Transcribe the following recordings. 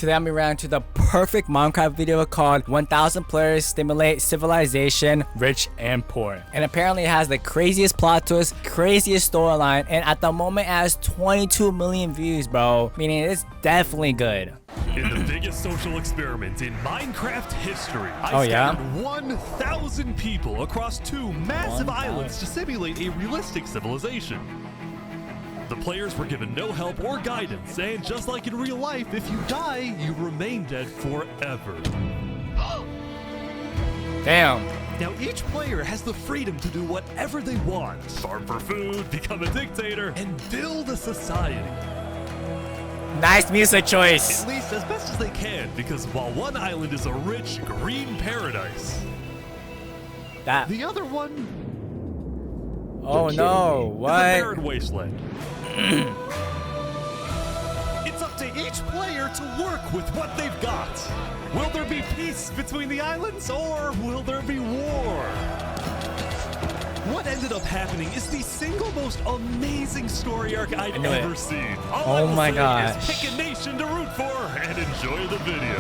today I'm around to the perfect Minecraft video called 1000 Players Stimulate Civilization Rich and Poor. And apparently it has the craziest plot twist, craziest storyline, and at the moment it has 22 million views, bro. Meaning it's definitely good. In the biggest social experiment in Minecraft history, Oh, yeah? scattered 1,000 people across 2 massive islands to simulate a realistic civilization. The players were given no help or guidance, and just like in real life, if you die, you remain dead forever. Damn. Now, each player has the freedom to do whatever they want. Farm for food, become a dictator, and build a society. Nice music choice. At least as best as they can, because while one island is a rich, green paradise, the other one... Oh no, is a what? barren wasteland. It's up to each player to work with what they've got. Will there be peace between the islands, or will there be war? What ended up happening is the single most amazing story arc I've ever seen. All I will my say gosh. is pick a nation to root for and enjoy the video.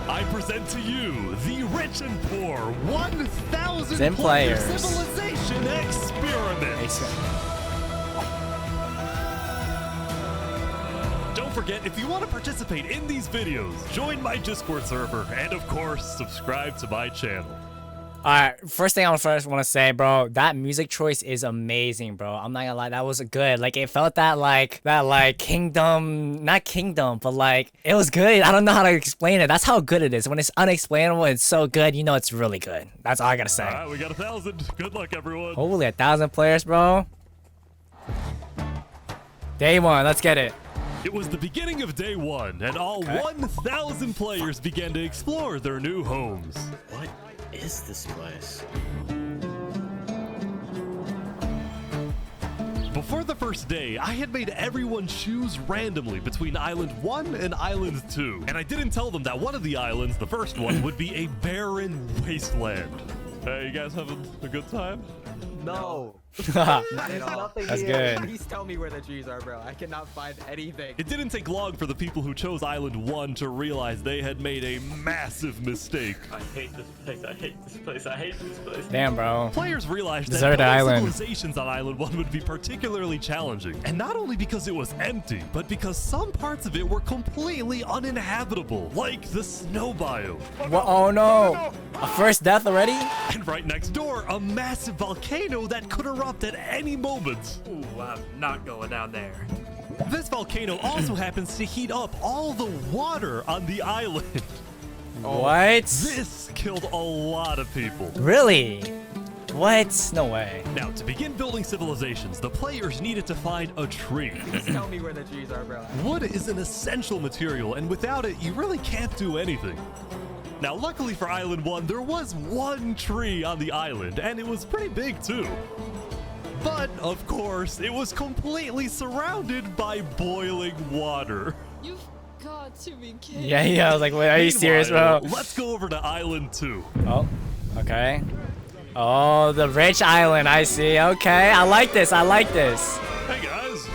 I present to you the Rich and Poor 1,000 player civilization experiment. Don't forget, if you want to participate in these videos, join my Discord server, and of course, subscribe to my channel. Alright, first thing I want to say, bro, that music choice is amazing, bro. I'm not gonna lie, that was good. Like, it felt that kingdom, not kingdom, but like, it was good. I don't know how to explain it. That's how good it is. When it's unexplainable, it's so good, you know it's really good. That's all I gotta say. Alright, we got 1,000. Good luck, everyone. Holy, 1,000 players, bro. Day one, let's get it. It was the beginning of day one, and all 1,000 players began to explore their new homes. What is this place? Before the first day, I had made everyone choose randomly between Island 1 and Island 2. And I didn't tell them that one of the islands, the first one, would be a barren wasteland. Hey, you guys having a good time? No. That's good. Please tell me where the trees are, bro. I cannot find anything. It didn't take long for the people who chose Island 1 to realize they had made a massive mistake. I hate this place. I hate this place. I hate this place. Damn, bro. Players realized Deserted that island. civilizations on Island 1 would be particularly challenging. And not only because it was empty, but because some parts of it were completely uninhabitable, like the snow biome. What? Oh no. A first death already? And right next door, a massive volcano that could erupt at any moment. Ooh, I'm not going down there. This volcano also happens to heat up all the water on the island. What? This killed a lot of people. Really? What? No way. Now, to begin building civilizations, the players needed to find a tree. Please tell me where the trees are, bro. Wood is an essential material, and without it, you really can't do anything. Now, luckily for Island 1, there was one tree on the island, and it was pretty big too. But, of course, it was completely surrounded by boiling water. You've got to be kidding. Yeah, I was like, wait, are you serious, bro? Meanwhile, let's go over to Island 2. Oh, okay. Oh, the rich island, I see. Okay, I like this. I like this. Hey, guys.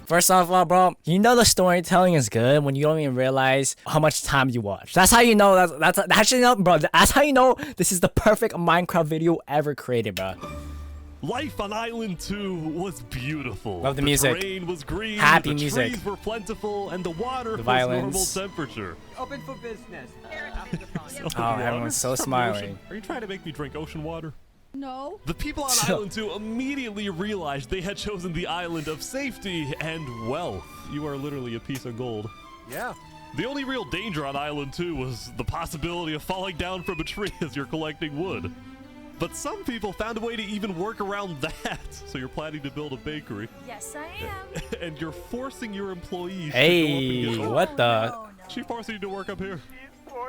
First off, bro, you know the storytelling is good when you don't even realize how much time you watch. That's how you know. That's actually, no, bro. That's how you know this is the perfect Minecraft video ever created, bro. Life on Island 2 was beautiful. Love the music. The terrain was green, Happy the music. trees were plentiful, and the water was violence. normal temperature. Open for business. Oh, everyone's so smiling. Are you trying to make me drink ocean water? No. The people on Island 2 immediately realized they had chosen the island of safety and wealth. You are literally a piece of gold. Yeah. The only real danger on Island 2 was the possibility of falling down from a tree as you're collecting wood. But some people found a way to even work around that. So you're planning to build a bakery. Yes, I am. And you're forcing your employees to go Hey, up and get what the? No. She's forcing you to work up here.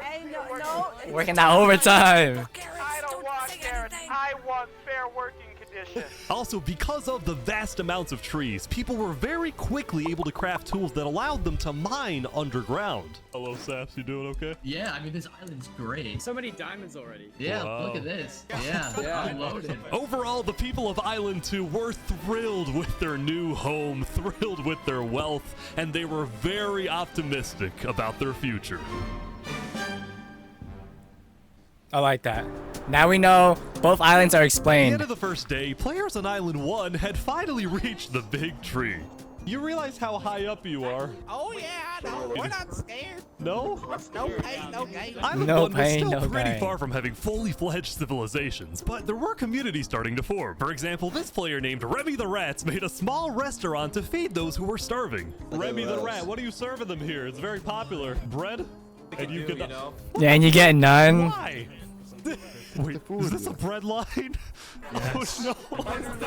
Hey, no. Working that overtime. I don't want carrots. I want fair working conditions. Also, because of the vast amounts of trees, people were very quickly able to craft tools that allowed them to mine underground. Hello, Saps, you doing okay? Yeah, I mean, this island's great. So many diamonds already. Yeah, Wow. look at this. Yeah, I'm loaded. Overall, the people of Island 2 were thrilled with their new home, thrilled with their wealth, and they were very optimistic about their future. I like that. Now we know both islands are At the explained. end of the first day, players on Island 1 had finally reached the big tree. You realize how high up you are? Oh yeah, no, we're not scared. No? No pain, no gain. Island No 1 was pain, still no pretty gain. far from having fully fledged civilizations, but there were communities starting to form. For example, this player named Remy the Rats made a small restaurant to feed those who were starving. Remy the Rat, what are you serving them here? It's very popular. Bread? And you can... Yeah, and you get none. Why? Wait, is this a bread line? Yes. Oh no!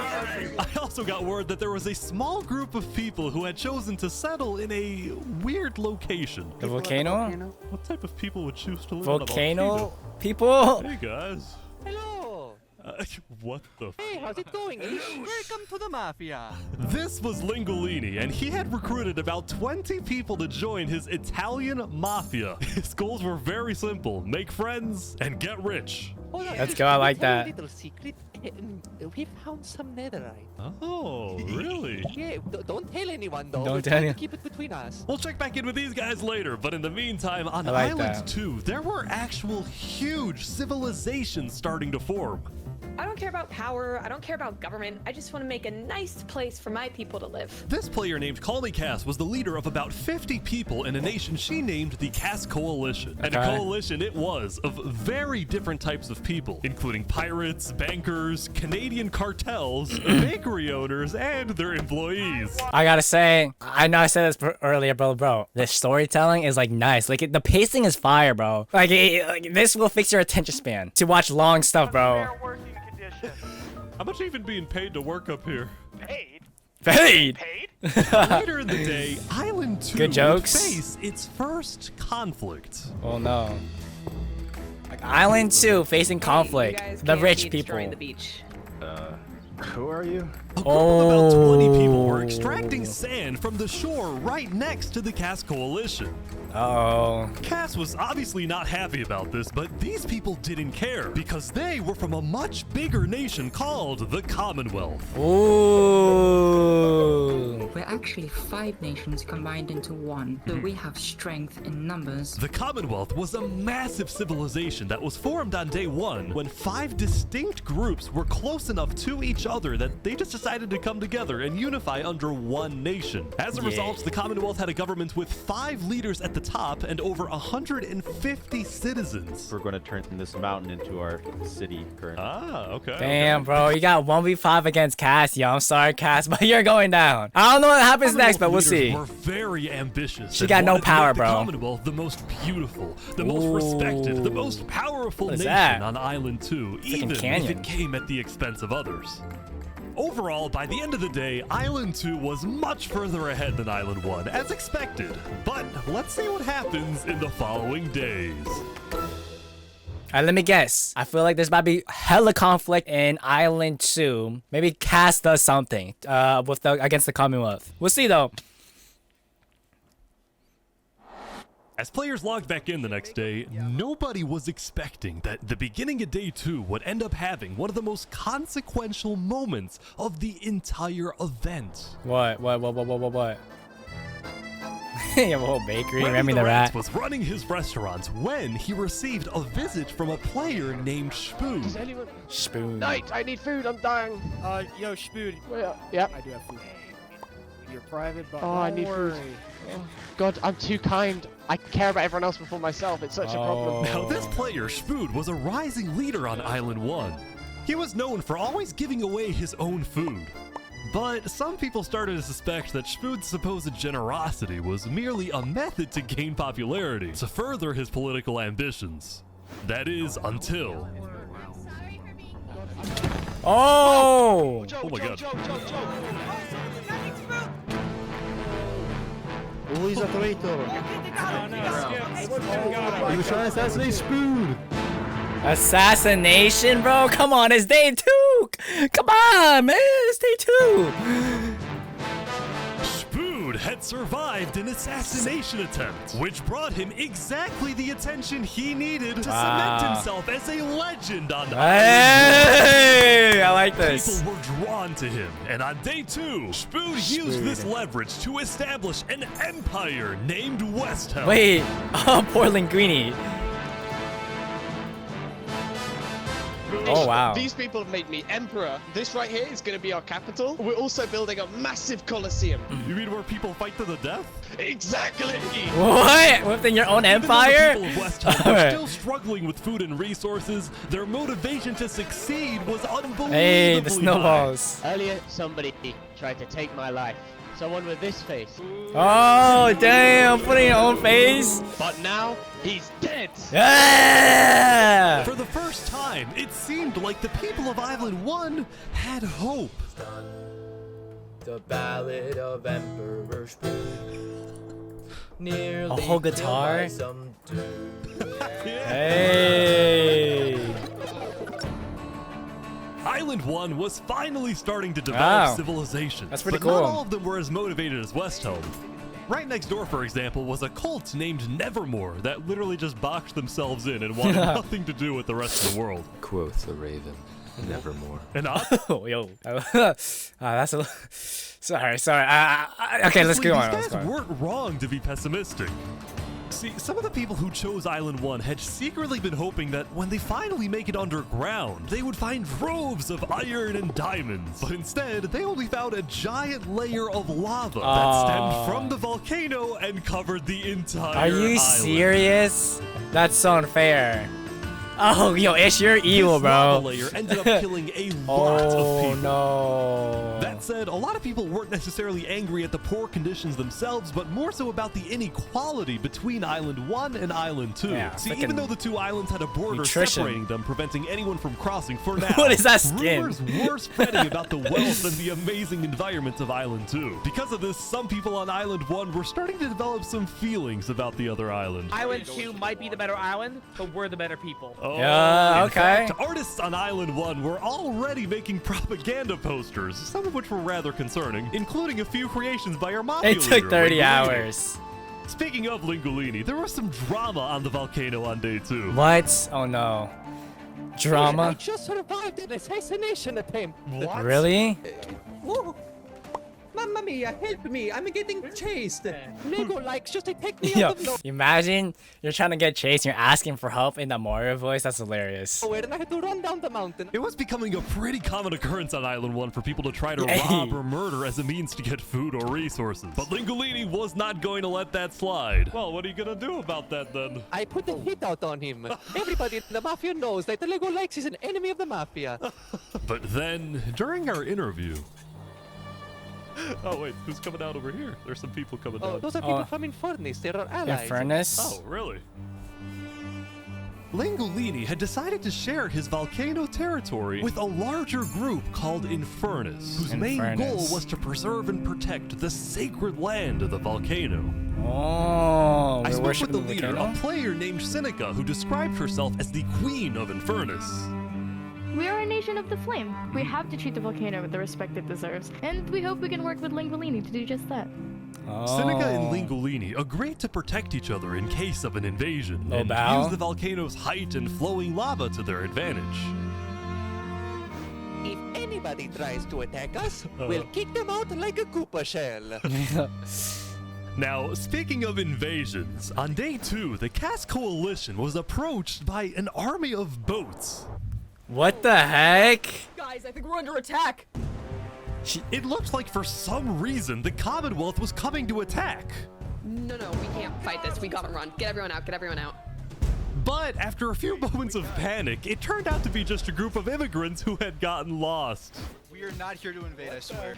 I also got word that there was a small group of people who had chosen to settle in a weird location. The volcano? What type of people would choose to live Volcano people? in a volcano? Hey guys. Hello. What the? Hey, how's it going? Welcome to the Mafia. This was Lingolini, and he had recruited about 20 people to join his Italian Mafia. His goals were very simple: make friends and get rich. Let's go, I like that. Little secret. We found some netherite. Oh, really? Yeah, don't tell anyone though. Don't We're tell trying to you. keep it between us. We'll check back in with these guys later, but in the meantime, on I like Island that. 2, there were actual huge civilizations starting to form. I don't care about power. I don't care about government. I just want to make a nice place for my people to live. This player named Call Me Cass was the leader of about 50 people in a nation she named the Cass Coalition. And a Okay. coalition it was of very different types of people, including pirates, bankers, Canadian cartels, bakery owners, and their employees. I gotta say, I know I said this earlier, bro. The storytelling is like nice. Like the pacing is fire, bro. Like, this will fix your attention span to watch long stuff, bro. How much are you even being paid to work up here? Paid. Later in the day, Island 2 Good jokes. would face its first conflict. Oh no. Like Island 2 facing conflict. The rich people. The beach. Who are you? A group of about 20 people were extracting sand from the shore right next to the Cass Coalition. Uh-oh. Cass was obviously not happy about this, but these people didn't care because they were from a much bigger nation called the Commonwealth. Ooh. We're actually 5 nations combined into one, so we have strength in numbers. The Commonwealth was a massive civilization that was formed on day 1 when 5 distinct groups were close enough to each other that they just decided to come together and unify under one nation. As a result, the Commonwealth had a government with 5 leaders at the top and over 150 citizens. We're going to turn this mountain into our city currently. Ah, okay. Damn, bro, you got 1v5 against Cass. Yo, I'm sorry, Cass, but you're going down. I don't know what happens next, but we'll see. Were very ambitious. She and got no wanted to power, make the bro. Commonwealth the most beautiful, the most respected, the most powerful What is nation that? on Island 2, even if canyon. it came at the expense of others. Overall, by the end of the day, Island 2 was much further ahead than Island 1, as expected. But let's see what happens in the following days. Alright, let me guess. I feel like there's about to be hella conflict in Island 2. Maybe Cass does something against the Commonwealth. We'll see though. As players logged back in the next day, nobody was expecting that the beginning of day 2 would end up having one of the most consequential moments of the entire event. What? You have a whole bakery, Remy Remy the the Rat. was running his restaurant when he received a visit from a player named Spoon. Spoon. Night, I need food. I'm dying. Yo, Spood. Yeah. I do have food. You're private, but Oh, I need food. Oh, God, I'm too kind. I care about everyone else before myself. It's such a problem. Now this player, Spoon, was a rising leader on Island 1. He was known for always giving away his own food. But some people started to suspect that Spoon's supposed generosity was merely a method to gain popularity, to further his political ambitions. That is, until... Oh! Oh my god. Oh, he's a traitor. He was trying to assassinate Spoon. Assassination, bro? Come on, it's day 2! Come on, man. Stay two. Spood had survived an assassination attempt, which brought him exactly the attention he needed to cement himself as a legend on the Hey, I like this. People were drawn to him, and on day 2, Spood used this leverage to establish an empire named West Helm. Wait, oh, poor Linguini. Oh wow. These people have made me emperor. This right here is going to be our capital. We're also building a massive Coliseum. You mean where people fight to the death? Exactly. What? Within your own empire? Even though the people of West Helm were still struggling with food and resources, their motivation to succeed was unbelievably Hey, the high. snowballs. Earlier, somebody tried to take my life. Someone with this face. Oh, damn. Putting your own face. But now, he's dead. Yeah. For the first time, it seemed like the people of Island 1 had hope. The Ballad of Emperor A whole guitar? Hey. Island 1 was finally starting to develop Wow. civilization. That's pretty but cool. Not all of them were as motivated as West Helm. Right next door, for example, was a cult named Nevermore that literally just boxed themselves in and wanted nothing to do with the rest of the world. Quoth the raven, nevermore. And Oh, yo. That's a. Sorry. Okay, let's go on. These guys weren't wrong to be pessimistic. See, some of the people who chose Island 1 had secretly been hoping that when they finally make it underground, they would find troves of iron and diamonds. But instead, they only found a giant layer of lava that stemmed from the volcano and covered the entire Are you island. serious? That's so unfair. Oh, yo, Ish, you're evil, This bro. lava layer ended up killing a lot of Oh, people. no. That said, a lot of people weren't necessarily angry at the poor conditions themselves, but more so about the inequality between Island 1 and Island 2. Yeah, See, frickin' even though the two islands had a border nutrition. separating them, preventing anyone from crossing for now, What is that skin? rumors were spreading about the wealth and the amazing environment of Island 2. Because of this, some people on Island 1 were starting to develop some feelings about the other island. Island 2 might be the better island, but we're the better people. Oh, Yeah, in okay. fact, artists on Island 1 were already making propaganda posters, some of which were rather concerning, including a few creations by our Mafia It took leader, 30 Lingolini. hours. Speaking of Lingolini, there was some drama on the volcano on day 2. What? Oh, no. Drama? just survived an assassination attempt. What? Really? Mamma mia, help me! I'm getting chased. Lego likes just to take me Yo, imagine you're trying to get chased and you're asking for help in the Mario voice. That's hilarious. nowhere and I had to run down the mountain. It was becoming a pretty common occurrence on Island 1 for people to try to Hey. rob or murder as a means to get food or resources. But Lingolini was not going to let that slide. Well, what are you going to do about that then? I put the hit out on him. Everybody in the Mafia knows that the Lego likes is an enemy of the Mafia. But then, during our interview... Oh wait, who's coming out over here? There's some people coming Oh, down. those are people from Infernace. They're our allies. Infernace? Oh, really? Lingolini had decided to share his volcano territory with a larger group called Infernace, whose main goal Infernace. was to preserve and protect the sacred land of the volcano. Oh, I we're spoke with worshiping the the leader, a volcano? player named Seneca, who described herself as the Queen of Infernace. We are a nation of the flame. We have to treat the volcano with the respect it deserves, and we hope we can work with Lingolini to do just that. Seneca and Oh. Lingolini agreed to protect each other in case of an invasion and bow. use the volcano's height and flowing lava to their advantage. If anybody tries to attack us, we'll kick them out like a Koopa shell. Now, speaking of invasions, on day 2, the Cass Coalition was approached by an army of boats. What the heck? Guys, I think we're under attack. It looked like for some reason the Commonwealth was coming to attack. No, we can't fight this. We gotta run. Get everyone out. Get everyone out. But after a few moments of panic, it turned out to be just a group of immigrants who had gotten lost. We are not here to invade, I swear.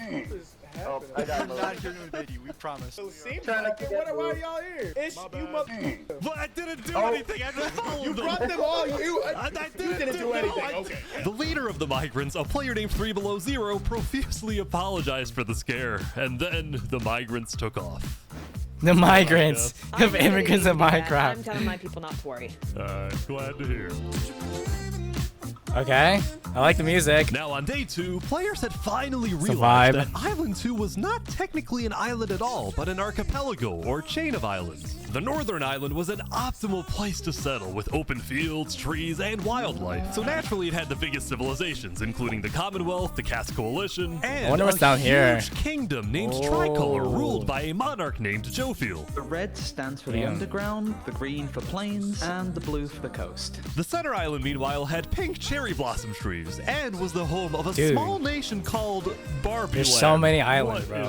Oh, I got We're not here to invade you, we promise. Why are y'all here? It's you mother. But I didn't do anything. I just followed You them. brought them all. I didn't do anything. No, Okay. The leader of the migrants, a player named 3 Below Zero, profusely apologized for the scare, and then the migrants took off. The migrants. I'm Of really immigrants in used to that. Minecraft. I'm telling my people not to worry. Glad to hear. Okay, I like the music. Now on day 2, players had finally realized vibe. that Island 2 was not technically an island at all, but an archipelago or chain of islands. The northern island was an optimal place to settle with open fields, trees, and wildlife. So naturally it had the biggest civilizations, including the Commonwealth, the Coalition, and wonder what's down here. huge kingdom named Tricolor, ruled by a monarch named Jophiel. The red stands for the underground, the green for plains, and the blue for the coast. The center island, meanwhile, had pink cherry blossom trees and was the home of a Dude. small nation called Barbie. There's so many islands, bro.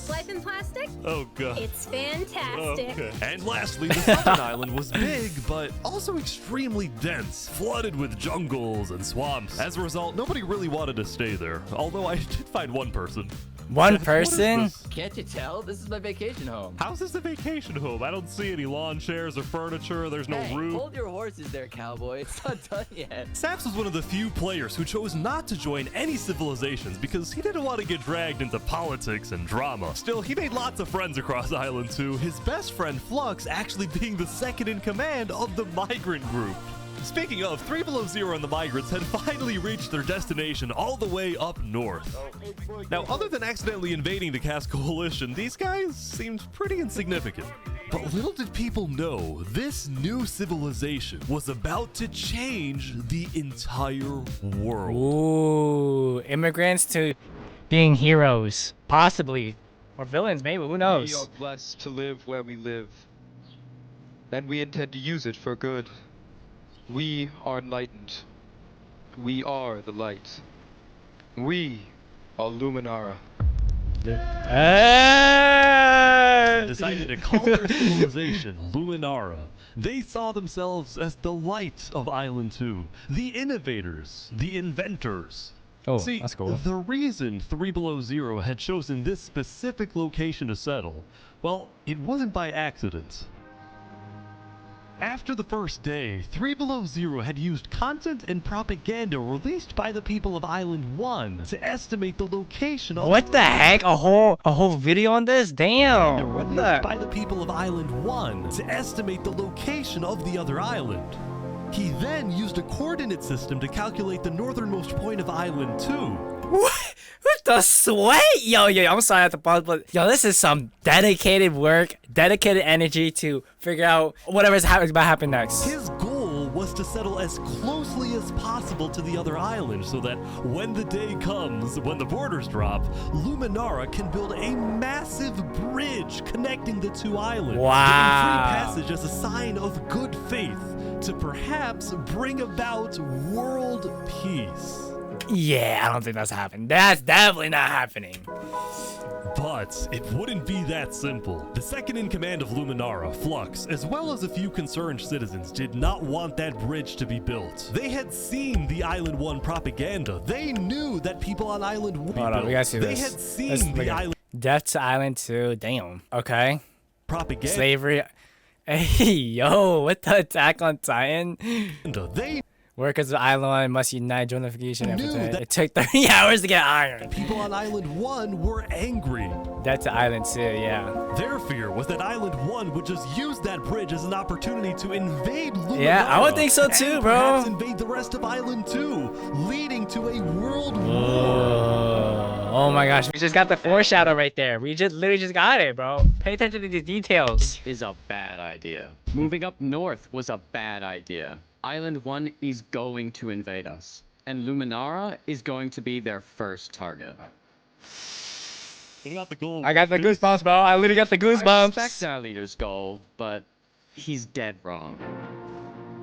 Life in plastic? Oh god. It's fantastic. Okay. And lastly, the southern island was big, but also extremely dense, flooded with jungles and swamps. As a result, nobody really wanted to stay there, although I did find one person. One What is person? this? Can't you tell? This is my vacation home. How's this a vacation home? I don't see any lawn chairs or furniture, there's no Hey, roof. hold your horses there, cowboy. It's not done yet. Saps was one of the few players who chose not to join any civilizations because he didn't want to get dragged into politics and drama. Still, he made lots of friends across Island 2, his best friend Flux actually being the second in command of the migrant group. Speaking of, 3 Below Zero and the migrants had finally reached their destination all the way up north. Now, other than accidentally invading the Coalition, these guys seemed pretty insignificant. But little did people know, this new civilization was about to change the entire world. Ooh, immigrants to being heroes, possibly, or villains, maybe. Who We are knows? blessed to live where we live, and we intend to use it for good. We are enlightened. We are the light. We are Luminara. Decided to call their civilization Luminara. They saw themselves as the light of Island 2, the innovators, the inventors. Oh, See, that's cool. the reason 3 Below Zero had chosen this specific location to settle, well, it wasn't by accident. After the first day, 3 Below Zero had used content and propaganda released by the people of Island 1 to estimate the location of What the heck? A whole video on this? Damn. What released by the? the people of Island 1 to estimate the location of the other island. He then used a coordinate system to calculate the northernmost point of Island 2. What the sweat? Yo, I'm sorry at the pause, but yo, this is some dedicated work, dedicated energy to figure out whatever's about to happen next. His goal was to settle as closely as possible to the other island so that when the day comes, when the borders drop, Luminara can build a massive bridge connecting the two islands. Wow. Giving free passage as a sign of good faith to perhaps bring about world peace. Yeah, I don't think that's happening. That's definitely not happening. But it wouldn't be that simple. The second in command of Luminara, Flux, as well as a few concerned citizens, did not want that bridge to be built. They had seen the Island 1 propaganda. They knew that people on Island 1 Hold on, we gotta see They this. had seen Let's look the at- Island Death to Island 2. Damn. Okay. propaganda. Slavery. Hey, yo, what the Attack on Titan? They Workers of Island 1 must unite, join notification, and knew protect. that- It took 30 hours to get iron. people on Island 1 were angry. Death to Island 2, yeah. Their fear was that Island 1 would just use that bridge as an opportunity to invade Luminara. Yeah, I would think so too, and bro. perhaps invade the rest of Island 2, leading to a world war. Oh my gosh, we just got the foreshadow right there. We just literally just got it, bro. Pay attention to the details. Is a bad idea. Moving up north was a bad idea. Island 1 is going to invade us, and Luminara is going to be their first target. What about the goal? I got the goosebumps, bro. I literally got the I goosebumps. respect our leader's goal, but he's dead wrong.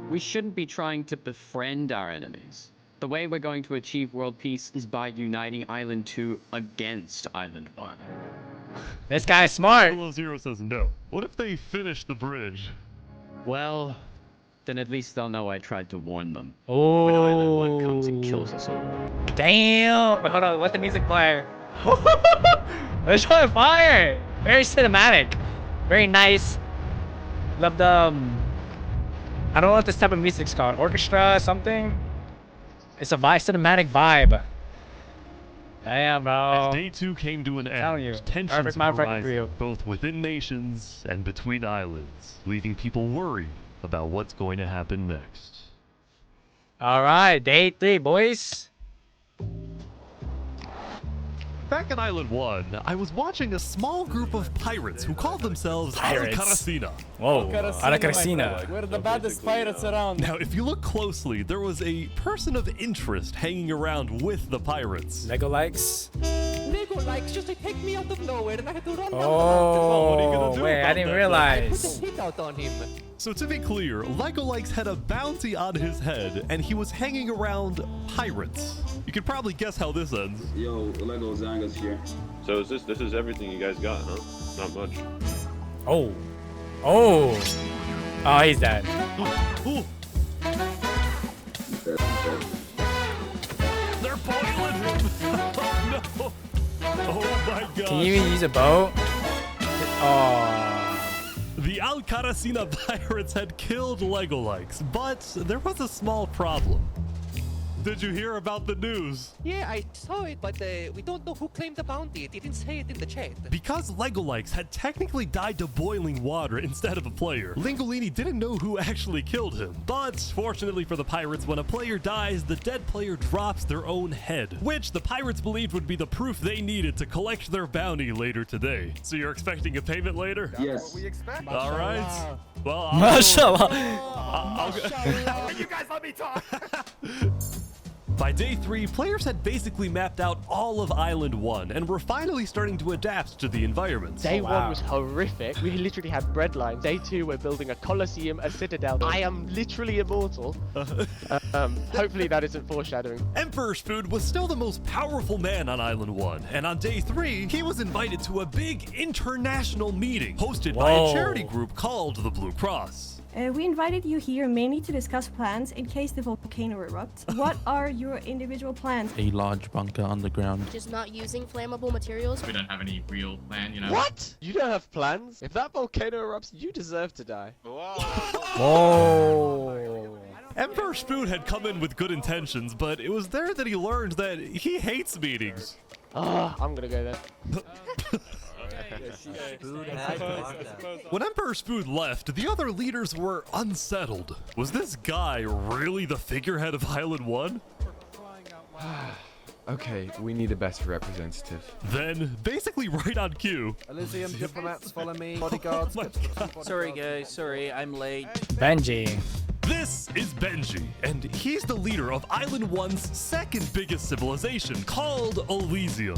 We shouldn't be trying to befriend our enemies. The way we're going to achieve world peace is by uniting Island 2 against Island 1. This guy's smart. Below Zero says no. What if they finish the bridge? Well, then at least they'll know I tried to warn them. Oh. When Island 1 comes and kills us all. Damn. Wait, hold on. What's the music player? Let's try fire. Very cinematic. Very nice. Love the. I don't know what this type of music's called. Orchestra, something. It's a cinematic vibe. Damn, bro. As day 2 came to an end, telling you, tensions perfect were mind for rising you. both within nations and between islands, leaving people worried about what's going to happen next. All right, day 3, boys. Back on Island 1, I was watching a small group of pirates who called themselves Alcaracina. Whoa, Alcaracina. We're the baddest pirates around. Now, if you look closely, there was a person of interest hanging around with the pirates. Lego likes. Lego likes just to take me out of nowhere and I had to run Well, what are you Oh, gonna do wait, I about didn't that, realize. put the hit out on him. So to be clear, Lego Likes had a bounty on his head, and he was hanging around pirates. You could probably guess how this ends. Yo, Lego Zanga's here. So is this is everything you guys got, huh? Not much. Oh. Oh. Oh, he's dead. Ooh. They're boiling him! Oh no! Oh my god! Can you even use a boat? Oh. The Alcaracina pirates had killed Lego Likes, but there was a small problem. Did you hear about the news? Yeah, I saw it, but we don't know who claimed the bounty. It didn't say it in the chat. Because Lego Likes had technically died to boiling water instead of a player, Lingolini didn't know who actually killed him. But fortunately for the pirates, when a player dies, the dead player drops their own head, which the pirates believed would be the proof they needed to collect their bounty later today. So you're expecting a payment later? Yes. All right. Well, Mashallah. You guys let me talk. By day 3, players had basically mapped out all of Island 1 and were finally starting to adapt to the envament. Day 1 was horrific. We literally had bread lines. Day 2, we're building a Coliseum, a citadel. I am literally immortal. Hopefully that isn't foreshadowing. Emperor Spood was still the most powerful man on Island 1, and on day 3, he was invited to a big international meeting hosted by a charity group called the Blue Cross. We invited you here mainly to discuss plans in case the volcano erupts. What are your individual plans? A large bunker underground. Just not using flammable materials. We don't have any real plan, you know. What? You don't have plans? If that volcano erupts, you deserve to die. Whoa. Emperor Spood had come in with good intentions, but it was there that he learned that he hates meetings. I'm gonna go there. When Emperor Spood left, the other leaders were unsettled. Was this guy really the figurehead of Island 1? Okay, we need a better representative. Then, basically right on cue. Allesium diplomats follow me. Bodyguards. Sorry guys, sorry, I'm late. Benji. This is Benji, and he's the leader of Island 1's second biggest civilization, called Allesium.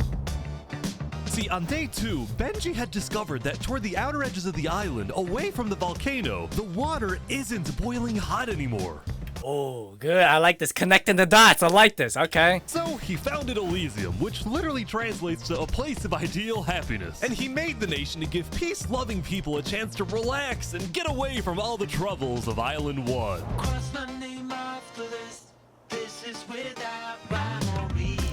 See, on day 2, Benji had discovered that toward the outer edges of the island, away from the volcano, the water isn't boiling hot anymore. Oh, good. I like this. Connecting the dots. I like this. Okay. So he founded Allesium, which literally translates to a place of ideal happiness. And he made the nation to give peace-loving people a chance to relax and get away from all the troubles of Island 1.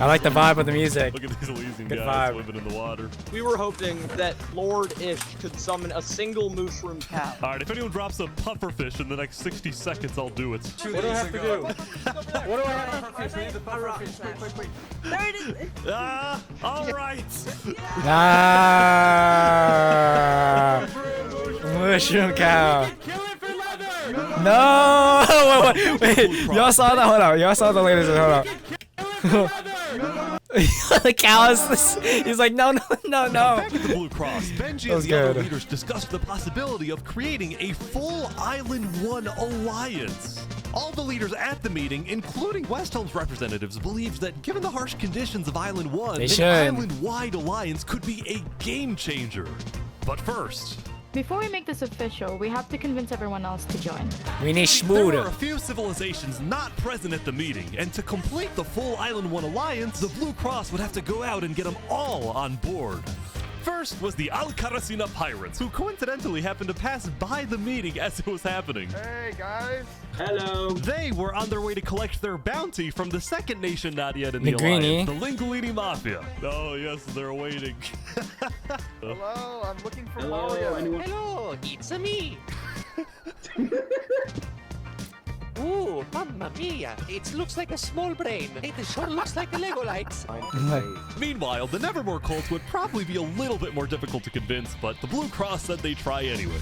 I like the vibe of the music. Look at these Elysian Good guys vibe. living in the water. We were hoping that Lord Ish could summon a single mushroom cow. Alright, if anyone drops a pufferfish in the next 60 seconds, I'll do it. What do I have to do? What do I have to do? The pufferfish. Quick. There it is. Alright. Mushroom cow. No! Wait. Y'all saw that? Hold on. Y'all saw the latest. Hold on. The cow is. He's like, no. Back at the Blue Cross, Benji and the other good. leaders discussed the possibility of creating a full Island 1 alliance. All the leaders at the meeting, including West Helm's representatives, believed that given the harsh conditions of Island 1, an island-wide alliance could be a game changer. But first, Before we make this official, we have to convince everyone else to join. We need there were a Schmooder. few civilizations not present at the meeting, and to complete the full Island 1 alliance, the Blue Cross would have to go out and get them all on board. First was the Alcaracina pirates, who coincidentally happened to pass by the meeting as it was happening. Hey guys. Hello. They were on their way to collect their bounty from the second nation not yet in the Negrini. alliance, the Lingolini Mafia. Oh yes, they're waiting. Hello, I'm looking for Hello, Mario. anyone? Hello, it's me. Ooh, mamma mia! It looks like a small brain. It sure looks like a Lego lights. Meanwhile, the Nevermore cult would probably be a little bit more difficult to convince, but the Blue Cross said they'd try anyway.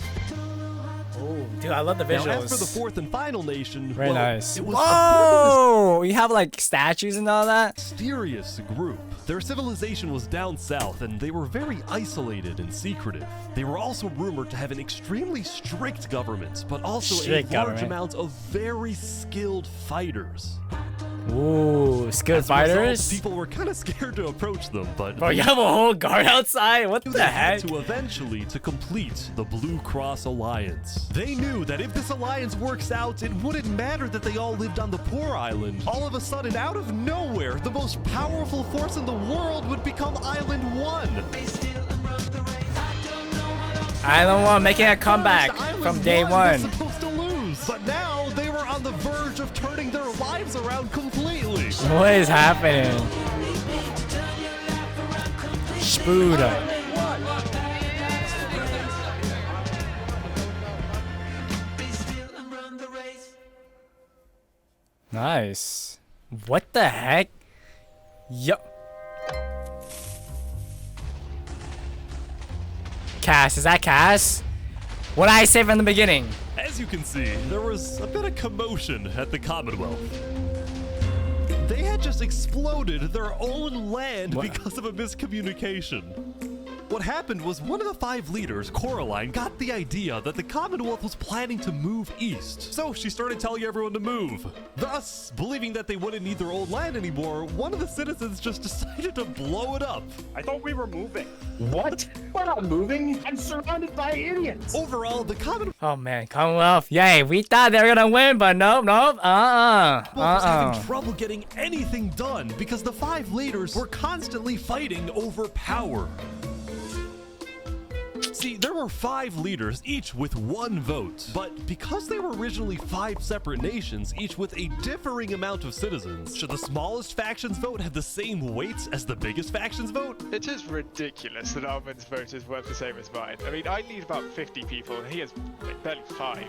Oh, Dude, I love the visuals. Now, as for the fourth and final nation, Very nice. it was Whoa! You have like statues and all that? mysterious group. Their civilization was down south, and they were very isolated and secretive. They were also rumored to have an extremely strict government, but also Strict a large government. amount of very skilled fighters. Ooh, skilled As a result, fighters? people were kind of scared to approach them, but Bro, you have a whole guard outside? What they the had heck? to eventually to complete the Blue Cross Alliance. They knew that if this alliance works out, it wouldn't matter that they all lived on the poor island. All of a sudden, out of nowhere, the most powerful force in the world would become Island 1. Island 1 making a comeback from day one. Supposed to lose, but now they were on the verge of turning their lives around completely. What is happening? Spuda. Nice. What the heck? Yup. Cass, is that Cass? What did I say from the beginning? As you can see, there was a bit of commotion at the Commonwealth. They had just exploded their own land because of a miscommunication. What happened was one of the 5 leaders, Coraline, got the idea that the Commonwealth was planning to move east. So she started telling everyone to move. Thus, believing that they wouldn't need their old land anymore, one of the citizens just decided to blow it up. I thought we were moving. What? We're not moving. I'm surrounded by idiots. Overall, the Commonwealth Oh man, Commonwealth. Yay, we thought they were gonna win, but nope. was having trouble getting anything done because the 5 leaders were constantly fighting over power. See, there were 5 leaders, each with 1 vote. But because they were originally 5 separate nations, each with a differing amount of citizens, should the smallest faction's vote have the same weight as the biggest faction's vote? It is ridiculous that Armin's vote is worth the same as mine. I mean, I need about 50 people, and he has like, barely 5.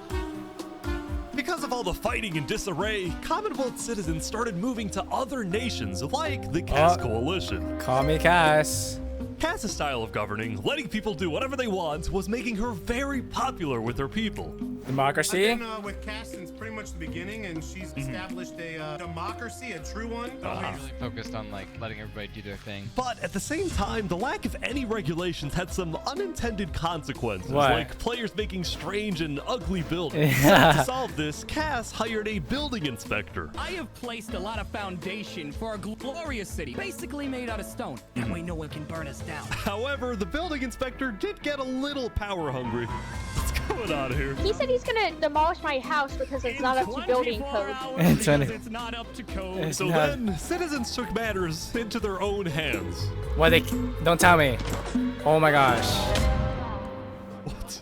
Because of all the fighting and disarray, Commonwealth citizens started moving to other nations like the Cass Coalition. Call me Cass. Cass's style of governing, letting people do whatever they want, was making her very popular with her people. Democracy? I've been with Cass since pretty much the beginning, and she's established a democracy, a true one. Really focused on like letting everybody do their thing. But at the same time, the lack of any regulations had some unintended consequences, What? like players making strange and ugly buildings. So to solve this, Cass hired a building inspector. I have placed a lot of foundation for a glorious city, basically made out of stone. That way no one can burn us down. However, the building inspector did get a little power hungry. What's going on here? He said he's gonna demolish my house because it's not up to building code. It's not up to code. So then, citizens took matters into their own hands. What they don't tell me. Oh my gosh. What?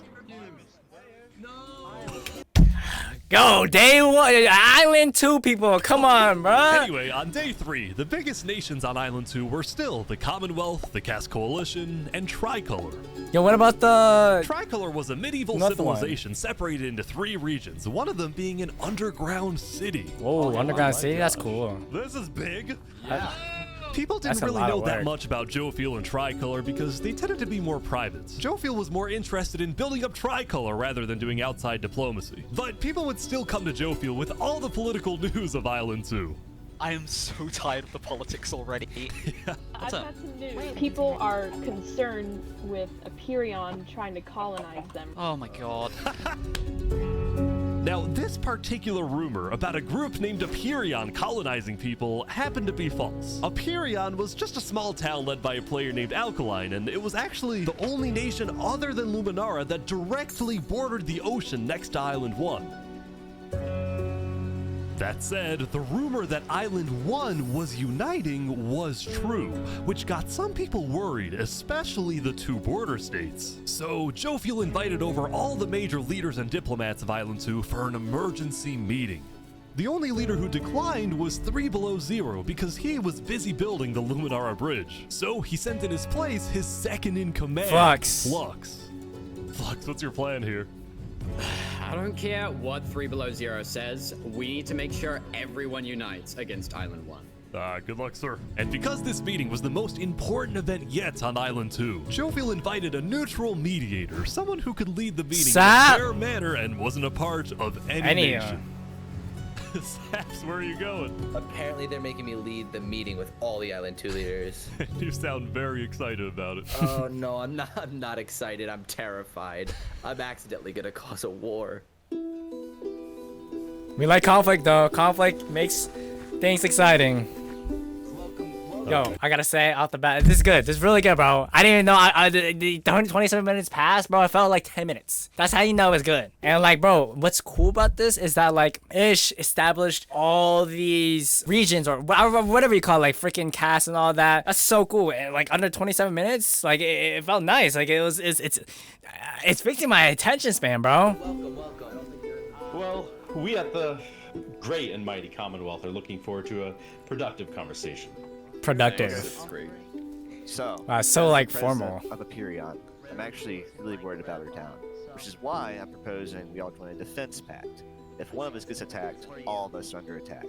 Go, day 1. Island 2 people. Come on, bruh. Anyway, on day 3, the biggest nations on Island 2 were still the Commonwealth, the Cass Coalition, and Tricolor. Yo, what about the... Tricolor was a medieval civilization separated into 3 regions, one of them being an underground city. Whoa, underground city? That's cool. This is big. People That's didn't a really lot know of that work. much about Jofiel and Tricolor because they tended to be more private. Jofiel was more interested in building up Tricolor rather than doing outside diplomacy. But people would still come to Jofiel with all the political news of Island 2. I am so tired of the politics already. I've got some news. People are concerned with Aperion trying to colonize them. Oh my god. Now, this particular rumor about a group named Aperion colonizing people happened to be false. Aperion was just a small town led by a player named Alkaline, and it was actually the only nation other than Luminara that directly bordered the ocean next to Island 1. That said, the rumor that Island 1 was uniting was true, which got some people worried, especially the 2 border states. So, Jofiel invited over all the major leaders and diplomats of Island 2 for an emergency meeting. The only leader who declined was 3 Below Zero because he was busy building the Luminara Bridge. So he sent in his place his second-in-command, Flux. Flux, what's your plan here? I don't care what 3 Below Zero says, we need to make sure everyone unites against Island 1. Good luck, sir. And because this meeting was the most important event yet on Island 2, Jovial invited a neutral mediator, someone who could lead the meeting in a fair manner and wasn't a part of any nation. Saps, where are you going? Apparently they're making me lead the meeting with all the Island 2 leaders. You sound very excited about it. Oh no, I'm not excited. I'm terrified. I'm accidentally gonna cause a war. We like conflict though. Conflict makes things exciting. Yo, I gotta say off the bat, this is good. This is really good, bro. I didn't even know the 27 minutes passed, bro. I felt like 10 minutes. That's how you know it's good. And like, bro, what's cool about this is that like Ish established all these regions or whatever you call it, like freaking casts and all that. That's so cool. And like under 27 minutes, like it felt nice. Like it's fixing my attention span, bro. Well, we at the great and mighty Commonwealth are looking forward to a productive conversation. Productive. Great. So, so like as the formal. president of Aperion, I'm actually really worried about our town, which is why I'm proposing we all join a defense pact. If one of us gets attacked, all of us are under attack.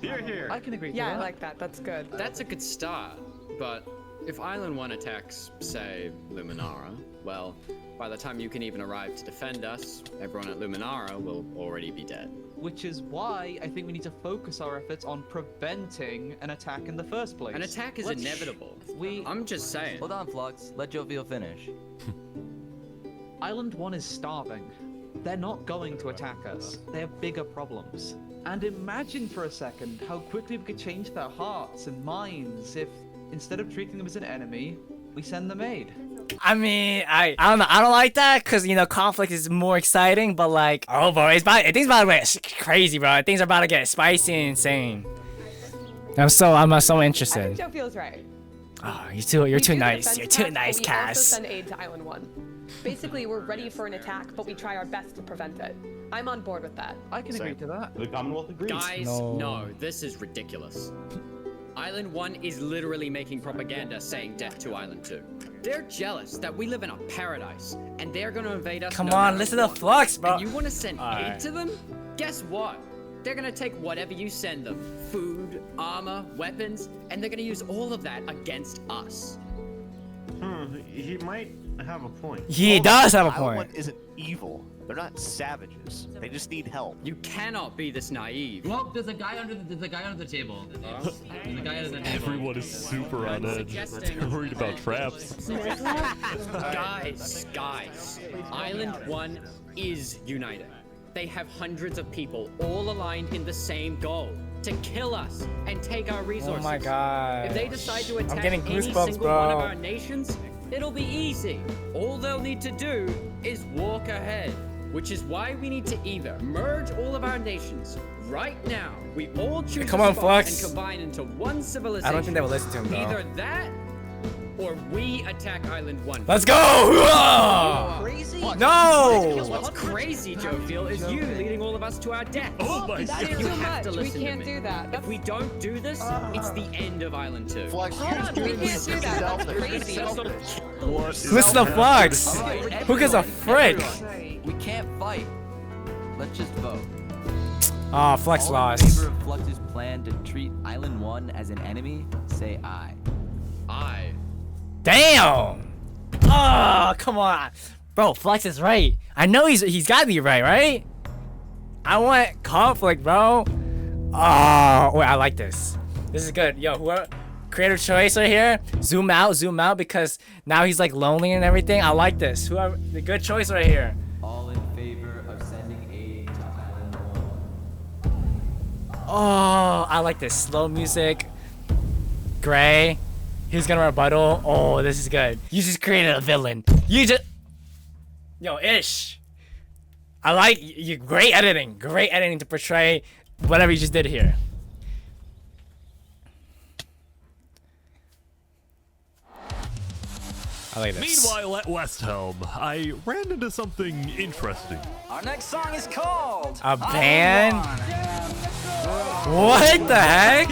Here, here. I can agree. Yeah, I like that. That's good. That's a good start, but if Island 1 attacks, say, Luminara, well, by the time you can even arrive to defend us, everyone at Luminara will already be dead. Which is why I think we need to focus our efforts on preventing an attack in the first place. An attack is inevitable. I'm just saying. Hold on, Flux. Let Jovial finish. Island 1 is starving. They're not going to attack us. They have bigger problems. And imagine for a second how quickly we could change their hearts and minds if, instead of treating them as an enemy, we send them aid. I mean, I don't know. I don't like that because, you know, conflict is more exciting, but like, oh, bro, things about to get crazy, bro. Things are about to get spicy and insane. I'm so interested. I think Joe feels right. Oh, you're too nice. You're too nice, Cass. We also send aid to Island 1. Basically, we're ready for an attack, but we try our best to prevent it. I'm on board with that. I can agree to that. The Commonwealth agrees. Guys, no, this is ridiculous. Island 1 is literally making propaganda saying death to Island 2. They're jealous that we live in a paradise, and they're gonna invade us. Come on, listen to Flux, bro. And you wanna send aid to them? Guess what? They're gonna take whatever you send them. Food, armor, weapons, and they're gonna use all of that against us. He might have a point. He does have a Island point. 1 isn't evil. They're not savages. They just need help. You cannot be this naive. Well, there's a guy under the table. There's a guy under the table. Everyone is super on edge. They're worried about traps. Guys, Island 1 is united. They have hundreds of people all aligned in the same goal. To kill us and take our resources. Oh my god. If they decide to attack getting any goosebumps, single bro. one of our nations, it'll be easy. All they'll need to do is walk ahead. Which is why we need to either merge all of our nations right now. We all choose Come on, a spot Flux. and combine into one civilization. I don't think they will listen to him, bro. Either that, or we attack Island 1. Let's go! Crazy? No! What's crazy, Jovial, is you leading all of us to our death. Oh my god. You have to We listen can't to me. do that. If we don't do this, it's the end of Island 2. Flux, We can't do that. That's crazy. Listen to Flux. Who gives a frick? We can't fight. Let's just vote. Oh, Flux All lost. in favor of Flux's plan to treat Island 1 as an enemy, say aye. Aye. Damn! Oh, come on. Bro, Flux is right. I know he's got to be right? I want conflict, bro. Oh, wait, I like this. This is good. Yo, whoever, creative choice right here. Zoom out because now he's like lonely and everything. I like this. Whoever, the good choice right here. All in favor of sending aid to Island 1. Oh, I like this. Slow music. Gray. He's gonna rebuttal. Oh, this is good. You just created a villain. Yo, Ish. I like you. Great editing. Great editing to portray whatever you just did here. I like this. Meanwhile, at West Helm, I ran into something interesting. Our next song is called A band? What the heck?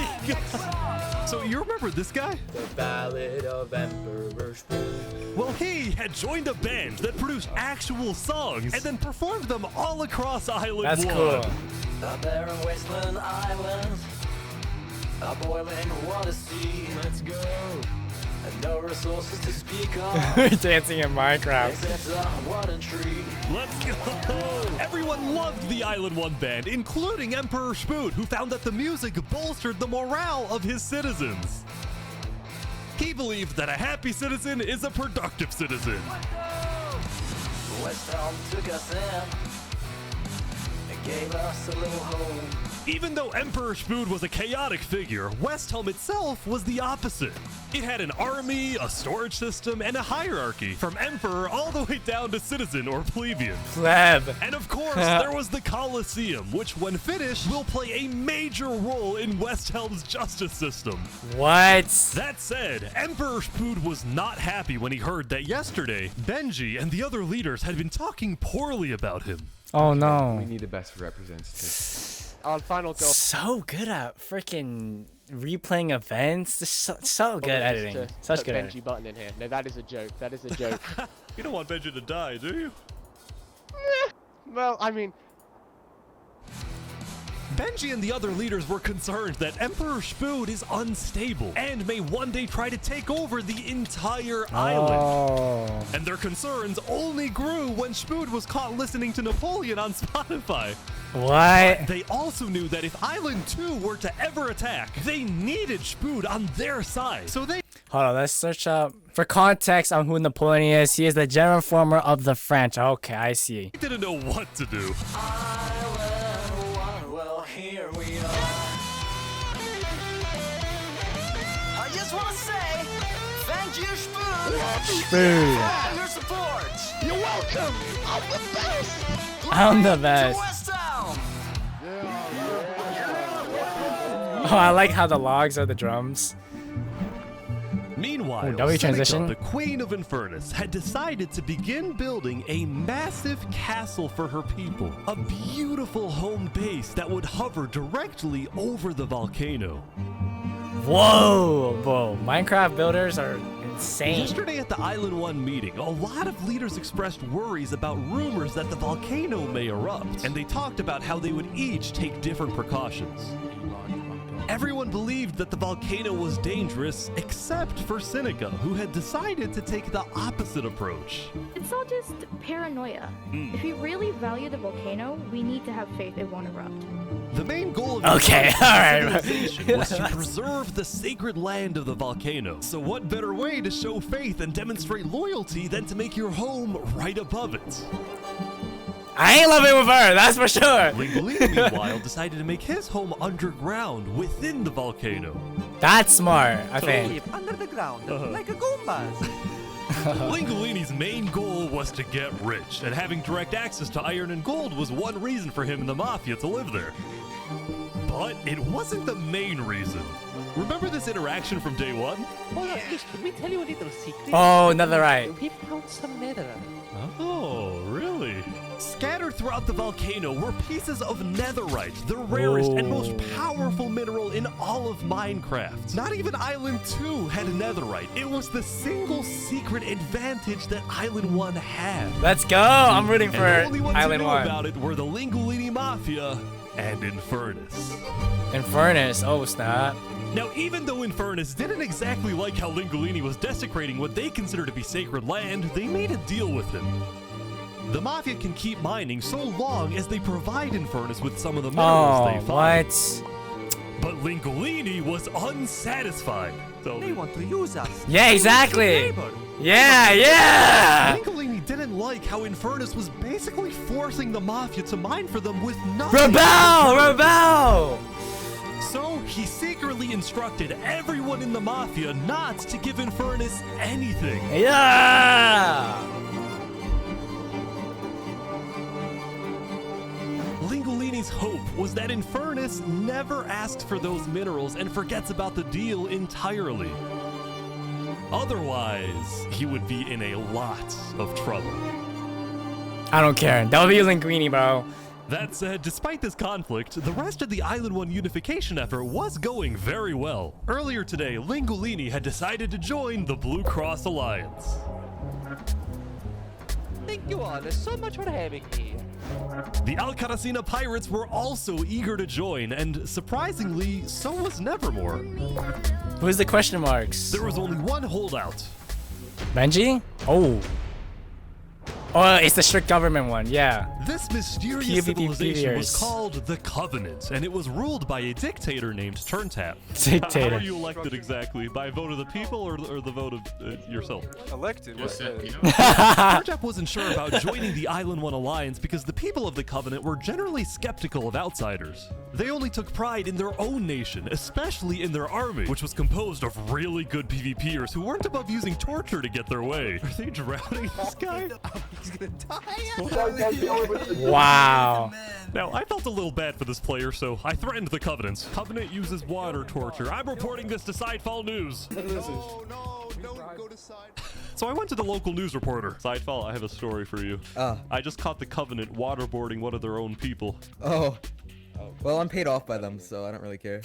So you remember this guy? The Ballad of Emperor Spoon. Well, he had joined a band that produced actual songs and then performed them all across Island 1. That's cool. The barren wasteland islands. A boiling water sea. Let's go. And no resources to speak of. Dancing in Minecraft. Except a warden tree. Let's go! Everyone loved the Island 1 band, including Emperor Spoot, who found that the music bolstered the morale of his citizens. He believed that a happy citizen is a productive citizen. West Helm took us in and gave us a little home. Even though Emperor Spood was a chaotic figure, West Helm itself was the opposite. It had an army, a storage system, and a hierarchy, from emperor all the way down to citizen or plebeian. Pleb. And of course, there was the Coliseum, which when finished will play a major role in West Helm's justice system. What? That said, Emperor Spood was not happy when he heard that yesterday, Benji and the other leaders had been talking poorly about him. Oh no. We need the best representative. Our final goal. So good at freaking replaying events. So good editing. Such good Benji editing. button in here. No, that is a joke. That is a joke. You don't want Benji to die, do you? Well, I mean, Benji and the other leaders were concerned that Emperor Spood is unstable and may one day try to take over the entire island. And their concerns only grew when Spood was caught listening to Napoleon on Spotify. What? But they also knew that if Island 2 were to ever attack, they needed Spood on their side. So they... Hold on, let's search up. For context on who Napoleon is, he is the general former of the French. Okay, I see. didn't know what to do. Well, here we are. I just want to say, thank you, Spoon. Spoon. For your support. You're welcome. I'm the best. I'm the best. West Helm. Oh, I like how the logs are the drums. Meanwhile, W transition. Seneca, the Queen of Infernace, had decided to begin building a massive castle for her people. A beautiful home base that would hover directly over the volcano. Whoa, whoa. Minecraft builders are insane. Yesterday at the Island 1 meeting, a lot of leaders expressed worries about rumors that the volcano may erupt, and they talked about how they would each take different precautions. Everyone believed that the volcano was dangerous, except for Seneca, who had decided to take the opposite approach. It's all just paranoia. If we really value the volcano, we need to have faith it won't erupt. The main goal of Okay, alright. civilization was to preserve the sacred land of the volcano. So what better way to show faith and demonstrate loyalty than to make your home right above it? I ain't loving with her, that's for sure. Lingolini, meanwhile, decided to make his home underground within the volcano. That's smart, I think. Under the ground, like a Goombas. Lingolini's main goal was to get rich, and having direct access to iron and gold was one reason for him and the Mafia to live there. But it wasn't the main reason. Remember this interaction from day one? Hold on, can we tell you a little secret? Oh, Netherite. We found some netherite. Oh, really? Scattered throughout the volcano were pieces of netherite, the rarest and most powerful mineral in all of Minecraft. Not even Island 2 had netherite. It was the single secret advantage that Island 1 had. Let's go! I'm rooting for and the only ones Island who knew 1. about it were the Lingolini Mafia and Infernace. Infernace, oh snap. Now, even though Infernace didn't exactly like how Lingolini was desecrating what they consider to be sacred land, they made a deal with him. The Mafia can keep mining so long as they provide Infernace with some of the minerals they find. What? But Lingolini was unsatisfied. They want to use us. Yeah, exactly. Yeah. Lingolini didn't like how Infernace was basically forcing the Mafia to mine for them with nothing. Rebel! So he secretly instructed everyone in the Mafia not to give Infernace anything. Yeah! Lingolini's hope was that Infernace never asks for those minerals and forgets about the deal entirely. Otherwise, he would be in a lot of trouble. I don't care. W Linguini, bro. That said, despite this conflict, the rest of the Island 1 unification effort was going very well. Earlier today, Lingolini had decided to join the Blue Cross Alliance. Thank you all so much for having me. The Alcaracina pirates were also eager to join, and surprisingly, so was Nevermore. Who's the question marks? There was only one holdout. Benji? Oh. Oh, it's the strict government one, yeah. This mysterious civilization was called the Covenant, and it was ruled by a dictator named Turntap. Dictator. How are you elected exactly? By a vote of the people or the vote of yourself? Elected? Turntap wasn't sure about joining the Island One Alliance because the people of the Covenant were generally skeptical of outsiders. They only took pride in their own nation, especially in their army, which was composed of really good PvPers who weren't above using torture to get their way. Are they drowning this guy? He's gonna die. Wow. Now, I felt a little bad for this player, so I threatened the Covenant. Covenant uses water torture. I'm reporting this to Sidefall News. No, go to side. So I went to the local news reporter. Sidefall, I have a story for you. I just caught the Covenant waterboarding one of their own people. Oh. Well, I'm paid off by them, so I don't really care.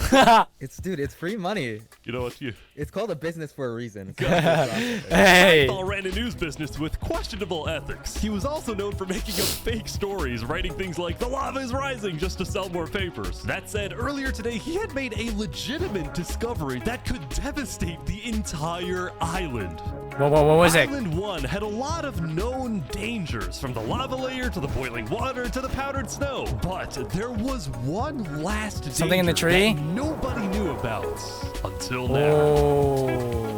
Dude, it's free money. You know what? It's called a business for a reason. Hey! Sidefall ran a news business with questionable ethics. He was also known for making up fake stories, writing things like, "The lava is rising," just to sell more papers. That said, earlier today, he had made a legitimate discovery that could devastate the entire island. What was it? Island 1 had a lot of known dangers, from the lava layer to the boiling water to the powdered snow. But there was one last danger Something in the tree? that nobody knew about until now. Oh.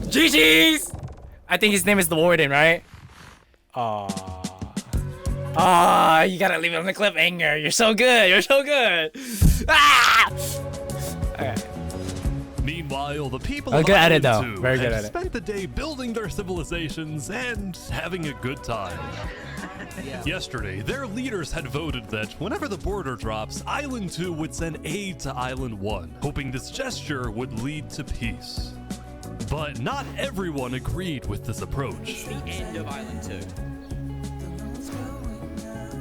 GG's! I think his name is the Warden, right? Ah, you gotta leave it on the cliffhanger. You're so good. You're so good. Ah! Okay. Meanwhile, the people Oh, of good at it, Island though. 2 Very good had at it. spent the day building their civilizations and having a good time. Yesterday, their leaders had voted that whenever the border drops, Island 2 would send aid to Island 1, hoping this gesture would lead to peace. But not everyone agreed with this approach. The end of Island 2.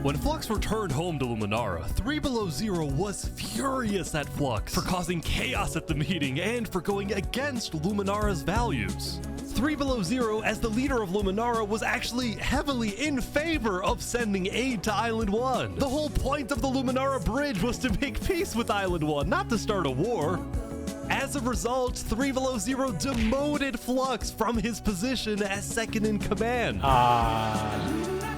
When Flux returned home to Luminara, 3 Below Zero was furious at Flux for causing chaos at the meeting and for going against Luminara's values. 3 Below Zero, as the leader of Luminara, was actually heavily in favor of sending aid to Island 1. The whole point of the Luminara Bridge was to make peace with Island 1, not to start a war. As a result, 3 Below Zero demoted Flux from his position as second in command.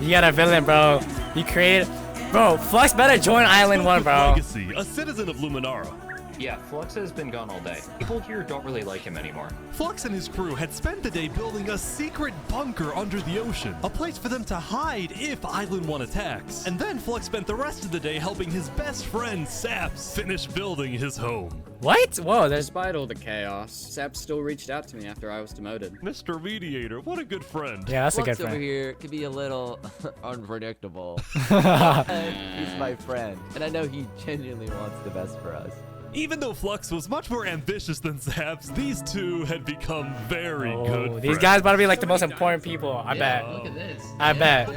You got a villain, bro. You created... Bro, Flux better join Island 1, bro. Legacy, a citizen of Luminara. Yeah, Flux has been gone all day. People here don't really like him anymore. Flux and his crew had spent the day building a secret bunker under the ocean, a place for them to hide if Island 1 attacks. And then Flux spent the rest of the day helping his best friend, Saps, finish building his home. What? Whoa, Despite all the chaos, Saps still reached out to me after I was demoted. Mr. Mediator, what a good friend. Yeah, that's a Flux good friend. over here can be a little unpredictable. He's my friend, and I know he genuinely wants the best for us. Even though Flux was much more ambitious than Saps, these two had become very good friends. These guys about to be like the most important people. I bet. Look at this. I bet.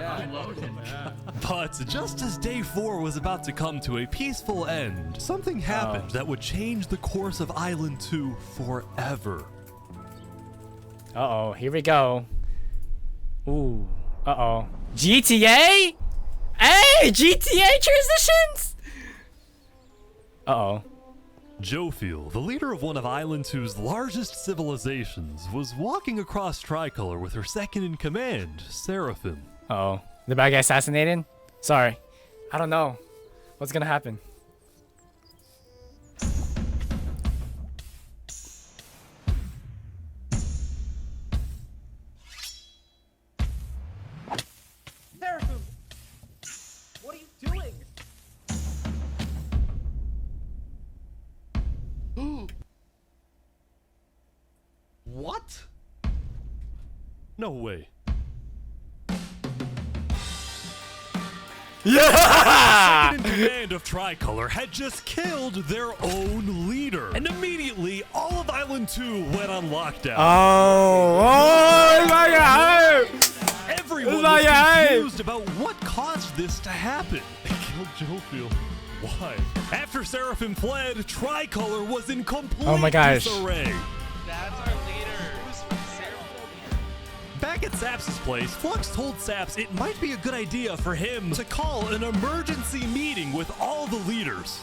But just as day 4 was about to come to a peaceful end, something happened that would change the course of Island 2 forever. Uh-oh, here we go. Ooh, uh-oh. GTA? Hey, GTA transitions? Uh-oh. Jofiel, the leader of one of Island 2's largest civilizations, was walking across Tricolor with her second-in-command, Seraphim. Uh-oh. The bad guy assassinated? Sorry. I don't know. What's gonna happen? Seraphim! What are you doing? What? No way. Yeah! The second in command of Tricolor had just killed their own leader. And immediately, all of Island 2 went on lockdown. Oh, my God! Everyone was confused about what caused this to happen. They killed Jofiel. Why? After Seraphim fled, Tricolor was in complete disarray. That's our leader. Back Back at Saps' place, Flux told Saps it might be a good idea for him to call an emergency meeting with all the leaders.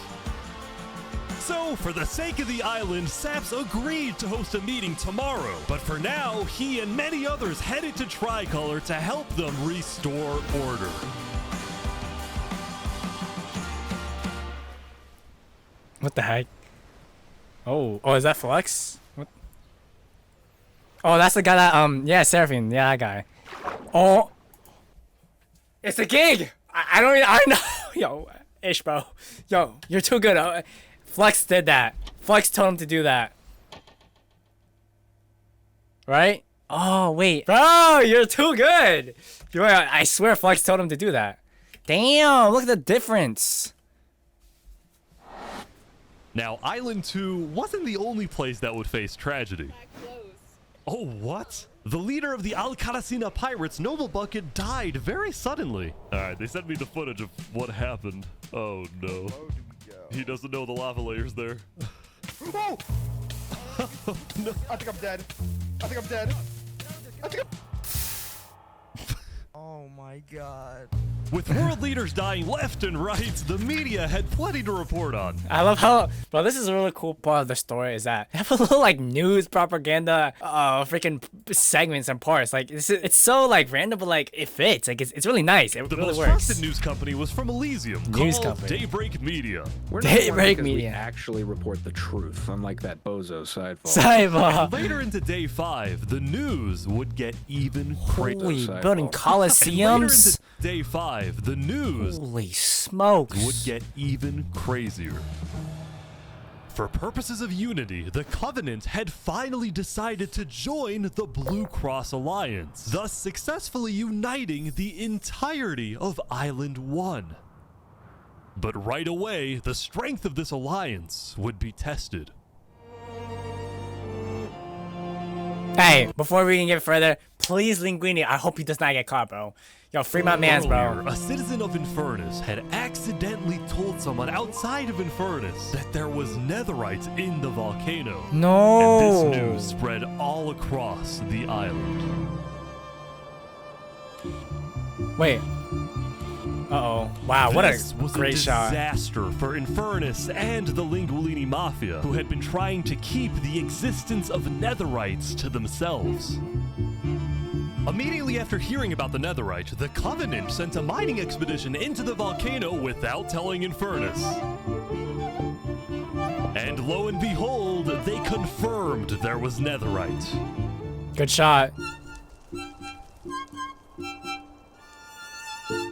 So, for the sake of the island, Saps agreed to host a meeting tomorrow. But for now, he and many others headed to Tricolor to help them restore order. What the heck? Oh, is that Flux? What? Oh, that's the guy that, yeah, Seraphine, yeah, that guy. Oh, it's a gig! I know, yo, Ish, bro. Yo, you're too good. Flux did that. Flux told him to do that. Right? Oh, wait. Bro, you're too good. I swear Flux told him to do that. Damn, look at the difference. Now, Island 2 wasn't the only place that would face tragedy. Oh, what? The leader of the Alcaracina pirates, Noble Bucket, died very suddenly. Alright, they sent me the footage of what happened. Oh, no. He doesn't know the lava layer's there. Oh! No. I think I'm dead. I think I'm dead. I think Oh my god. With world leaders dying left and right, the media had plenty to report on. I love how, bro, this is a really cool part of the story is that they have a little like news propaganda, freaking segments and parts. Like it's so like random, but like it fits. Like it's really nice. It The really most works. trusted news company was from Elysium, News called company. Daybreak Media. We're Daybreak not Media. We actually report the truth, unlike that bozo sideball. Sideball. And later into day 5, the news would get even crazier. Holy, building Coliseums. Later into day 5, the news Holy smokes. would get even crazier. For purposes of unity, the Covenant had finally decided to join the Blue Cross Alliance, thus successfully uniting the entirety of Island 1. But right away, the strength of this alliance would be tested. Hey, before we can get further, please Linguini, I hope he does not get caught, bro. Yo, free my mans, bro. Earlier, a citizen of Infernace had accidentally told someone outside of Infernace that there was Netherite in the volcano. No. And this news spread all across the island. Wait. Uh-oh. Wow, what This a was great shot. disaster for Infernace and the Linguini Mafia, who had been trying to keep the existence of Netherites to themselves. Immediately after hearing about the Netherite, the Covenant sent a mining expedition into the volcano without telling Infernace. And lo and behold, they confirmed there was Netherite. Good shot.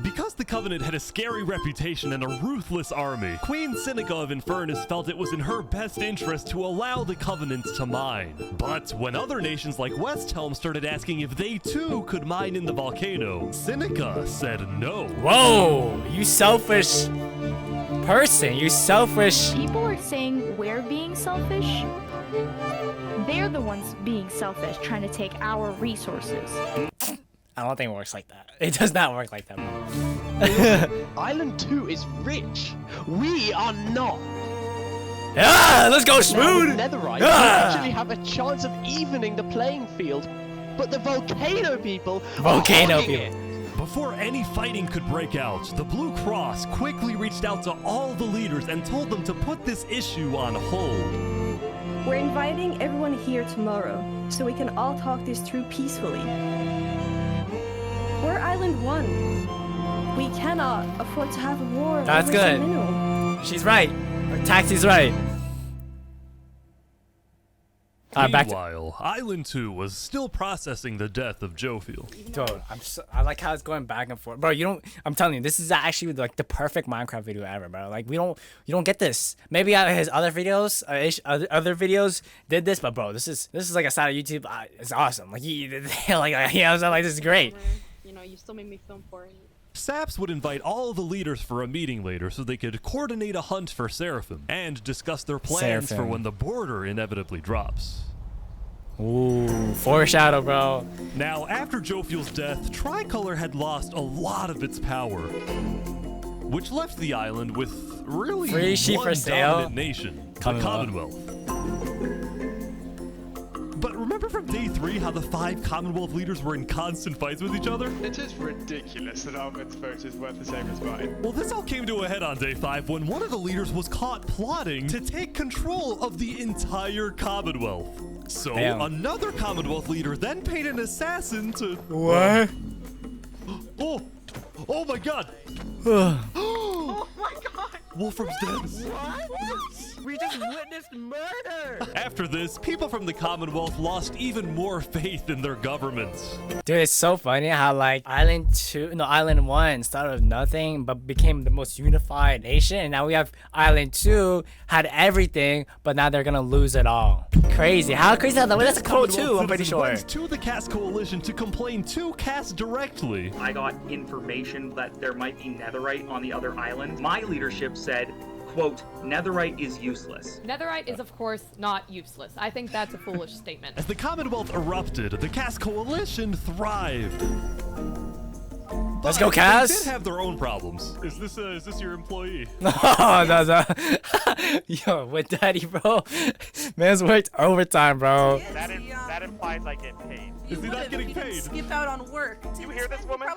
Because the Covenant had a scary reputation and a ruthless army, Queen Seneca of Infernace felt it was in her best interest to allow the Covenant to mine. But when other nations like West Helm started asking if they too could mine in the volcano, Seneca said no. Whoa, you selfish person, you selfish. People are saying we're being selfish. They're the ones being selfish, trying to take our resources. I don't think it works like that. It does not work like that, bro. Island 2 is rich. We are not. Yeah, let's go, smooth. Netherite, Yeah. we actually have a chance of evening the playing field, but the volcano people. are hogging it. Before any fighting could break out, the Blue Cross quickly reached out to all the leaders and told them to put this issue on hold. We're inviting everyone here tomorrow, so we can all talk this through peacefully. We're Island 1. We cannot afford to have a war. That's over some good. mineral. She's right. Taxi's right. Back to Meanwhile, Island 2 was still processing the death of Jofiel. Dude, I like how it's going back and forth, bro. I'm telling you, this is actually like the perfect Minecraft video ever, bro. Like you don't get this. Maybe his other videos, other videos did this, but bro, this is like a side of YouTube. It's awesome. Like I was like, this is great. You know, you still made me film for it. Saps would invite all the leaders for a meeting later so they could coordinate a hunt for Seraphim and discuss their plans for Seraphim. when the border inevitably drops. Ooh, foreshadow, bro. Now, after Jofiel's death, Tricolor had lost a lot of its power, which left the island with really Free sheep one for sale. dominant nation, the Commonwealth. But remember remember from day 3 how the 5 Commonwealth leaders were in constant fights with each other? It is ridiculous that Ahmed's vote is worth the same as mine. Well, this all came to a head on day 5 when one of the leaders was caught plotting to take control of the entire Commonwealth. So another Commonwealth leader then paid an assassin to... What? Oh my god! Oh my god! Wolfram's dead. What? We just witnessed murder! After this, people from the Commonwealth lost even more faith in their governments. Dude, it's so funny how like Island 1 started with nothing but became the most unified nation, and now we have Island 2 had everything, but now they're gonna lose it all. Crazy. How crazy is that? That's a quote too, I'm pretty sure. Went to the Caste Coalition to complain to Caste directly. I got information that there might be Netherite on the other island. My leadership said, quote, Netherite is useless. Netherite is, of course, not useless. I think that's a foolish statement. As the Commonwealth erupted, the Caste Coalition thrived. Let's go, Cass. They did have their own problems. Is this your employee? No. Yo, with Daddy, bro. Man's worked overtime, bro. That implies I get paid. Is he not getting paid? Skip out on work. You hear this woman?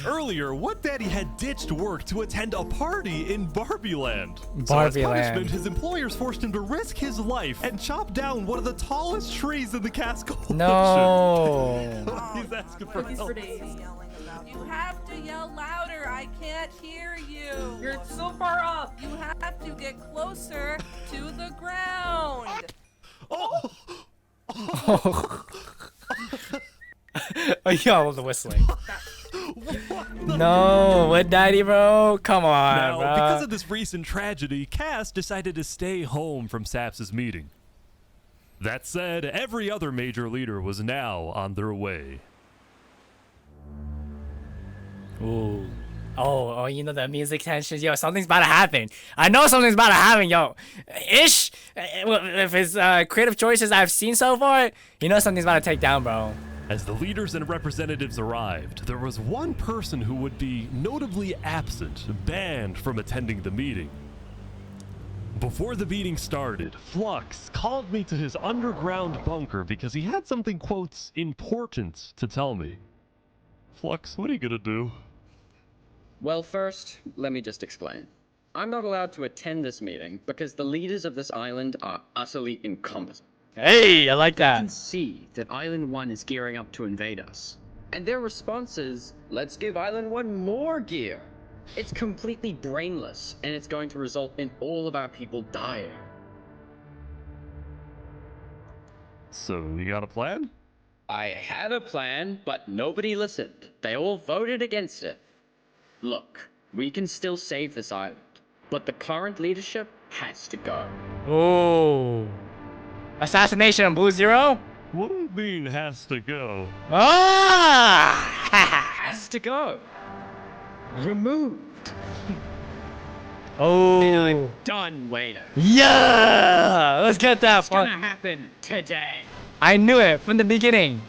Earlier, What Daddy had ditched work to attend a party in Barbieland. Barbieland. So as punishment, his employers forced him to risk his life and chop down one of the tallest trees in the Caste Coalition. No. He's asking for help. You have to yell louder. I can't hear you. You're so far up. You have to get closer to the ground. Oh. Oh, yo, the whistling. No, what, Daddy, bro? Come on, now, bro. because of this recent tragedy, Cass decided to stay home from Saps' meeting. That said, every other major leader was now on their way. Ooh. Oh, you know the music tensions. Yo, something's about to happen. I know something's about to happen, yo. Ish. If it's creative choices I've seen so far, you know something's about to take down, bro. As the leaders and representatives arrived, there was one person who would be notably absent, banned from attending the meeting. Before the meeting started, Flux called me to his underground bunker because he had something, quote, important to tell me. Flux, what are you gonna do? Well, first, let me just explain. I'm not allowed to attend this meeting because the leaders of this island are utterly incompetent. Hey, I like that. You can see that Island 1 is gearing up to invade us. And their response is, let's give Island 1 more gear. It's completely brainless, and it's going to result in all of our people dying. So, you got a plan? I had a plan, but nobody listened. They all voted against it. Look, we can still save this island, but the current leadership has to go. Oh. Assassination on Blue Zero? What do you mean has to go? Ah! Has to go. Removed. Oh. And I'm done waiting. Yeah! Let's get that It's gonna happen today. I knew it from the beginning.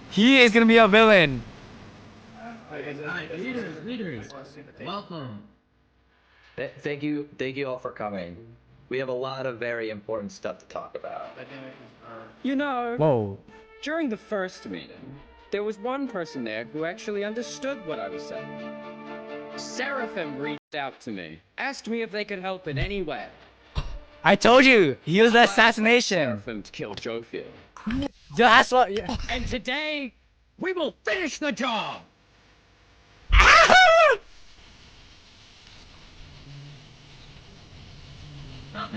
He is gonna be a villain. Leaders, welcome. Thank you all for coming. We have a lot of very important stuff to talk about. You know, Whoa. during the first meeting, there was one person there who actually understood what I was saying. Seraphim reached out to me, asked me if they could help in any way. I told you, he was the assassination. Seraphim to kill Jofield. That's what. Yeah. And today, we will finish the job.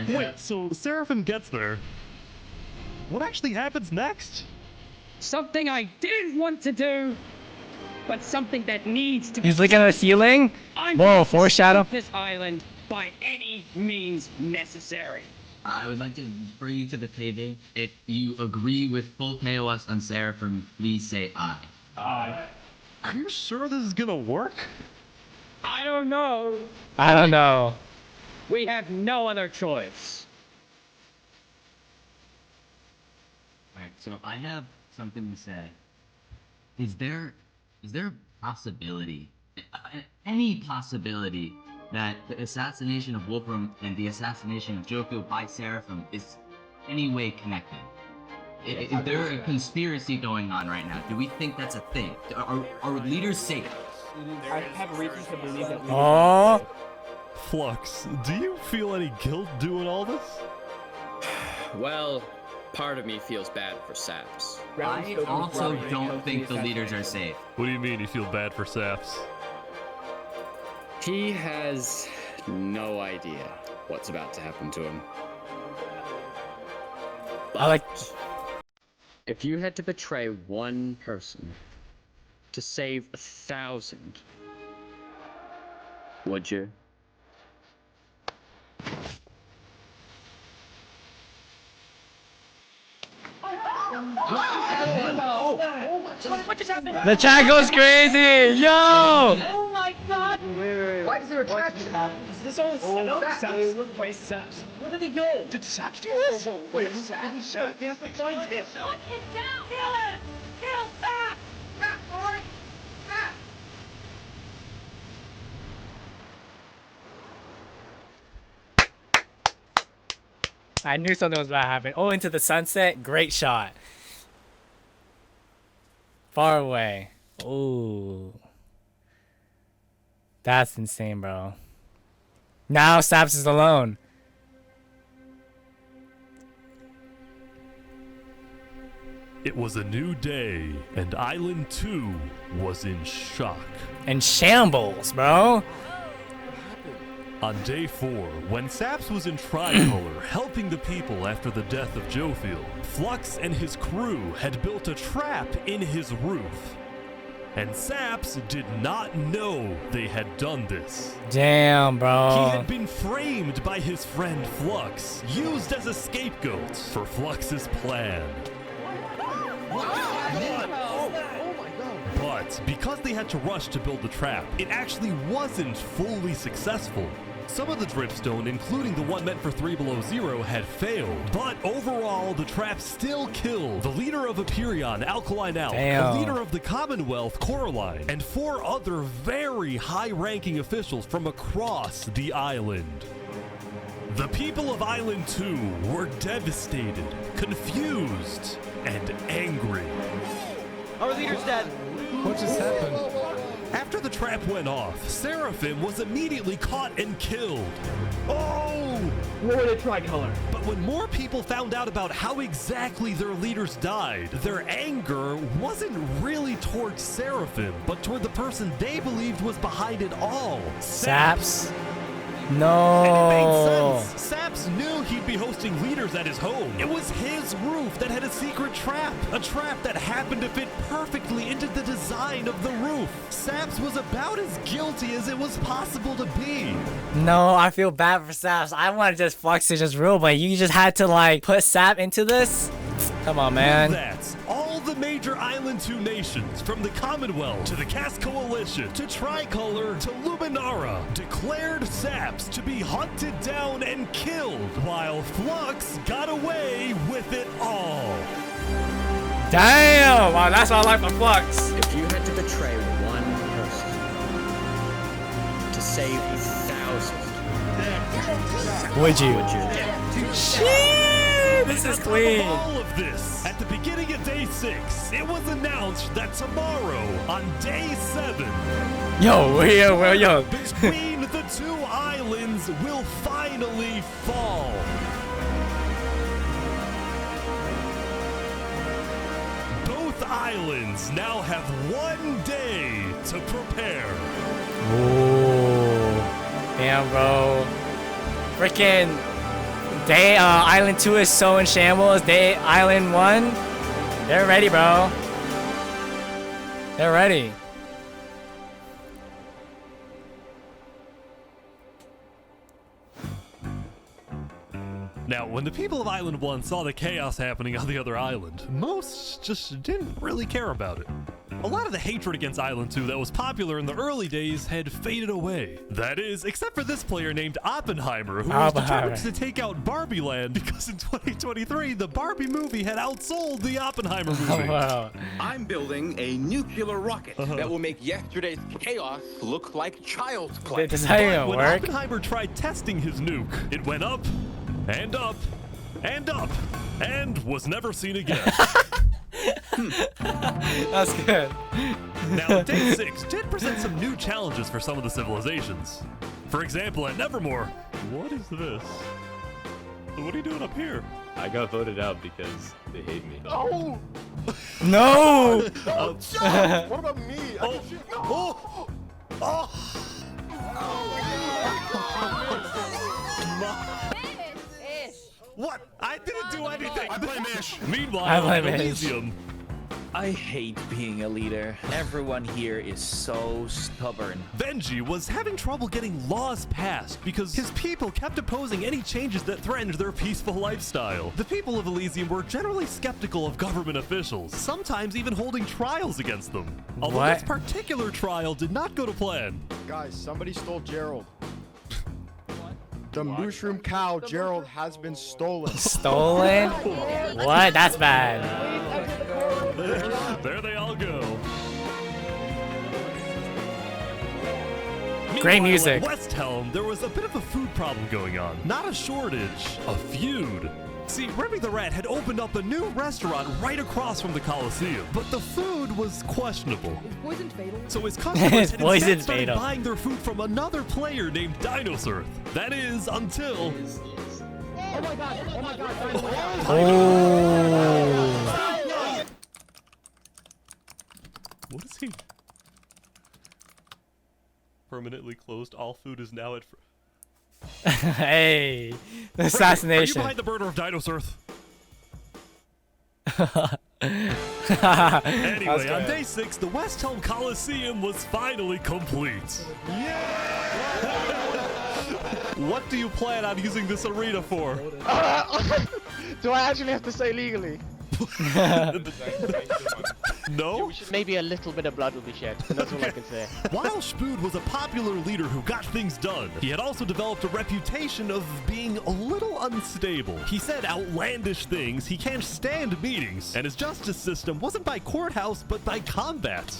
Wait, so Seraphim gets there. What actually happens next? Something I didn't want to do, but something that needs to He's looking at the ceiling. Whoa, foreshadow. this island by any means necessary. I would like to bring you to the table. If you agree with both Neos and Seraphim, please say aye. Aye. Are you sure this is gonna work? I don't know. I don't know. We have no other choice. Alright, so I have something to say. Is there a possibility, any possibility, that the assassination of Wolfram and the assassination of Jofield by Seraphim is any way connected? Is there a conspiracy going on right now? Do we think that's a thing? Are leaders safe? I have reason to believe that. Oh. Flux, do you feel any guilt doing all this? Well, part of me feels bad for Saps. I also don't think the leaders are safe. What do you mean you feel bad for Saps? He has no idea what's about to happen to him. I like. If you had to betray one person to save 1,000, would you? What just happened? The chat goes crazy, yo! Oh my god! Wait. Why is there a chat? Is this all Saps? Wait, Saps. Where did he go? Did Saps do this? Wait, Saps? We have to find him. Look him down! Kill him! Kill Saps! I knew something was about to happen. Oh, into the sunset. Great shot. Far away. Ooh. That's insane, bro. Now Saps is alone. It was a new day, and Island 2 was in shock. And shambles, bro. On day 4, when Saps was in Tricolor helping the people after the death of Jofiel, Flux and his crew had built a trap in his roof. And Saps did not know they had done this. Damn, bro. He had been framed by his friend Flux, used as a scapegoat for Flux's plan. But because they had to rush to build the trap, it actually wasn't fully successful. Some of the dripstone, including the one meant for 3 Below Zero, had failed. But overall, the trap still killed the leader of Empyrean, Alkaline Alk, the leader of the Commonwealth, Coraline, and 4 other very high-ranking officials from across the island. The people of Island 2 were devastated, confused, and angry. Our leader's dead. What just happened? After the trap went off, Seraphim was immediately caught and killed. Oh! What a tricolor. But when more people found out about how exactly their leaders died, their anger wasn't really towards Seraphim, but toward the person they believed was behind it all. Saps? No. And it made sense. Saps knew he'd be hosting leaders at his home. It was his roof that had a secret trap. A trap that happened to fit perfectly into the design of the roof. Saps was about as guilty as it was possible to be. No, I feel bad for Saps. I want to just Flux to just rule, but you just had to like put Sap into this? Come on, man. That's all the major Island 2 nations, from the Commonwealth to the Cast Coalition to Tricolor to Luminara, declared Saps to be hunted down and killed, while Flux got away with it all. Damn! Wow, that's what I like for Flux. If you had to betray one person to save 1,000, would you? Shit! This is clean. All of this at the beginning of day 6. It was announced that tomorrow, on day 7, yo. between the 2 islands will finally fall. Both islands now have 1 day to prepare. Ooh. Damn, bro. Freaking Day Island 2 is so in shambles. Day Island 1, they're ready, bro. They're ready. Now, when the people of Island 1 saw the chaos happening on the other island, most just didn't really care about it. A lot of the hatred against Island 2 that was popular in the early days had faded away. That is, except for this player named Oppenheimer, who was determined to take out Barbie Land because in 2023, the Barbie movie had outsold the Oppenheimer movie. Oh, wow. I'm building a nuclear rocket that will make yesterday's chaos look like child's play. Does that even when work? Oppenheimer tried testing his nuke, it went up, and up, and up, and was never seen again. That's good. Now, day 6 did present some new challenges for some of the civilizations. For example, at Nevermore, what is this? What are you doing up here? I got voted out because they hate me. Oh! No! Oh, John! What about me? I can shoot. No! Oh! What? I didn't do anything. I blame Ish. Meanwhile, I blame at Ish. Elysium, I hate being a leader. Everyone here is so stubborn. Benji was having trouble getting laws passed because his people kept opposing any changes that threatened their peaceful lifestyle. The people of Elysium were generally skeptical of government officials, sometimes even holding trials against them. Although What? this particular trial did not go to plan. Guys, somebody stole Gerald. The mushroom cow, Gerald, has been stolen. Stolen? What? That's bad. There they all go. Great Meanwhile, music. At West Helm, there was a bit of a food problem going on. Not a shortage, a feud. See, Remy the Rat had opened up a new restaurant right across from the Coliseum, but the food was questionable. Poison fatal. So his customers had Poison instead started fatal. buying their food from another player named Dinosaur. That is, until... Oh my god! Oh my god! Oh. What is he? Permanently closed. All food is now at... Hey, the Are you assassination. behind the murder of Dinosaur? That's Anyway, on good. day 6, the West Helm Coliseum was finally complete. What do you plan on using this arena for? Do I actually have to say legally? No? Maybe a little bit of blood will be shed. That's all I can say. While Spood was a popular leader who got things done, he had also developed a reputation of being a little unstable. He said outlandish things, he can't stand meetings, and his justice system wasn't by courthouse, but by combat.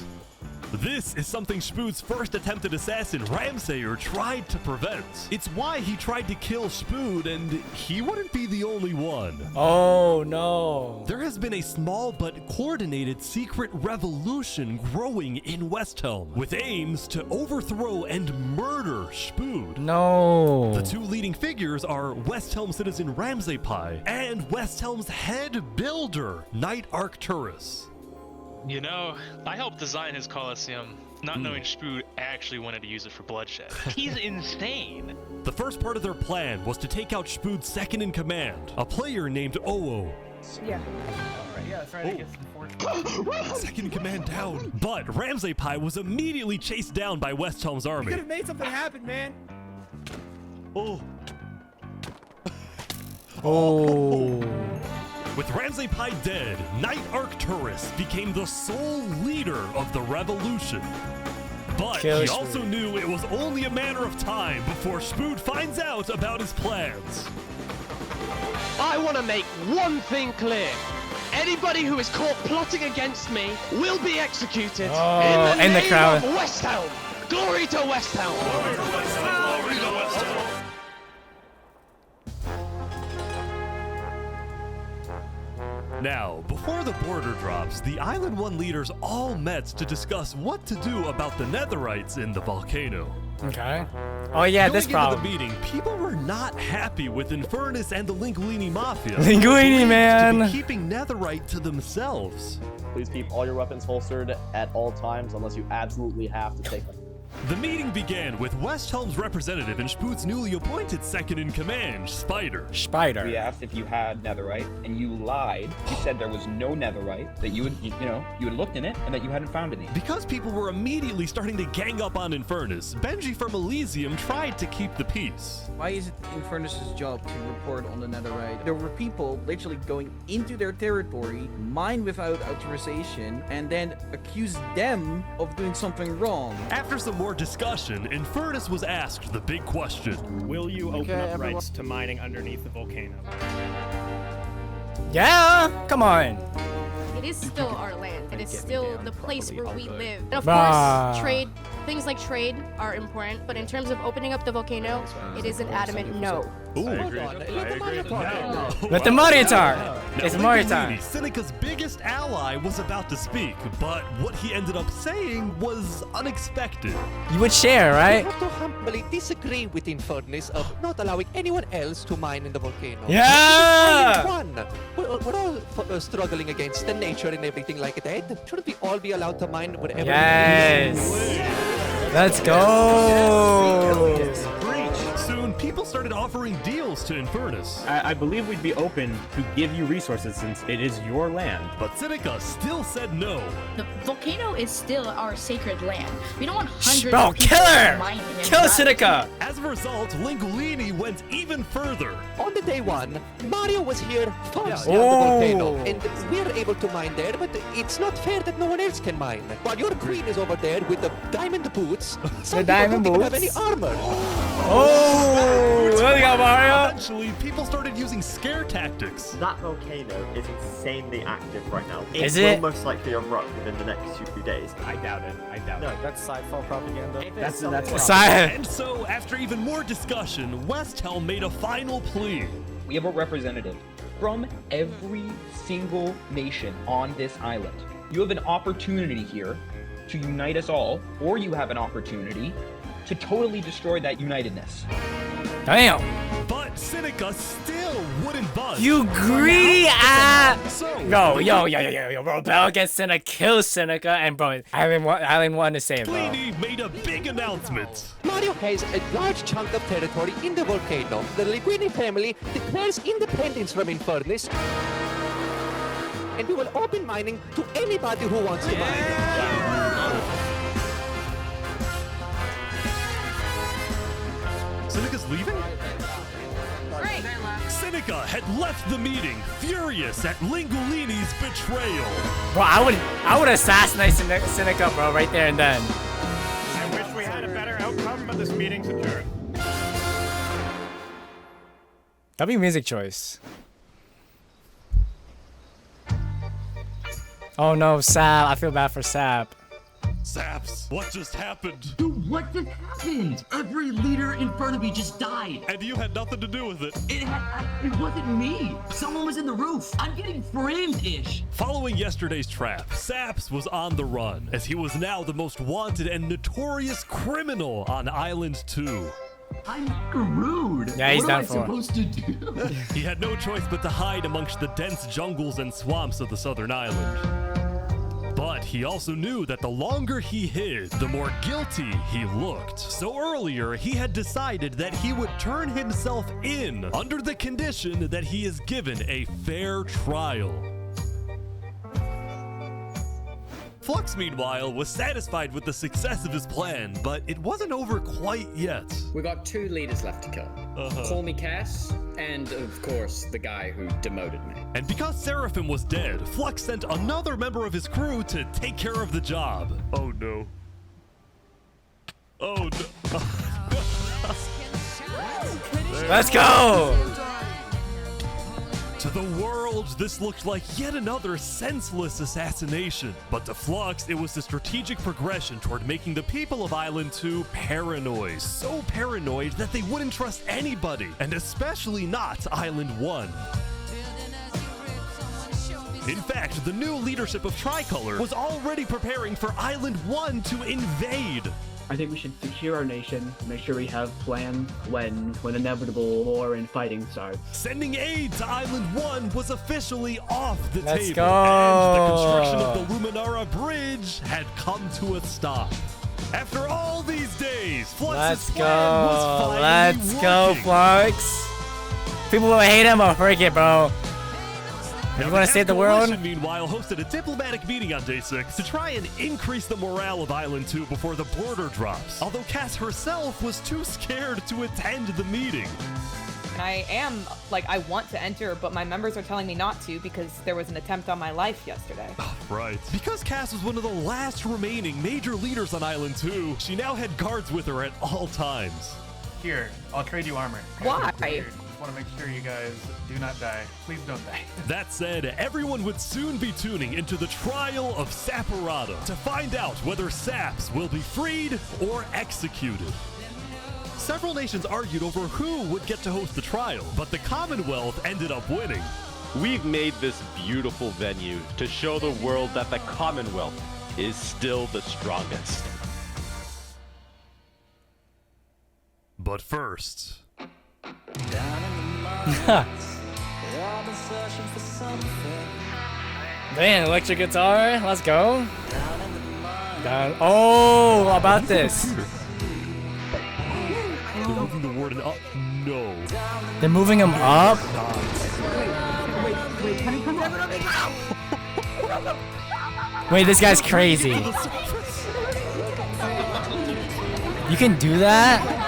This is something Spood's first attempted assassin, Ramsayer, tried to prevent. It's why he tried to kill Spood, and he wouldn't be the only one. Oh no. There has been a small but coordinated secret revolution growing in West Helm, with aims to overthrow and murder Spood. No. The two leading figures are West Helm citizen Ramsay and West Helm's head builder, Knight Arcturus. You know, I helped design his Coliseum, not knowing Spood actually wanted to use it for bloodshed. He's insane. The first part of their plan was to take out Spood's second in command, a player named Oo. Yeah. Yeah, that's right. I guess unfortunately. Second in command down. But Ramsay was immediately chased down by West Helm's You army. could have made something happen, man. Oh. Oh. With Ramsay dead, Knight Arcturus became the sole leader of the revolution. But Kill he Spood. also knew it was only a matter of time before Spood finds out about his plans. I want to make one thing clear. Anybody who is caught plotting against me will be executed Oh, in the in the name crowd. of West Helm. Glory to West Helm. Glory to West Helm. Glory to West Helm. Now, before the border drops, the Island 1 leaders all met to discuss what to do about the Netherites in the volcano. Okay. Oh yeah, this Going into problem. the meeting, people were not happy with Infernace and the Linguini Mafia. Linguini, who man. believed to be keeping Netherite to themselves. Please keep all your weapons holstered at all times unless you absolutely have to take them. The meeting began with West Helm's representative and Spood's newly appointed second-in-command, Spider. Spider. We asked if you had netherite, and you lied. You said there was no netherite, that you had looked in it, and that you hadn't found any. Because people were immediately starting to gang up on Infernace, Benji from Elysium tried to keep the peace. Why is it Infernace's job to report on the netherite? There were people literally going into their territory, mine without authorization, and then accuse them of doing something wrong. After some more discussion, Infernace was asked the big question. Will you open up rights to mining underneath the volcano? Yeah, come on. It is still our land. It is still the place where we live. And of Bah. course, trade, things like trade are important, but in terms of opening up the volcano, it is an adamant no. Ooh. Let the Mario talk. It's Mario Linguini, time. Seneca's biggest ally, was about to speak, but what he ended up saying was unexpected. You would share, right? I have to humbly disagree with Infernace of not allowing anyone else to mine in the volcano. Yeah! We're all struggling against the nature and everything like that. Shouldn't we all be allowed to mine wherever? Yes. Let's go. Soon, people started offering deals to Infernace. I believe we'd be open to give you resources since it is your land. But Seneca still said no. The volcano is still our sacred land. We don't want hundreds Bro, of people kill her! mining and Kill driving. Seneca! As a result, Linguini went even further. On the day one, Mario was here first Yeah. on the Oh. volcano, and we're able to mine there, but it's not fair that no one else can mine. While your queen is over there with the diamond boots, some diamond people don't even boots? have any armor. Oh, there we go, Mario. Eventually, people started using scare tactics. That volcano is insanely active right now. Is It it? will most likely erupt within the next 2 days. I doubt it. I doubt it. That's sci-fi propaganda. That's And so, after even more discussion, West Helm made a final plea. We have a representative from every single nation on this island. You have an opportunity here to unite us all, or you have an opportunity to totally destroy that unitedness. Damn. But Seneca still wouldn't budge. You greedy ass. So, Yo, bro. Battle against Seneca, kill Seneca, and bro, Island wanted to say, bro. Linguini made a big announcement. Mario has a large chunk of territory in the volcano. The Linguini family declares independence from Infernace, and we will open mining to anybody who wants to mine. Seneca's leaving? Great. Seneca had left the meeting, furious at Linguini's betrayal. Bro, I would assassinate Seneca, bro, right there and then. I wish we had a better outcome, but this meeting's adjourned. That'd be music choice. Oh no, Sap. I feel bad for Sap. Saps, what just happened? Dude, what just happened? Every leader in front of me just died. And you had nothing to do with it. It wasn't me. Someone was in the roof. I'm getting framed-ish. Following yesterday's trap, Saps was on the run, as he was now the most wanted and notorious criminal on Island 2. I'm screwed. Yeah, he's what done am I for. supposed to do? He had no choice but to hide amongst the dense jungles and swamps of the southern island. But he also knew that the longer he hid, the more guilty he looked. So earlier, he had decided that he would turn himself in under the condition that he is given a fair trial. Flux, meanwhile, was satisfied with the success of his plan, but it wasn't over quite yet. We got 2 leaders left to kill. Call me Cass, and of course, the guy who demoted me. And because Seraphim was dead, Flux sent another member of his crew to take care of the job. Oh no. Oh no. Let's go! To the world, this looked like yet another senseless assassination. But to Flux, it was the strategic progression toward making the people of Island 2 paranoid. So paranoid that they wouldn't trust anybody, and especially not Island 1. In fact, the new leadership of Tricolor was already preparing for Island 1 to invade. I think we should secure our nation, make sure we have plans when inevitable war and fighting starts. Sending aid to Island 1 was officially off the Let's table. go. And the construction of the Luminara bridge had come to a stop. After all these days, Flux's plan was finally Let's go, working. Flux. People will hate him or forget it, bro. Now, You want to save the world? Coalition, meanwhile, hosted a diplomatic meeting on day 6 to try and increase the morale of Island 2 before the border drops. Although Cass herself was too scared to attend the meeting. And I want to enter, but my members are telling me not to because there was an attempt on my life yesterday. Right. Because Cass was one of the last remaining major leaders on Island 2, she now had guards with her at all times. Here, I'll trade you armor. Why? want to make sure you guys do not die. Please don't die. That said, everyone would soon be tuning into the trial of Saporado to find out whether Saps will be freed or executed. Several nations argued over who would get to host the trial, but the Commonwealth ended up winning. We've made this beautiful venue to show the world that the Commonwealth is still the strongest. But first... Damn, electric guitar. Let's go. Down. Oh, how about this? They're moving the warden up. No. They're moving him up? Wait, this guy's crazy. You can do that?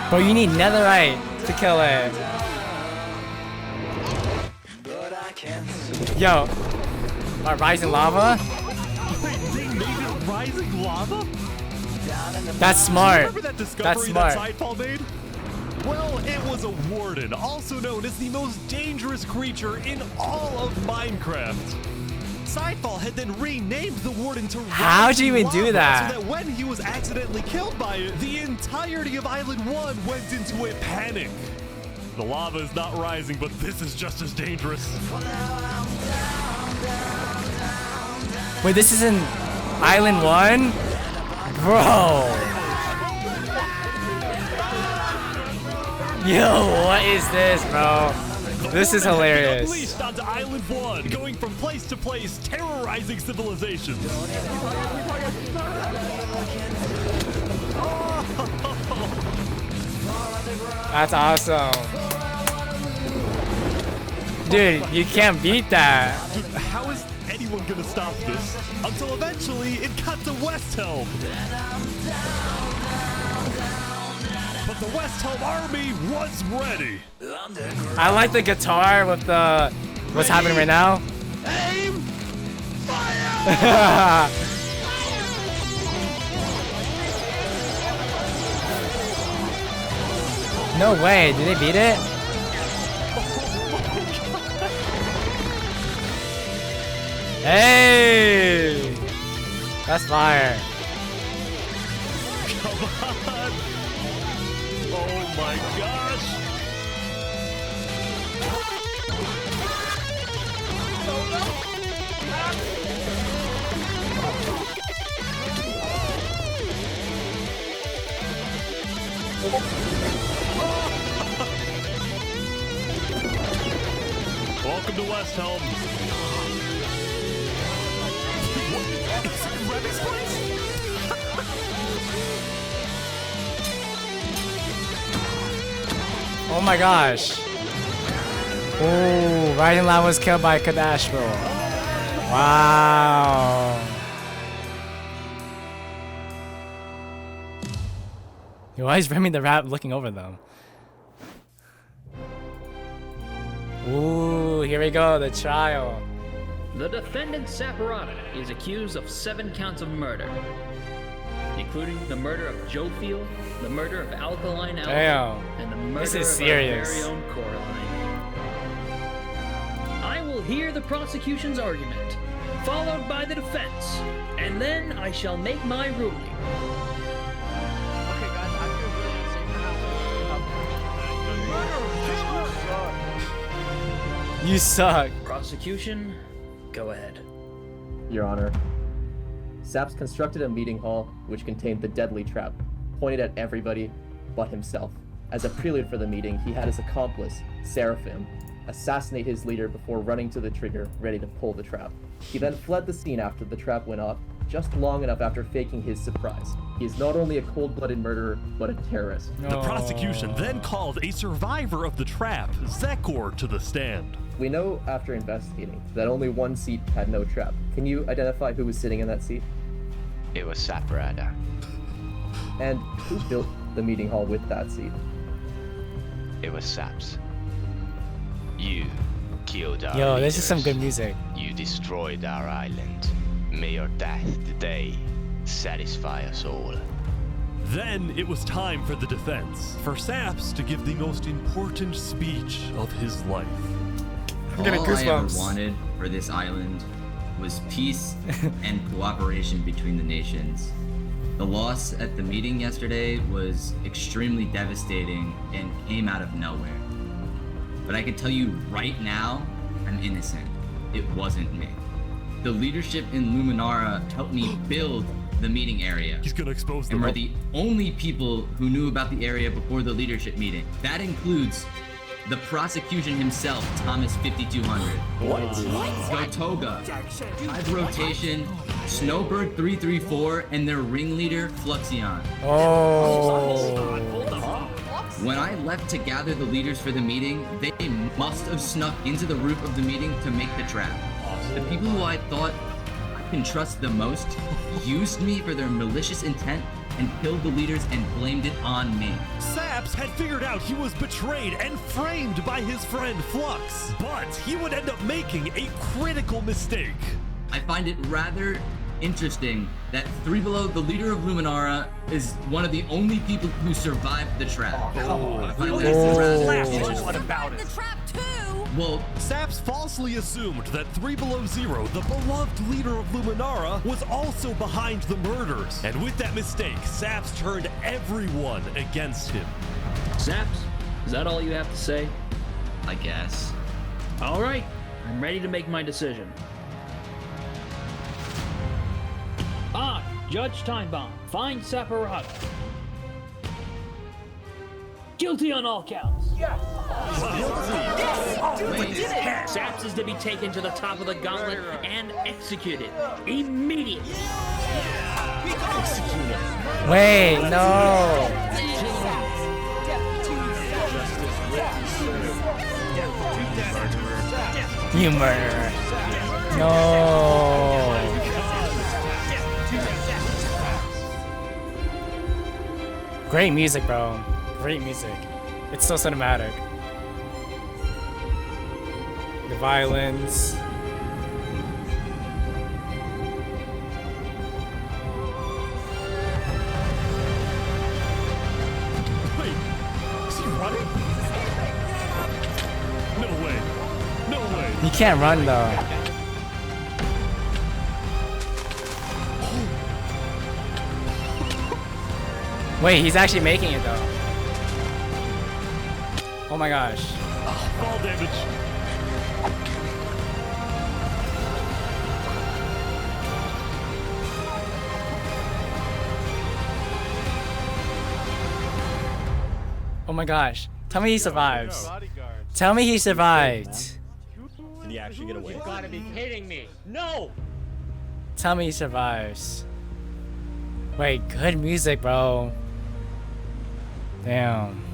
Bro, you need Netherite to kill it. Yo. Rising lava? They made it rising lava? That's smart. Remember that discovery that Sidefall made? Well, it was a warden, also known as the most dangerous creature in all of Minecraft. Sidefall had then renamed the warden to How'd you even do that? So that when he was accidentally killed by it, the entirety of Island 1 went into a panic. The lava is not rising, but this is just as dangerous. Wait, this is in Island 1? Bro. Yo, what is this, bro? This is hilarious. Unleashed onto Island 1, going from place to place, terrorizing civilizations. That's awesome. Dude, you can't beat that. Dude, how is anyone gonna stop this? Until eventually it got to West Helm. But the West Helm army was ready. I like the guitar with the what's happening right now. Aim! Fire! No way, did they beat it? Hey! That's fire. Come on! Oh my gosh! Welcome to West Helm. Oh my gosh. Oh, Rising Lava was killed by Kadashville. Wow. Yo, why is Remy the Rat looking over them? Ooh, here we go, the trial. The defendant Saporado is accused of 7 counts of murder, including the murder of Joe Field, the murder of Alkaline Alpha, Damn. and the murder This is of serious. our very own Coraline. I will hear the prosecution's argument, followed by the defense, and then I shall make my ruling. Okay, guys, I feel really unsafe now. You suck. Prosecution, go ahead. Your Honor, Saps constructed a meeting hall which contained the deadly trap, pointed at everybody but himself. As a prelude for the meeting, he had his accomplice, Seraphim, assassinate his leader before running to the trigger, ready to pull the trap. He then fled the scene after the trap went off, just long enough after faking his surprise. He is not only a cold-blooded murderer, but a terrorist. The prosecution then called a survivor of the trap, Zekor, to the stand. We know after investigating that only one seat had no trap. Can you identify who was sitting in that seat? It was Saporado. And who built the meeting hall with that seat? It was Saps. You killed our Yo, this is leaders. some good music. You destroyed our island. May your death today satisfy us all. Then it was time for the defense, for Saps to give the most important speech of his life. All I ever wanted for this island was peace and cooperation between the nations. The loss at the meeting yesterday was extremely devastating and came out of nowhere. But I can tell you right now, I'm innocent. It wasn't me. The leadership in Luminara helped me build the meeting area. He's gonna expose them. And we're the only people who knew about the area before the leadership meeting. That includes the prosecution himself, Thomas 5200. What? Gotoga, Hive Rotation, Snowbird 334, and their ringleader, Fluxion. Oh. When I left to gather the leaders for the meeting, they must have snuck into the roof of the meeting to make the trap. The people who I thought I can trust the most used me for their malicious intent and killed the leaders and blamed it on me. Saps had figured out he was betrayed and framed by his friend Flux, but he would end up making a critical mistake. I find it rather interesting that Three Below, the leader of Luminara, is one of the only people who survived the trap. What about it? Well, Saps falsely assumed that 3 Below Zero, the beloved leader of Luminara, was also behind the murders. And with that mistake, Saps turned everyone against him. Saps, is that all you have to say? I guess. All right, I'm ready to make my decision. I, Judge Timebomb, find Saparata guilty on all counts. Yes! Yes! Saps is to be taken to the top of the gauntlet and executed immediately. Wait, no. You murderer. No. Great music, bro. Great music. It's so cinematic. The violins. Wait, is he running? No way. No way. You can't run though. Wait, he's actually making it though. Oh my gosh. Fall damage. Oh my gosh. Tell me he survives. Tell me he survived. Did he actually get away? You gotta be kidding me. No! Tell me he survives. Wait, good music, bro. Damn.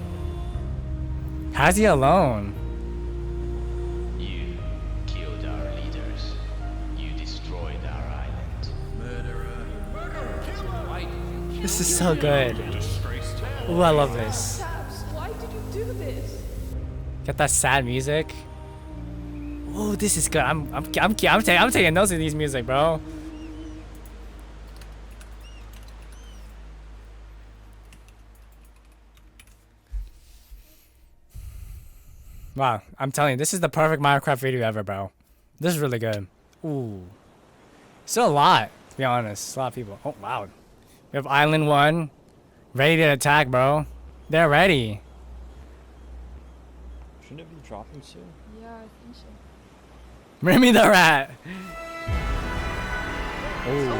How's he alone? You killed our leaders. You destroyed our island. This is so good. Ooh, I love this. Why did you do this? Got that sad music. Ooh, this is good. I'm taking notes of these music, bro. Wow, I'm telling you, this is the perfect Minecraft video ever, bro. This is really good. Ooh. Still a lot, to be honest. A lot of people. Oh, wow. We have Island 1 ready to attack, bro. They're ready. Shouldn't it be dropping soon? Yeah, I think so. Bring me the rat. Ooh.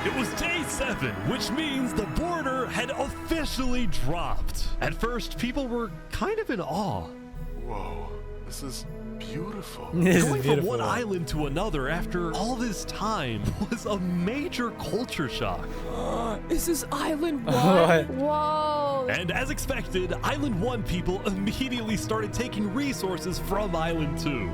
It was day 7, which means the border had officially dropped. At first, people were kind of in awe. Whoa, this is beautiful. Going from one island to another after all this time was a major culture shock. This is Island 1. Whoa. And as expected, Island 1 people immediately started taking resources from Island 2.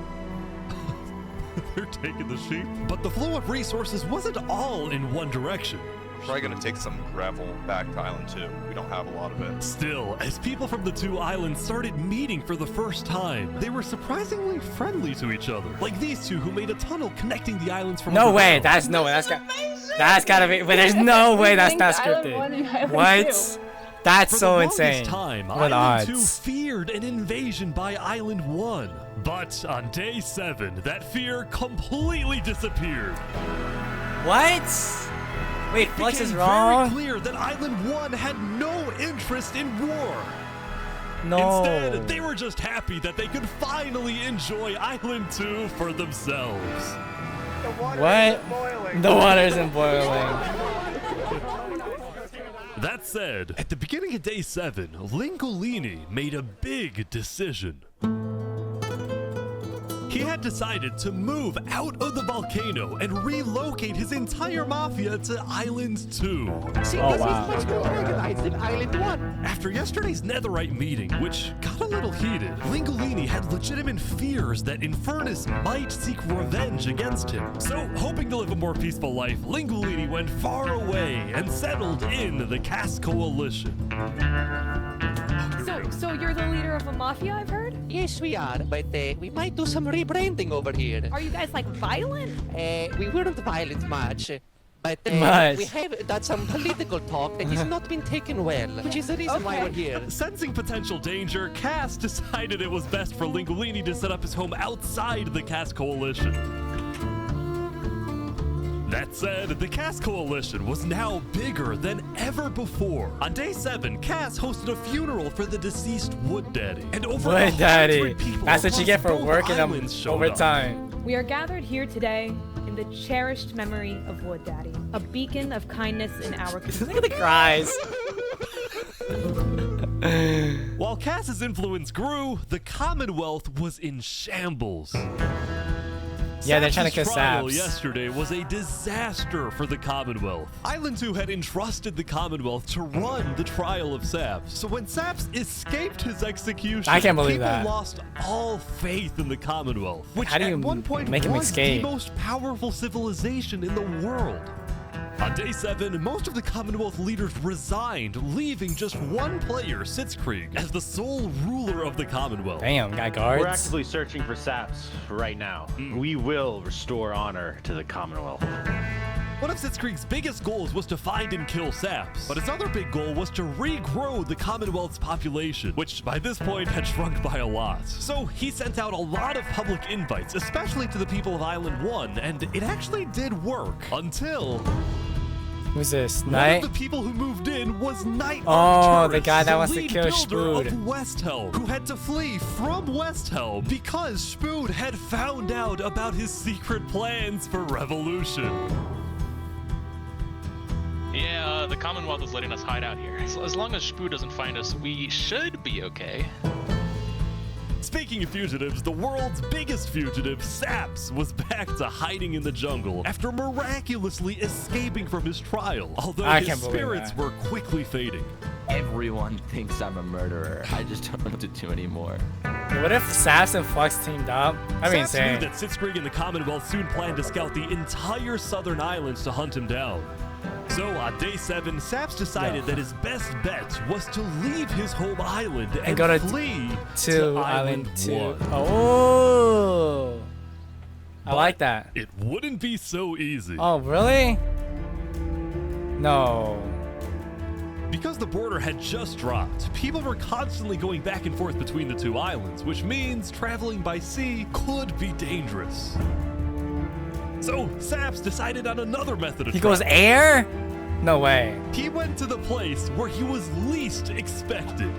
They're taking the sheep. But the flow of resources wasn't all in one direction. Probably gonna take some gravel back to Island 2. We don't have a lot of it. Still, as people from the two islands started meeting for the first time, they were surprisingly friendly to each other. Like these two who made a tunnel connecting the islands from No way, underground. that's gotta be, but there's no way that's not scripted. What? That's so insane. Time, What Island 2 odds? feared an invasion by Island 1. But on day 7, that fear completely disappeared. What? Wait, Flux is wrong? Very clear that Island 1 had no interest in war. No. Instead, they were just happy that they could finally enjoy Island 2 for themselves. What? The water isn't boiling. That said, at the beginning of day 7, Lingolini made a big decision. He had decided to move out of the volcano and relocate his entire Mafia to Island 2. See, this is much more organized than Island 1. After yesterday's Netherite meeting, which got a little heated, Lingolini had legitimate fears that Infernace might seek revenge against him. So, hoping to live a more peaceful life, Lingolini went far away and settled in the Caste Coalition. So you're the leader of a mafia, I've heard? Yes, we are, but we might do some rebranding over here. Are you guys like violent? We weren't violent much. But we have done some political talk that has not been taken well, which is the reason why we're here. Sensing potential danger, Cass decided it was best for Lingolini to set up his home outside the Cass Coalition. That said, the Cass Coalition was now bigger than ever before. On day 7, Cass hosted a funeral for the deceased Wood Daddy. And over Wood Daddy. people That's what you get for across both working islands showed over up. time. We are gathered here today in the cherished memory of Wood Daddy, a beacon of kindness in our community. Look at the cries. While Cass's influence grew, the Commonwealth was in shambles. Yeah, they're trying to kill trial Saps. yesterday was a disaster for the Commonwealth. Island 2 had entrusted the Commonwealth to run the trial of Saps. So when Saps escaped his execution, I can't believe people that. lost all faith in the Commonwealth, which How do you at one point make him was escape? the most powerful civilization in the world. On day 7, most of the Commonwealth leaders resigned, leaving just one player, Sitzkrieg, as the sole ruler of the Commonwealth. Damn, got guards. We're actively searching for Saps right now. We will restore honor to the Commonwealth. One of Sitzkrieg's biggest goals was to find and kill Saps, but his other big goal was to regrow the Commonwealth's population, which by this point had shrunk by a lot. So he sent out a lot of public invites, especially to the people of Island 1, and it actually did work until... Who's this? One Knight? of the people who moved in was Knight Oh, Arcturus, the guy that wants to lead kill builder Spood. of West Helm, who had to flee from West Helm because Spood had found out about his secret plans for revolution. Yeah, the Commonwealth is letting us hide out here. So as long as Spoo doesn't find us, we should be okay. Speaking of fugitives, the world's biggest fugitive, Saps, was back to hiding in the jungle after miraculously escaping from his trial, although I his can't believe spirits that. were quickly fading. Everyone thinks I'm a murderer. I just don't know what to do anymore. What if Saps and Flux teamed up? That'd be Saps knew insane. that Sitzkrieg and the Commonwealth soon planned to scout the entire southern islands to hunt him down. So on day 7, Saps decided that his best bet was to leave his home island and go to flee to Island 2. 1. Oh, I like that. It wouldn't be so easy. Oh, really? No. Because the border had just dropped, people were constantly going back and forth between the two islands, which means traveling by sea could be dangerous. So Saps decided on another method of He goes travel. air? No way. He went to the place where he was least expected.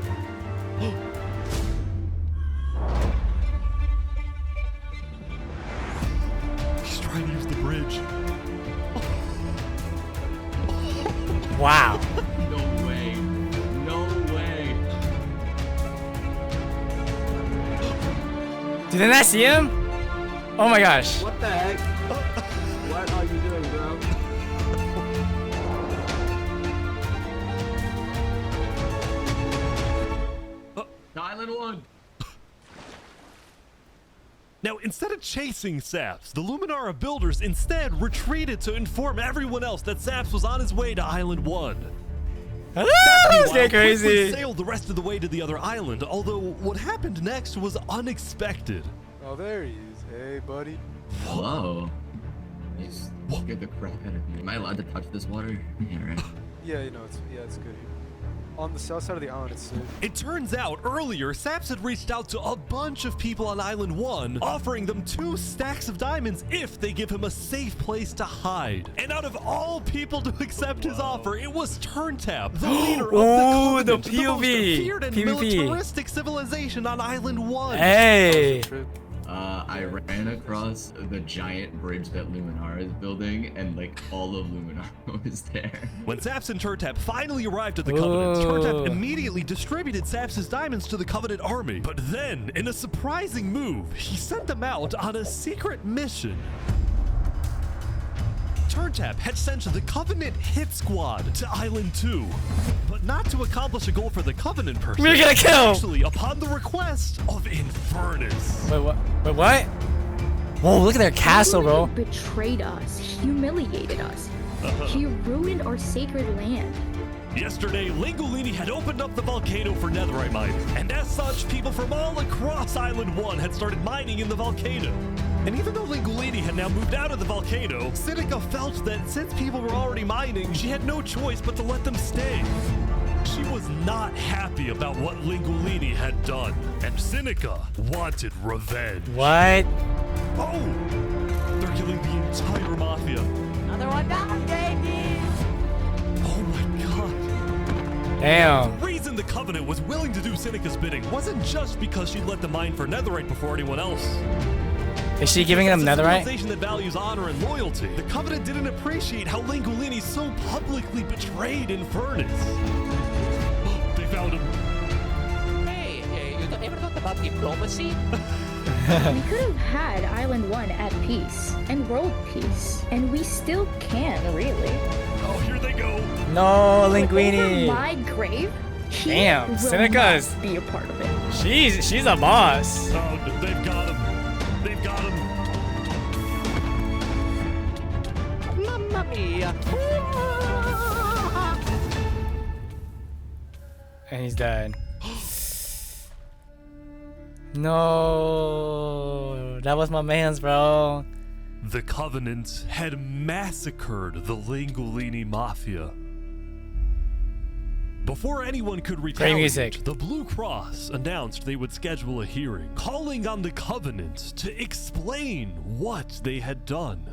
He's trying to use the bridge. Wow. No way. No way. Didn't I see him? Oh my gosh. What the heck? What are you doing, bro? Island 1. Now, instead of chasing Saps, the Luminara builders instead retreated to inform everyone else that Saps was on his way to Island 1. Ah, Saps, stay crazy. quickly sailed the rest of the way to the other island, although what happened next was unexpected. Oh, there he is. Hey, buddy. Whoa. You scared the crap out of me. Am I allowed to touch this water? Yeah, right. Yeah, you know, it's good here. On the south side of the island, it's safe. It turns out earlier, Saps had reached out to a bunch of people on Island 1, offering them 2 stacks of diamonds if they give him a safe place to hide. And out of all people to accept his offer, it was Turntap, the leader of the Covenant, the most feared and militaristic civilization on Island 1. Hey! I ran across the giant bridge that Luminara is building, and like all of Luminara was there. When Saps and Turntap finally arrived at the Covenant, Turntap immediately distributed Saps' diamonds to the Covenant army. But then, in a surprising move, he sent them out on a secret mission. Turntap had sent the Covenant hit squad to Island 2, but not to accomplish a goal for the Covenant per se. We're gonna kill! Actually, upon the request of Infernace. Wait, what? Wait, what? Whoa, look at their castle, bro. He betrayed us, humiliated us. He ruined our sacred land. Yesterday, Lingolini had opened up the volcano for Netherite mining, and as such, people from all across Island 1 had started mining in the volcano. And even though Lingolini had now moved out of the volcano, Sinica felt that since people were already mining, she had no choice but to let them stay. She was not happy about what Lingolini had done, and Sinica wanted revenge. What? Oh! They're killing the entire Mafia. Another one down, baby! Oh my god. Damn. The reason the Covenant was willing to do Sinica's bidding wasn't just because she'd let them mine for Netherite before anyone else. Is she giving them Netherite? As a civilization that values honor and loyalty, the Covenant didn't appreciate how Lingolini so publicly betrayed Infernace. They found him. Hey, you ever thought about diplomacy? We could have had Island 1 at peace and world peace, and we still can, really. Oh, here they go. No, Over Linguini. my grave, he Damn, will Sinica's not be a part of it. She's a boss. Oh, they've got him. They've got him. Mamma mia. And he's dead. No, that was my man's, bro. The Covenant had massacred the Lingolini Mafia. Before anyone could retaliate, the Blue Cross announced they would schedule a hearing, calling on the Covenant to explain what they had done.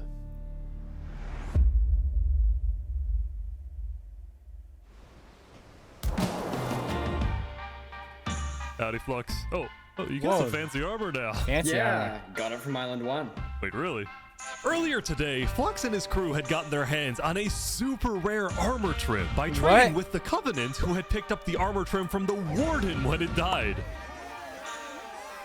Howdy, Flux. Oh, you got some fancy armor now. Fancy armor. Got it from Island 1. Wait, really? Earlier today, Flux and his crew had gotten their hands on a super rare armor trim by trading with the Covenant, who had picked up the armor trim from the warden when it died.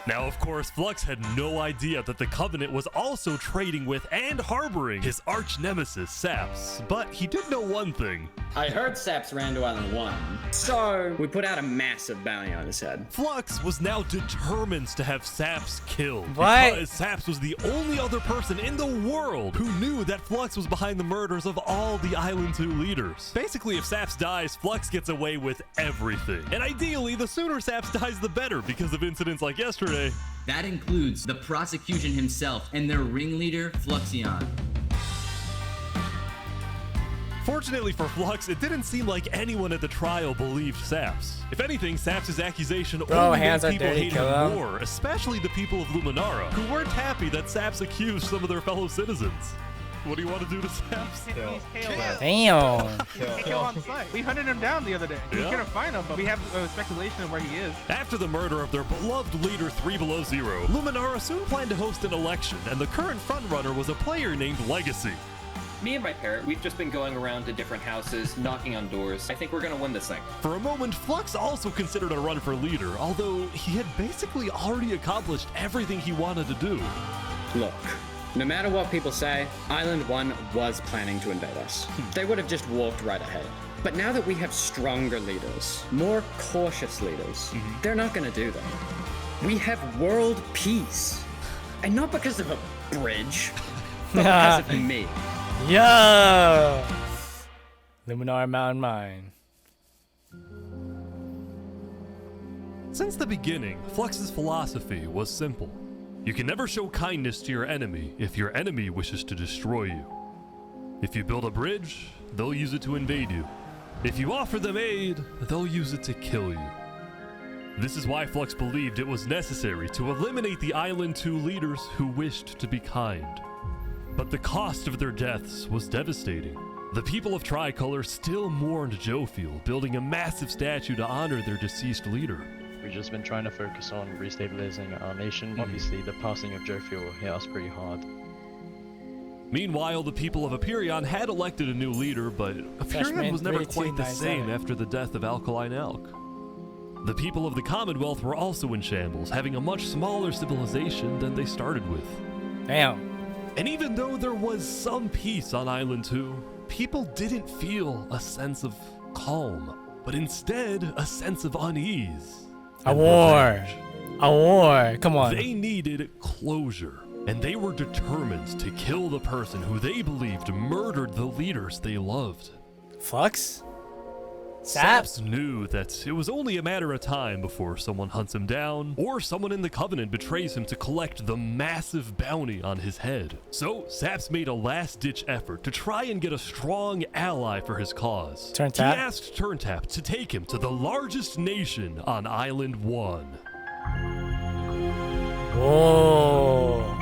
Now, of course, Flux had no idea that the Covenant was also trading with and harboring his arch nemesis, Saps. But he did know one thing. I heard Saps ran to Island 1, so we put out a massive bounty on his head. Flux was now determined to have Saps killed. What? Because Saps was the only other person in the world who knew that Flux was behind the murders of all the Island 2 leaders. Basically, if Saps dies, Flux gets away with everything. And ideally, the sooner Saps dies, the better, because of incidents like yesterday. That includes the prosecution himself and their ringleader, Fluxion. Fortunately for Flux, it didn't seem like anyone at the trial believed Saps. If anything, Saps' accusation only made people hate him more, especially the people of Luminara, who weren't happy that Saps accused some of their fellow citizens. What do you want to do to Saps? Damn. Kill on site. We hunted him down the other day. We couldn't find him, but we have speculation of where he is. After the murder of their beloved leader 3 Below Zero, Luminara soon planned to host an election, and the current frontrunner was a player named Legacy. Me and my parrot, we've just been going around to different houses, knocking on doors. I think we're gonna win this thing. For a moment, Flux also considered a run for leader, although he had basically already accomplished everything he wanted to do. Look, no matter what people say, Island 1 was planning to invade us. They would have just walked right ahead. But now that we have stronger leaders, more cautious leaders, they're not gonna do that. We have world peace. And not because of a bridge, but because of me. Yo! Luminara Mountain Mine. Since the beginning, Flux's philosophy was simple. You can never show kindness to your enemy if your enemy wishes to destroy you. If you build a bridge, they'll use it to invade you. If you offer them aid, they'll use it to kill you. This is why Flux believed it was necessary to eliminate the Island 2 leaders who wished to be kind. But the cost of their deaths was devastating. The people of Tricolor still mourned Jofiel, building a massive statue to honor their deceased leader. We've just been trying to focus on restabilizing our nation. Obviously, the passing of Jofiel hit us pretty hard. Meanwhile, the people of Aperion had elected a new leader, but Aperion was never quite the same after the death of Alkaline Elk. The people of the Commonwealth were also in shambles, having a much smaller civilization than they started with. Damn. And even though there was some peace on Island 2, people didn't feel a sense of calm, but instead a sense of unease. A war. A war. Come on. They needed closure, and they were determined to kill the person who they believed murdered the leaders they loved. Flux? Saps knew that it was only a matter of time before someone hunts him down, or someone in the Covenant betrays him to collect the massive bounty on his head. So Saps made a last-ditch effort to try and get a strong ally for his cause. Turntap? He asked Turntap to take him to the largest nation on Island 1. Whoa.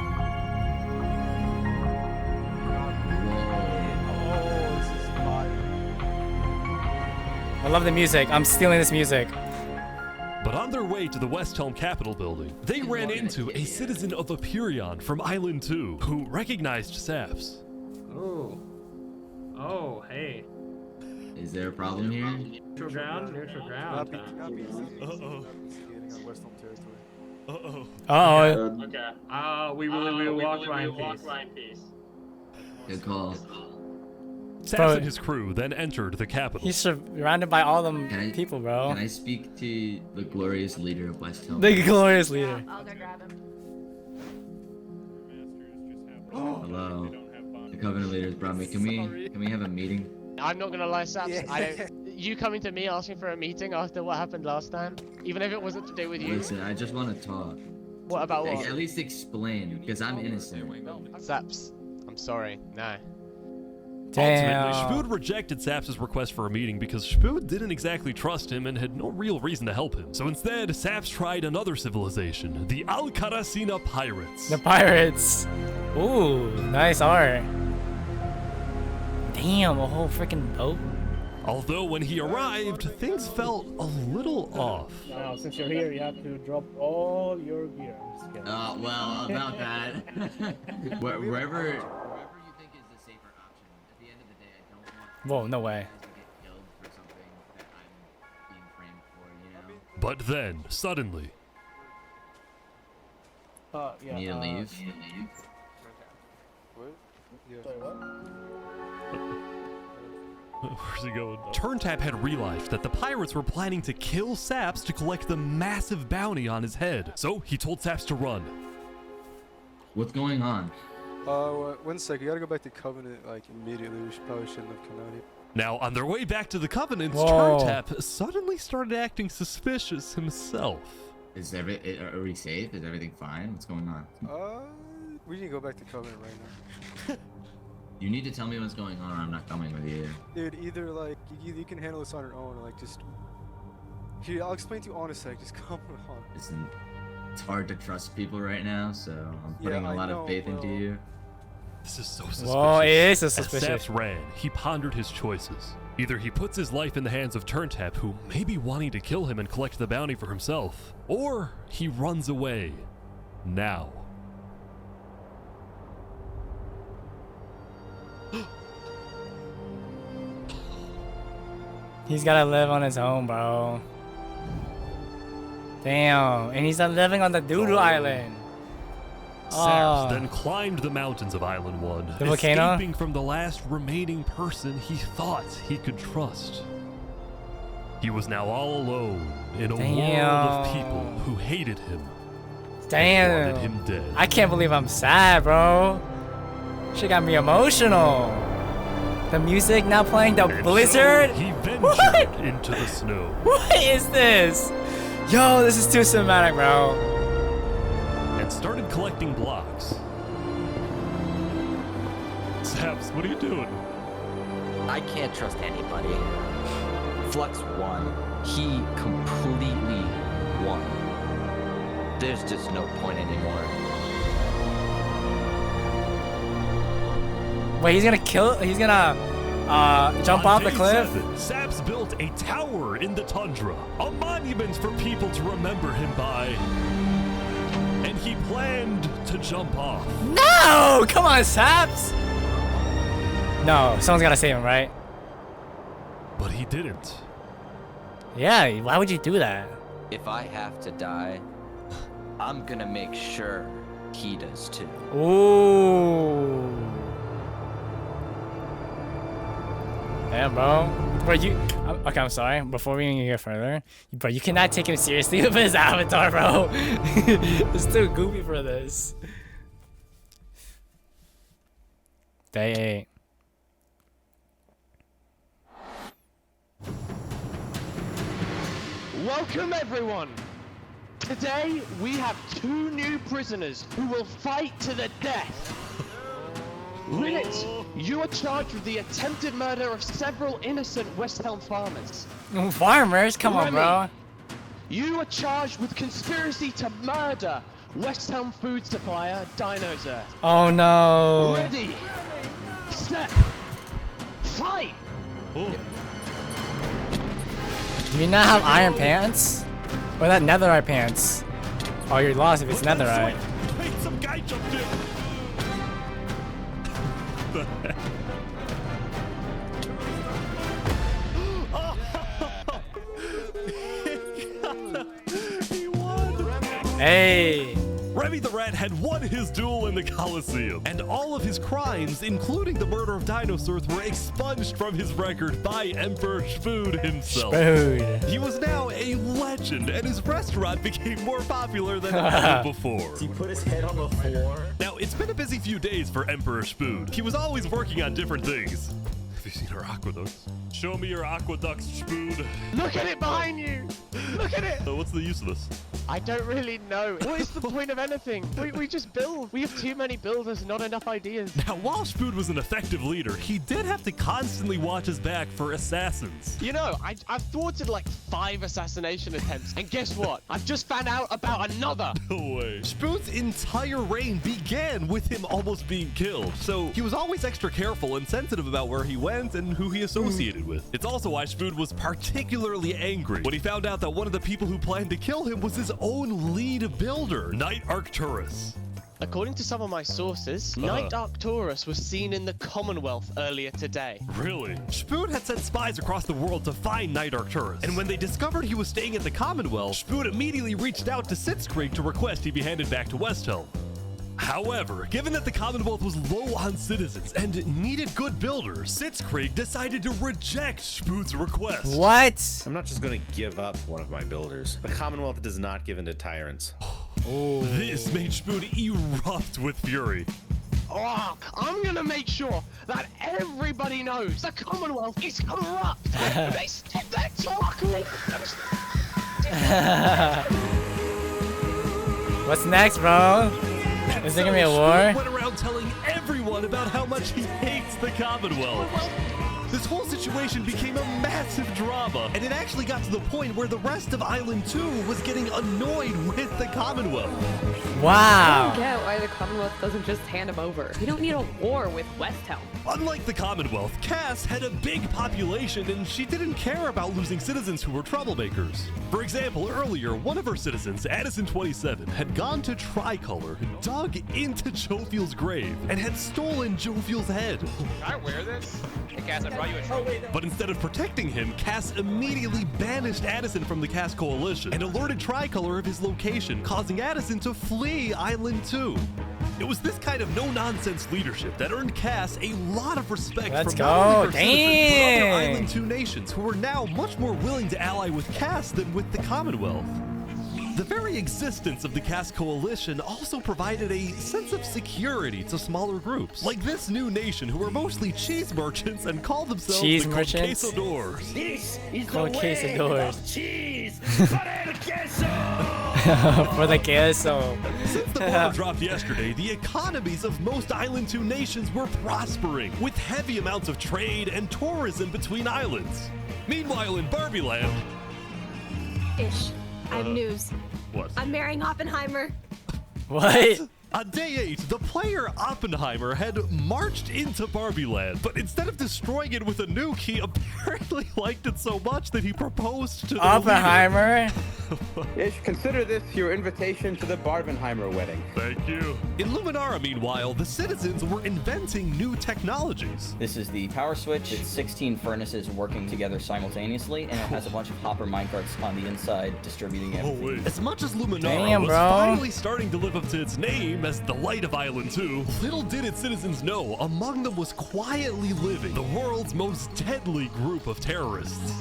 I love the music. I'm stealing this music. But on their way to the West Helm Capitol building, they ran into a citizen of Aperion from Island 2 who recognized Saps. Oh. Oh, hey. Is there a problem here? Neutral ground? Neutral ground. Uh-oh. Uh-oh. Uh-oh. Okay. We will walk by in peace. Good call. Saps and his crew then entered the capital. He's surrounded by all them people, bro. Can I speak to the glorious leader of West Helm? The glorious leader. I'll go grab him. Hello. The Covenant leaders brought me. Can we have a meeting? I'm not gonna lie, Saps. You coming to me asking for a meeting after what happened last time, even if it wasn't to do with you. Listen, I just want to talk. What about what? At least explain, because I'm innocent. Saps, I'm sorry. No. Damn. Ultimately, Shpood rejected Saps' request for a meeting because Shpood didn't exactly trust him and had no real reason to help him. So instead, Saps tried another civilization, the Alcaracina Pirates. The pirates. Ooh, nice art. Damn, a whole freaking boat. Although when he arrived, things felt a little off. Now, since you're here, you have to drop all your gear. Well, about that. Wherever. Whoa, no way. But then, suddenly... Yeah, need to leave? Where's he going? Turntap had realized that the pirates were planning to kill Saps to collect the massive bounty on his head. So he told Saps to run. What's going on? 1 sec, you gotta go back to Covenant, like, immediately. We probably shouldn't have come out here. Now, on their way back to the Covenant, Whoa. Turntap suddenly started acting suspicious himself. Are we safe? Is everything fine? What's going on? We need to go back to Covenant right now. You need to tell me what's going on or I'm not coming with you. Dude, either, like, you can handle this on your own, or, like, just... Here, I'll explain to you in a sec, just come on. Listen, it's hard to trust people right now, so I'm putting a lot of faith into you. This is so suspicious. Whoa, it is so suspicious. As Saps ran, he pondered his choices. Either he puts his life in the hands of Turntap, who may be wanting to kill him and collect the bounty for himself, or he runs away. Now. He's gotta live on his own, bro. Damn, and he's not living on the Doodoo Island. Saps then climbed the mountains of Island 1, The volcano? escaping from the last remaining person he thought he could trust. He was now all alone in a world of people who hated him. Damn. wanted him dead. I can't believe I'm sad, bro. She got me emotional. The music now playing, the blizzard. So he ventured into the snow. What is this? Yo, this is too cinematic, bro. And started collecting blocks. Saps, what are you doing? I can't trust anybody. Flux won. He completely won. There's just no point anymore. Wait, he's gonna jump off the cliff? 7, Saps built a tower in the tundra, a monument for people to remember him by. And he planned to jump off. No! Come on, Saps! No, someone's gotta save him, right? But he didn't. Yeah, why would you do that? If I have to die, I'm gonna make sure he does too. Ooh. Damn, bro. Bro, okay, I'm sorry. Before we even get further, bro, you cannot take him seriously with his avatar, bro. It's too goofy for this. Day 8. Welcome everyone! Today we have 2 new prisoners who will fight to the death. Rinit, you are charged with the attempted murder of several innocent West Helm farmers. Farmers? Come on, bro. You are charged with conspiracy to murder West Helm food supplier Dino's Earth. Oh no. Ready, set, fight! Do you not have iron pants? Or that netherite pants? Oh, you're lost if it's netherite. Wait, some guy jumped in. The heck? He won. Hey. Remy the Rat had won his duel in the Coliseum, and all of his crimes, including the murder of dinosaurs, were expunged from his record by Emperor Spood himself. Spood. He was now a legend, and his restaurant became more popular than ever before. He put his head on the floor. Now, it's been a busy few days for Emperor Spood. He was always working on different things. Have you seen our aqueducts? Show me your aqueducts, Spood. Look at it behind you! Look at it! What's the use of this? I don't really know. What is the point of anything? We just build. We have too many builders, not enough ideas. Now, while Spood was an effective leader, he did have to constantly watch his back for assassins. You know, I've thwarted like 5 assassination attempts, and guess what? I've just found out about another. No way. Spood's entire reign began with him almost being killed, so he was always extra careful and sensitive about where he went and who he associated with. It's also why Spood was particularly angry when he found out that one of the people who planned to kill him was his own lead builder, Knight Arcturus. According to some of my sources, Knight Arcturus was seen in the Commonwealth earlier today. Really? Spood had sent spies across the world to find Knight Arcturus, and when they discovered he was staying at the Commonwealth, Spood immediately reached out to Sitzkrieg to request he be handed back to West Helm. However, given that the Commonwealth was low on citizens and needed good builders, Sitzkrieg decided to reject Spood's request. What? I'm not just going to give up one of my builders. The Commonwealth does not give in to tyrants. This made Spood erupt with fury. Oh, I'm gonna make sure that everybody knows the Commonwealth is corrupt. They step their chocolate. What's next, bro? Is there gonna be a war? Went around telling everyone about how much he hates the Commonwealth. This whole situation became a massive drama, and it actually got to the point where the rest of Island 2 was getting annoyed with the Commonwealth. I don't get why the Commonwealth doesn't just hand him over. We don't need a war with West Helm. Unlike the Commonwealth, Cass had a big population and she didn't care about losing citizens who were troublemakers. For example, earlier, one of her citizens, Addison27, had gone to Tricolor, dug into Jovial's grave, and had stolen Jovial's head. Can I wear this? Hey Cass, I brought you a trophy. But instead of protecting him, Cass immediately banished Addison from the Cass Coalition and alerted Tricolor of his location, causing Addison to flee Island 2. It was this kind of no-nonsense leadership that earned Cass a lot of respect from not only her citizens, but other Island 2 nations who were now much more willing to ally with Cass than with the Commonwealth. The very existence of the caste coalition also provided a sense of security to smaller groups, like this new nation who are mostly cheese merchants and call themselves Cheese the merchants? Quesadors. This is Called the way quesadors. of cheese for el queso. For the queso. Since the bomb dropped yesterday, the economies of most Island 2 nations were prospering, with heavy amounts of trade and tourism between islands. Meanwhile, in Barbie Land... Ish. I have news. What? I'm marrying Oppenheimer. What? On day 8, the player Oppenheimer had marched into Barbie Land, but instead of destroying it with a nuke, he apparently liked it so much that he proposed to the Oppenheimer? Ish, consider this your invitation to the Barbenheimer wedding. Thank you. In Luminara, meanwhile, the citizens were inventing new technologies. This is the power switch. It's 16 furnaces working together simultaneously, and it has a bunch of hopper minecarts on the inside distributing everything. As much as Luminara was finally starting to live up to its name as the light of Island 2, little did its citizens know among them was quietly living the world's most deadly group of terrorists.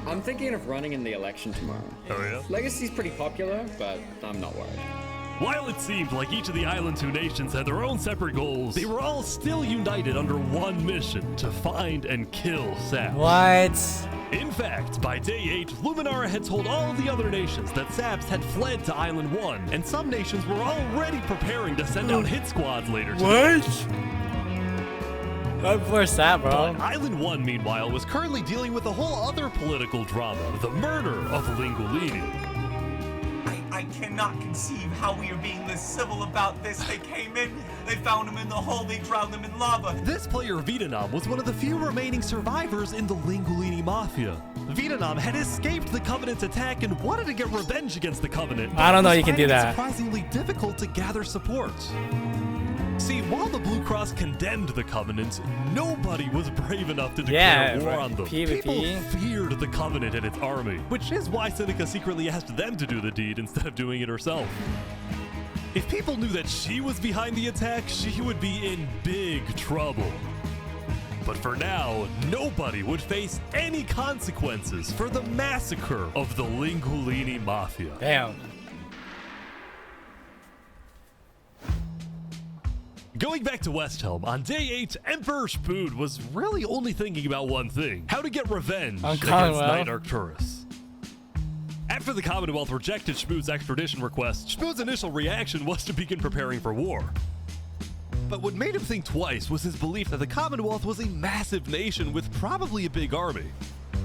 I'm thinking of running in the election tomorrow. Oh yeah? Legacy's pretty popular, but I'm not worried. While it seemed like each of the Island 2 nations had their own separate goals, they were all still united under one mission: to find and kill Saps. What? In fact, by day 8, Luminara had told all the other nations that Saps had fled to Island 1, and some nations were already preparing to send out hit squads later today. Where's that, bro? But Island 1, meanwhile, was currently dealing with a whole other political drama: the murder of Linguini. I cannot conceive how we are being this civil about this. They came in, they found him in the hole, they drowned him in lava. This player, Vietnam, was one of the few remaining survivors in the Linguini Mafia. Vietnam had escaped the Covenant's attack and wanted to get revenge against the Covenant. I don't know you can do It was that. surprisingly difficult to gather support. See, while the Blue Cross condemned the Covenant, nobody was brave enough to declare war on them. PvP. People feared the Covenant and its army, which is why Seneca secretly asked them to do the deed instead of doing it herself. If people knew that she was behind the attack, she would be in big trouble. But for now, nobody would face any consequences for the massacre of the Linguini Mafia. Damn. Going back to West Helm, on day 8, Emperor Spood was really only thinking about one thing: how to get revenge On against Commonwealth. Knight Arcturus. After the Commonwealth rejected Spood's extradition request, Spood's initial reaction was to begin preparing for war. But what made him think twice was his belief that the Commonwealth was a massive nation with probably a big army.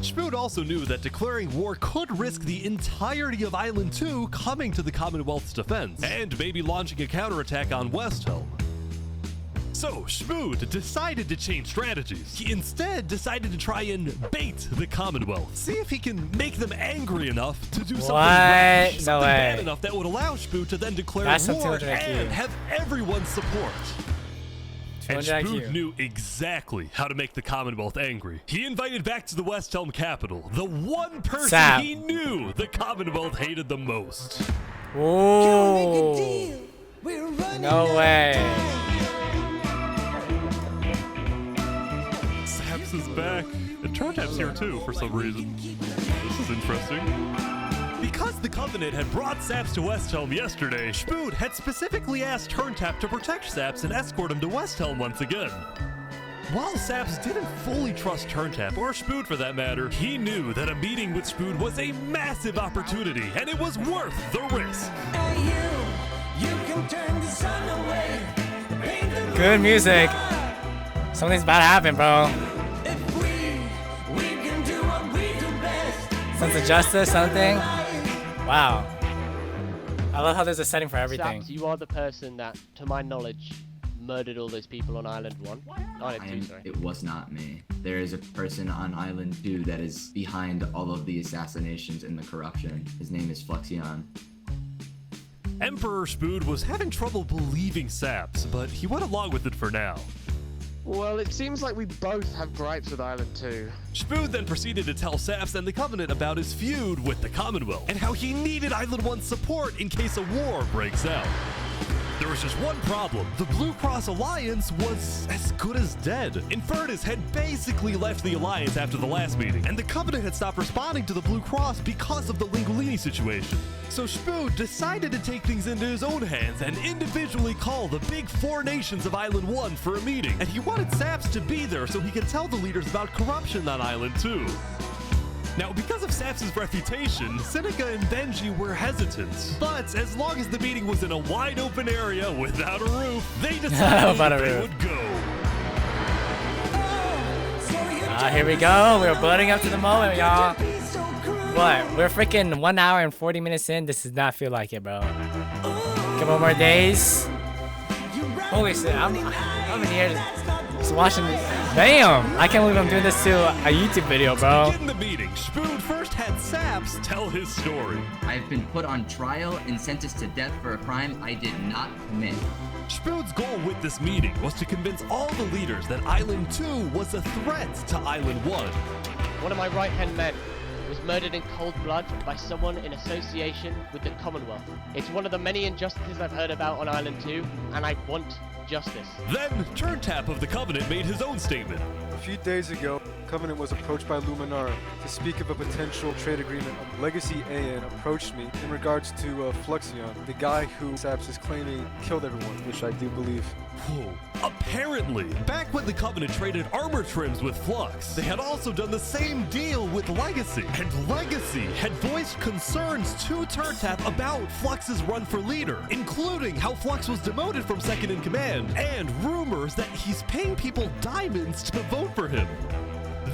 Spood also knew that declaring war could risk the entirety of Island 2 coming to the Commonwealth's defense, and maybe launching a counterattack on West Helm. So, Spood decided to change strategies. He instead decided to try and bait the Commonwealth. See if he can make them angry enough to do something rash, No something way. bad enough that would allow Spood to then declare That's some war 200 IQ. and have everyone's support. And 200 Spood IQ. knew exactly how to make the Commonwealth angry. He invited back to the West Helm capital the one person Sap. he knew the Commonwealth hated the most. Ooh. No way. Saps is back, and Turntap's here too for some reason. This is interesting. Because the Covenant had brought Saps to West Helm yesterday, Spood had specifically asked Turntap to protect Saps and escort him to West Helm once again. While Saps didn't fully trust Turntap, or Spood for that matter, he knew that a meeting with Spood was a massive opportunity, and it was worth the risk. Good music. Something's about to happen, bro. Sense of justice, something. Wow. I love how there's a setting for everything. Saps, you are the person that, to my knowledge, murdered all those people on Island 1. Island 2, sorry. It was not me. There is a person on Island 2 that is behind all of the assassinations and the corruption. His name is Fluxion. Emperor Spood was having trouble believing Saps, but he went along with it for now. Well, it seems like we both have gripes with Island 2. Spood then proceeded to tell Saps and the Covenant about his feud with the Commonwealth, and how he needed Island 1's support in case a war breaks out. The there was just one problem. The Blue Cross Alliance was as good as dead. Infernace had basically left the Alliance after the last meeting, and the Covenant had stopped responding to the Blue Cross because of the Linguini situation. So Spood decided to take things into his own hands and individually call the big 4 nations of Island 1 for a meeting. And he wanted Saps to be there so he could tell the leaders about corruption on Island 2. Now, because of Saps' reputation, Seneca and Benji were hesitant. But as long as the meeting was in a wide open area without a roof, they decided they would go. Here we go. We're building up to the moment, y'all. What? We're freaking 1 hour and 40 minutes in. This does not feel like it, bro. Couple more days. Holy shit, I'm in here just watching this. Damn! I can't believe I'm doing this to a YouTube video, bro. To begin the meeting, Spood first had Saps tell his story. I've been put on trial and sentenced to death for a crime I did not commit. Spood's goal with this meeting was to convince all the leaders that Island 2 was a threat to Island 1. One of my right-hand men was murdered in cold blood by someone in association with the Commonwealth. It's one of the many injustices I've heard about on Island 2, and I want justice. Then, Turntap of the Covenant made his own statement. A few days ago, Covenant was approached by Luminara to speak of a potential trade agreement. Legacy AN approached me in regards to Fluxion, the guy who Saps is claiming killed everyone, which I do believe. Whoa. Apparently, back when the Covenant traded armor trims with Flux, they had also done the same deal with Legacy. And Legacy had voiced concerns to Turntap about Flux's run for leader, including how Flux was demoted from second in command, and rumors that he's paying people diamonds to vote for him.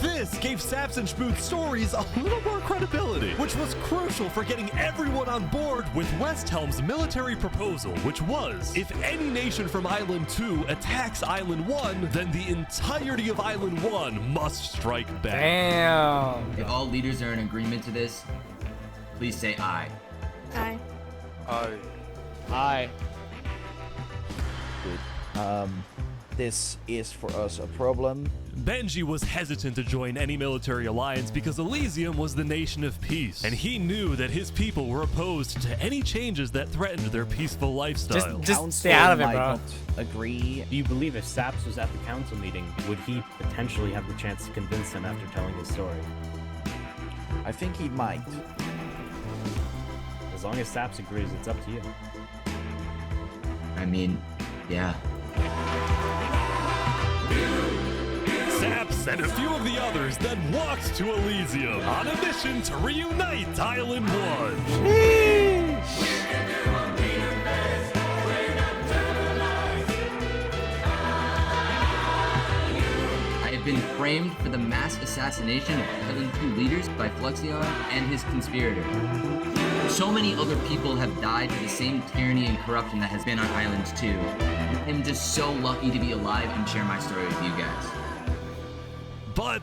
This gave Saps and Spood's stories a little more credibility, which was crucial for getting everyone on board with West Helm's military proposal, which was, if any nation from Island 2 attacks Island 1, then the entirety of Island 1 must strike back. Damn. If all leaders are in agreement to this, please say aye. Aye. Aye. This is for us a problem. Benji was hesitant to join any military alliance because Allesium was the nation of peace, and he knew that his people were opposed to any changes that threatened their peaceful lifestyle. Just stay out of it, bro. Agree. Do you believe if Saps was at the council meeting, would he potentially have the chance to convince him after telling his story? I think he might. As long as Saps agrees, it's up to you. I mean, yeah. Saps and a few of the others then walked to Elysium on a mission to reunite Island 1. I have been framed for the mass assassination of Island 2 leaders by Fluxion and his conspirator. So many other people have died to the same tyranny and corruption that has been on Island 2. I'm just so lucky to be alive and share my story with you guys. But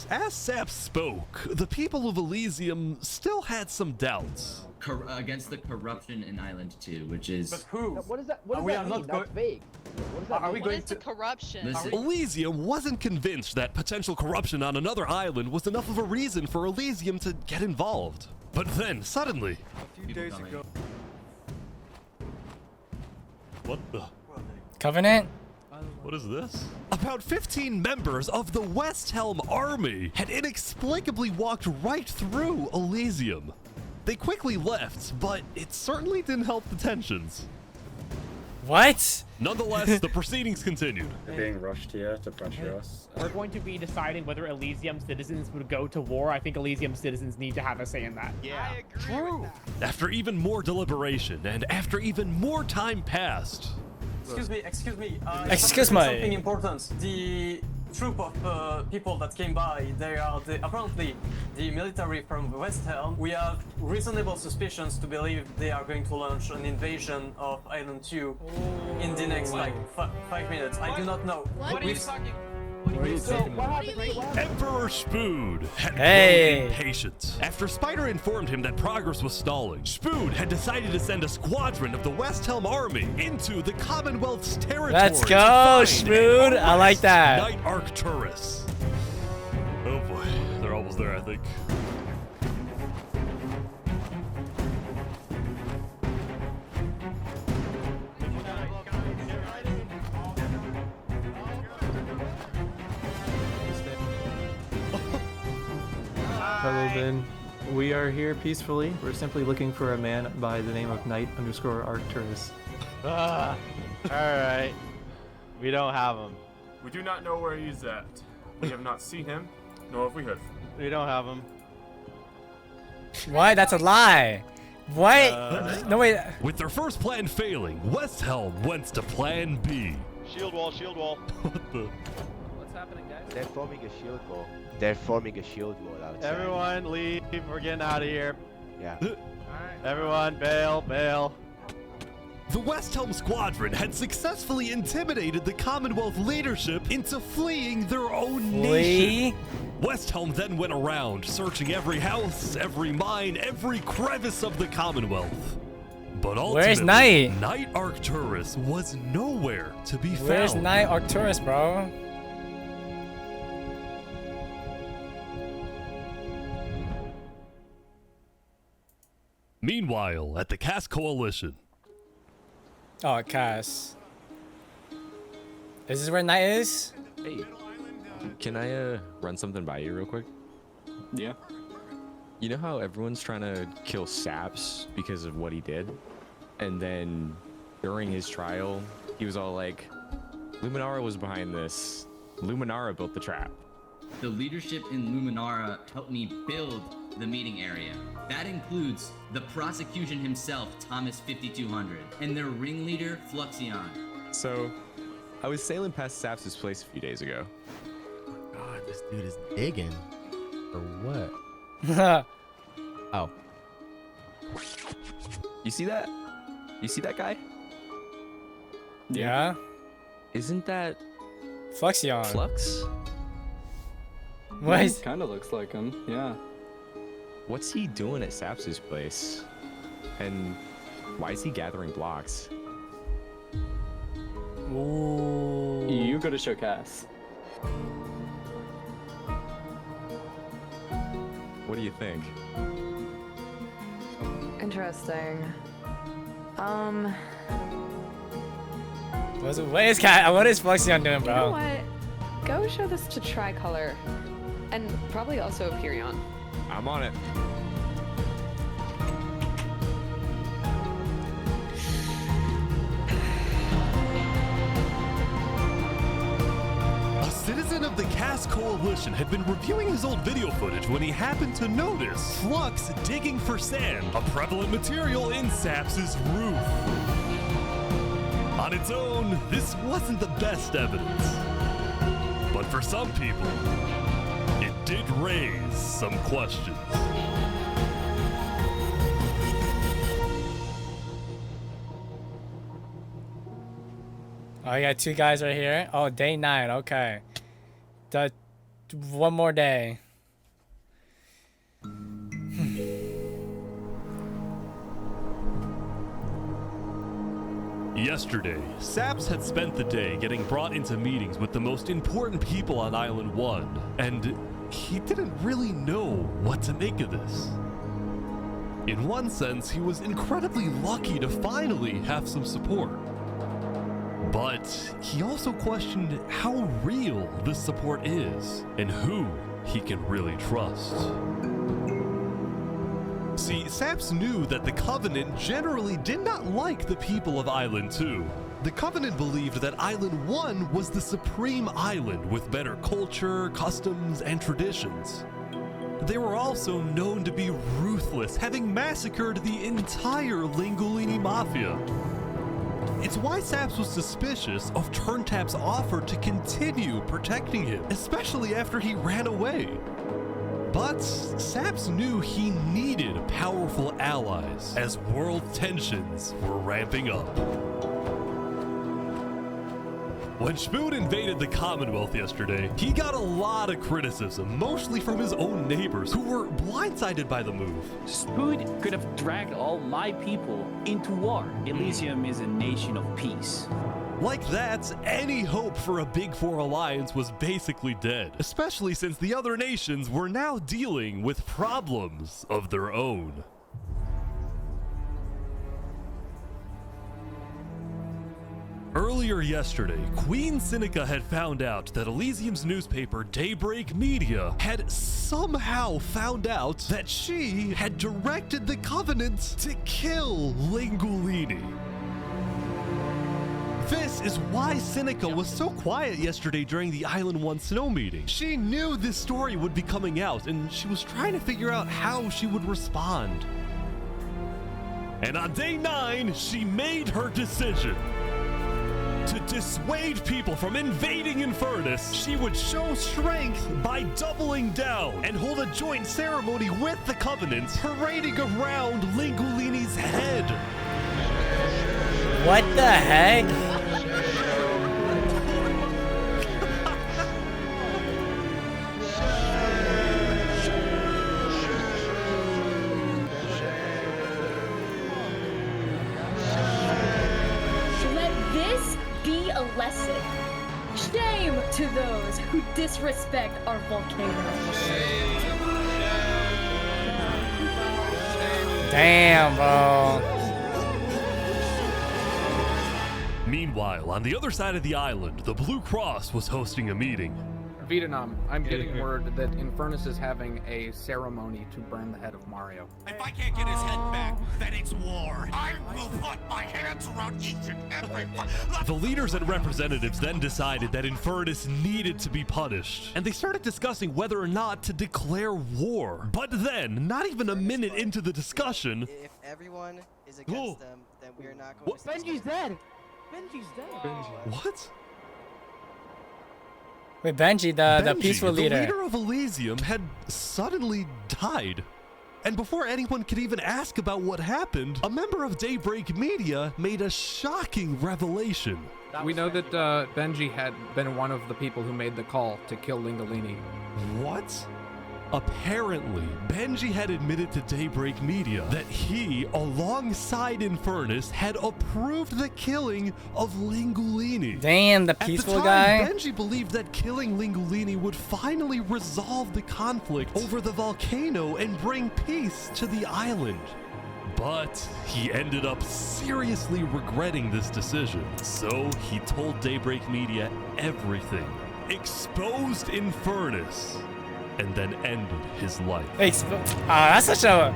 as Saps spoke, the people of Elysium still had some doubts. Against the corruption in Island 2, which is... But who? What does that mean? That's vague. What does that mean? Are we going What is the corruption? Listen. Elysium wasn't convinced that potential corruption on another island was enough of a reason for Elysium to get involved. But then, suddenly... A few days ago... What the... Covenant? What is this? About 15 members of the West Helm army had inexplicably walked right through Elysium. They quickly left, but it certainly didn't help the tensions. What? Nonetheless, the proceedings continued. They're being rushed here to pressure us. We're going to be deciding whether Elysium citizens would go to war. I think Elysium citizens need to have a say in that. Yeah, True. After even more deliberation, and after even more time passed... Excuse me. Excuse me. Something important. The troop of people that came by, they are apparently the military from West Helm. We have reasonable suspicions to believe they are going to launch an invasion of Island 2 in the next 5 minutes. I do not know. What are you talking? Emperor Spood had grown impatient. After Spider informed him that progress was stalling, Spood had decided to send a squadron of the West Helm army into the Commonwealth's territory. Let's go, Spood. I like that. Night Arcturus. Oh boy, they're almost there, I think. Hello, Ben. We are here peacefully. We're simply looking for a man by the name of Knight_Arcturus. Alright. We don't have him. We do not know where he's at. We have not seen him, nor have we heard. We don't have him. What? That's a lie. What? No, wait. With their first plan failing, West Helm went to plan B. Shield wall, shield wall. What the? What's happening, guys? They're forming a shield wall. They're forming a shield wall outside. Everyone leave. We're getting out of here. Yeah. Everyone bail, bail. The West Helm squadron had successfully intimidated the Commonwealth leadership into fleeing their own nation. West Helm then went around, searching every house, every mine, every crevice of the Commonwealth. But ultimately, Where's Knight? Knight Arcturus was nowhere to be found. Where's Knight Arcturus, bro? Meanwhile, at the Cass Coalition. Oh, Cass. Is this where Knight is? Hey, can I run something by you real quick? Yeah. You know how everyone's trying to kill Saps because of what he did? And then during his trial, he was all like, Luminara was behind this. Luminara built the trap. The leadership in Luminara helped me build the meeting area. That includes the prosecution himself, Thomas 5200, and their ringleader, Fluxion. So, I was sailing past Saps' place a few days ago. God, this dude is digging. Or what? Oh. You see that? You see that guy? Yeah. Isn't that Fluxion? Flux? What? Kind of looks like him, yeah. What's he doing at Saps' place? And why is he gathering blocks? Ooh. You go to show Cass. What do you think? Interesting. What is Fluxion doing, bro? You know what? Go show this to Tricolor. And probably also Perion. I'm on it. A citizen of the Cass Coalition had been reviewing his old video footage when he happened to notice Flux digging for sand, a prevalent material in Saps' roof. On its own, this wasn't the best evidence. But for some people, it did raise some questions. Oh, you got two guys right here. Oh, day 9. Okay. One more day. Yesterday, Saps had spent the day getting brought into meetings with the most important people on Island 1, and he didn't really know what to make of this. In one sense, he was incredibly lucky to finally have some support. But he also questioned how real this support is, and who he can really trust. See, Saps knew that the Covenant generally did not like the people of Island 2. The Covenant believed that Island 1 was the supreme island with better culture, customs, and traditions. They were also known to be ruthless, having massacred the entire Lingolini Mafia. It's why Saps was suspicious of Turntap's offer to continue protecting him, especially after he ran away. But Saps knew he needed powerful allies as world tensions were ramping up. When Spoon invaded the Commonwealth yesterday, he got a lot of criticism, mostly from his own neighbors who were blindsided by the move. Spoon could have dragged all my people into war. Elysium is a nation of peace. Like that, any hope for a Big Four alliance was basically dead, especially since the other nations were now dealing with problems of their own. Earlier yesterday, Queen Seneca had found out that Elysium's newspaper Daybreak Media had somehow found out that she had directed the Covenant to kill Lingulini. This is why Seneca was so quiet yesterday during the Island 1 snow meeting. She knew this story would be coming out, and she was trying to figure out how she would respond. And on day 9, she made her decision. To dissuade people from invading Infernace, she would show strength by doubling down and hold a joint ceremony with the Covenant, parading around Lingulini's head. What the heck? Let this be a lesson. Shame to those who disrespect our volcano. Damn, bro. Meanwhile, on the other side of the island, the Blue Cross was hosting a meeting. Vietnam, I'm getting word that Infernace is having a ceremony to burn the head of Mario. If I can't get his head back, then it's war. I will put my hands around each and every one. The leaders and representatives then decided that Infernace needed to be punished, and they started discussing whether or not to declare war. But then, not even a minute into the discussion... If everyone is against them, then we're not going to... Benji's dead! Benji's dead! What? Wait, Benji, the peaceful leader. The leader of Allesium had suddenly died. And before anyone could even ask about what happened, a member of Daybreak Media made a shocking revelation. We know that Benji had been one of the people who made the call to kill Lingulini. What? Apparently, Benji had admitted to Daybreak Media that he, alongside Infernace, had approved the killing of Lingulini. Damn, the peaceful At the time, guy. Benji believed that killing Lingulini would finally resolve the conflict over the volcano and bring peace to the island. But he ended up seriously regretting this decision. So he told Daybreak Media everything, exposed Infernace, and then ended his life. That's such a...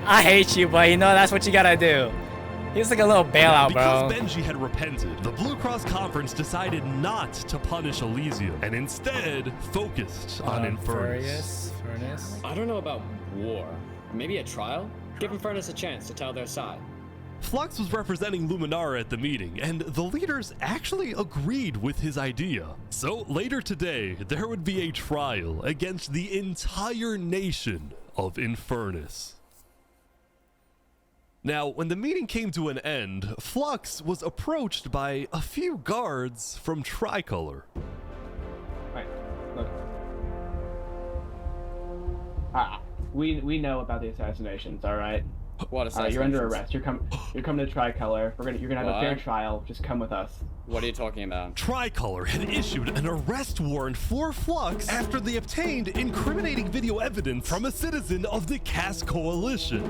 I hate you, but you know, that's what you gotta do. He's like a little bailout, bro. Because Benji had repented, the Blue Cross Conference decided not to punish Elysium, and instead focused on Infernace. I don't know about war. Maybe a trial? Give Infernace a chance to tell their side. Flux was representing Luminara at the meeting, and the leaders actually agreed with his idea. So later today, there would be a trial against the entire nation of Infernace. Now, when the meeting came to an end, Flux was approached by a few guards from Tricolor. Right, look. We know about the assassinations, all right? What assassinations? You're under arrest. You're coming to Tricolor. You're gonna have a fair trial. Just come with us. What are you talking about? Tricolor had issued an arrest warrant for Flux after they obtained incriminating video evidence from a citizen of the Cass Coalition.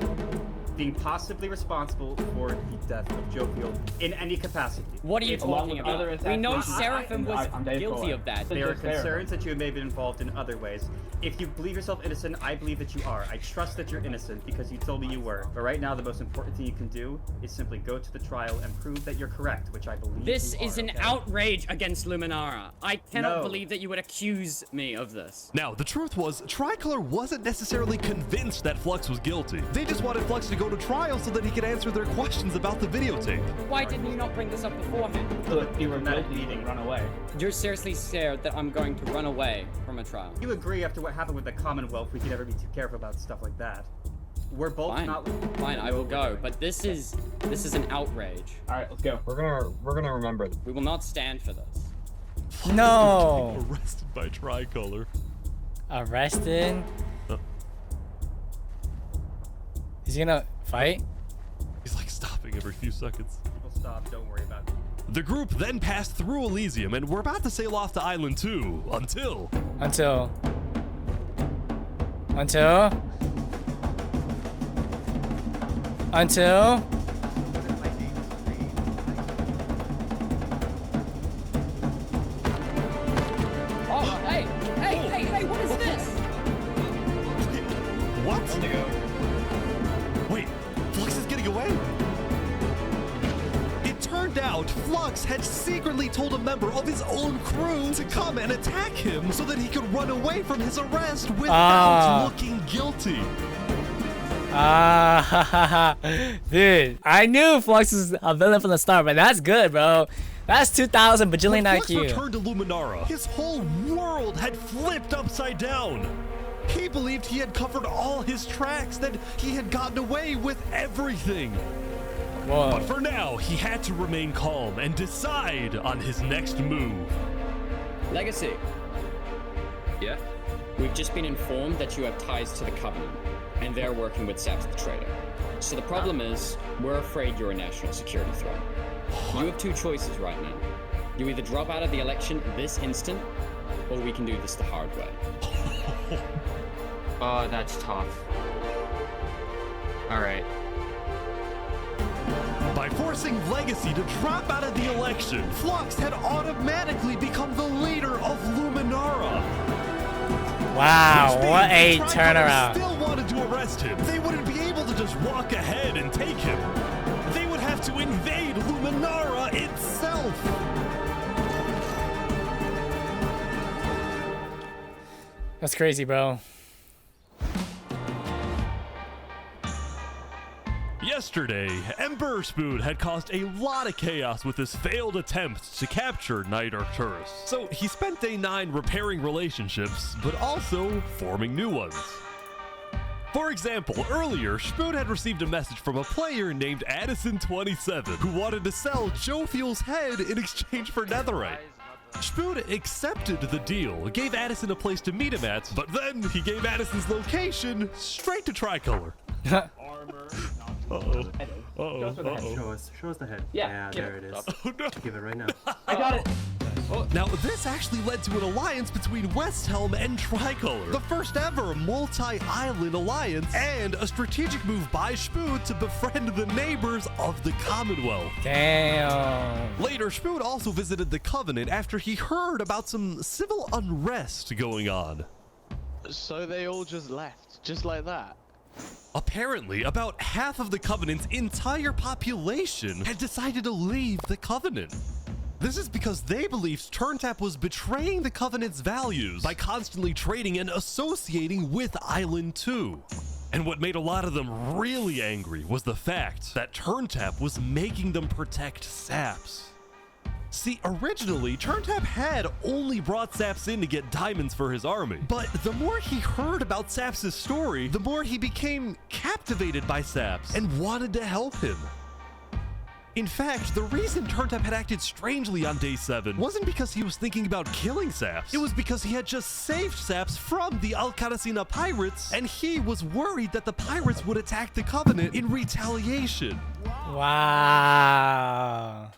Being possibly responsible for the death of Jovial in any capacity. What are you talking about? We know Seraphim was guilty of that. There are concerns that you may have been involved in other ways. If you believe yourself innocent, I believe that you are. I trust that you're innocent because you told me you were. But right now, the most important thing you can do is simply go to the trial and prove that you're correct, which I believe This you is are, an okay? outrage against Luminara. I cannot No. believe that you would accuse me of this. Now, the truth was, Tricolor wasn't necessarily convinced that Flux was guilty. They just wanted Flux to go to trial so that he could answer their questions about the videotape. Why didn't you not bring this up beforehand? So if you were guilty, you run away. You're seriously scared that I'm going to run away from a trial. You agree after what happened with the Commonwealth, we can never be too careful about stuff like that. We're both Fine. not. Fine, I will go. But this is an outrage. All right, let's go. We're gonna remember. We will not stand for this. No. Getting arrested by Tricolor. Arrested? Is he gonna fight? He's like stopping every few seconds. People stop. Don't worry about it. The group then passed through Elysium and were about to sail off to Island 2 until... Flux had secretly told a member of his own crew to come and attack him so that he could run away from his arrest without looking guilty. Dude, I knew Flux was a villain from the start, but that's good, bro. That's 2,000 bajillion when IQ. Flux returned to Luminara, his whole world had flipped upside down. He believed he had covered all his tracks, that he had gotten away with everything. Whoa. But for now, he had to remain calm and decide on his next move. Legacy. Yeah? We've just been informed that you have ties to the Covenant, and they're working with Saps the Traitor. So the problem is, we're afraid you're a national security threat. You have two choices right now. You either drop out of the election this instant, or we can do this the hard way. Oh, that's tough. Alright. By forcing Legacy to drop out of the election, Flux had automatically become the leader of Luminara. Wow, what a Tricolor turnaround. Still wanted to arrest him. They wouldn't be able to just walk ahead and take him. They would have to invade Luminara itself. That's crazy, bro. Yesterday, Emperor Spoon had caused a lot of chaos with his failed attempts to capture Knight Arcturus. So he spent day 9 repairing relationships, but also forming new ones. For example, earlier, Spoon had received a message from a player named Addison27 who wanted to sell Joe Fuel's head in exchange for Netherite. Spoon accepted the deal, gave Addison a place to meet him at, but then he gave Addison's location straight to Tricolor. Armor. Uh-oh. Show us the head. Yeah, there it is. Oh, no. Give it right now. I got it! Now, this actually led to an alliance between West Helm and Tricolor, the first ever multi-island alliance, and a strategic move by Spoon to befriend the neighbors of the Commonwealth. Damn. Later, Spoon also visited the Covenant after he heard about some civil unrest going on. So they all just left, just like that? Apparently, about half of the Covenant's entire population had decided to leave the Covenant. This is because they believed Turntap was betraying the Covenant's values by constantly trading and associating with Island 2. And what made a lot of them really angry was the fact that Turntap was making them protect Saps. See, originally, Turntap had only brought Saps in to get diamonds for his army. But the more he heard about Saps' story, the more he became captivated by Saps and wanted to help him. In fact, the reason Turntap had acted strangely on day 7 wasn't because he was thinking about killing Saps. It was because he had just saved Saps from the Alcaracina pirates, and he was worried that the pirates would attack the Covenant in retaliation. Wow.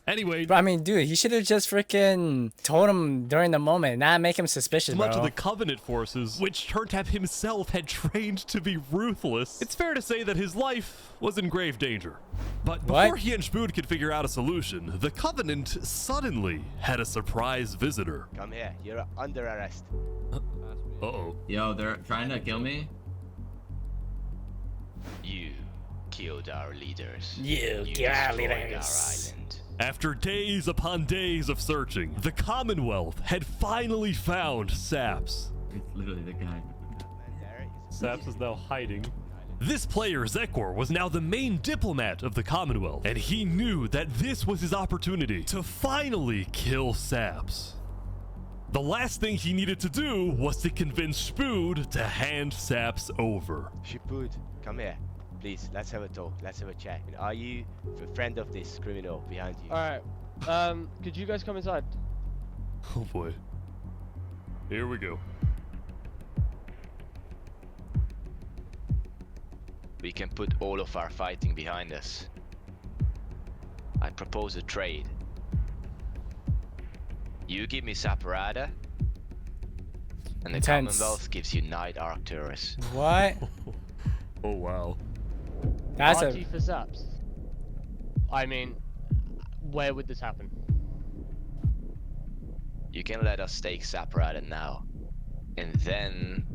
Anyway, but I mean, dude, he should have just freaking told him during the moment, not make him suspicious, bro. Much of the Covenant forces, which Turntap himself had trained to be ruthless, it's fair to say that his life was in grave danger. But before he and Spoon could figure out a solution, the Covenant suddenly had a surprise visitor. Come here, you're under arrest. Uh-oh. Yo, they're trying to kill me? You killed our leaders. You killed our leaders. After days upon days of searching, the Commonwealth had finally found Saps. It's literally the guy. Saps is now hiding. This player, Zekor, was now the main diplomat of the Commonwealth, and he knew that this was his opportunity to finally kill Saps. The last thing he needed to do was to convince Spood to hand Saps over. Spood, come here. Please, let's have a talk. Let's have a chat. Are you a friend of this criminal behind you? Alright. Could you guys come inside? Oh boy. Here we go. We can put all of our fighting behind us. I propose a trade. You give me Saparada, and the Intense. Commonwealth gives you Knight Arcturus. What? Oh wow. That's RT for Saps. I mean, where would this happen? You can let us stake Saparada now, and then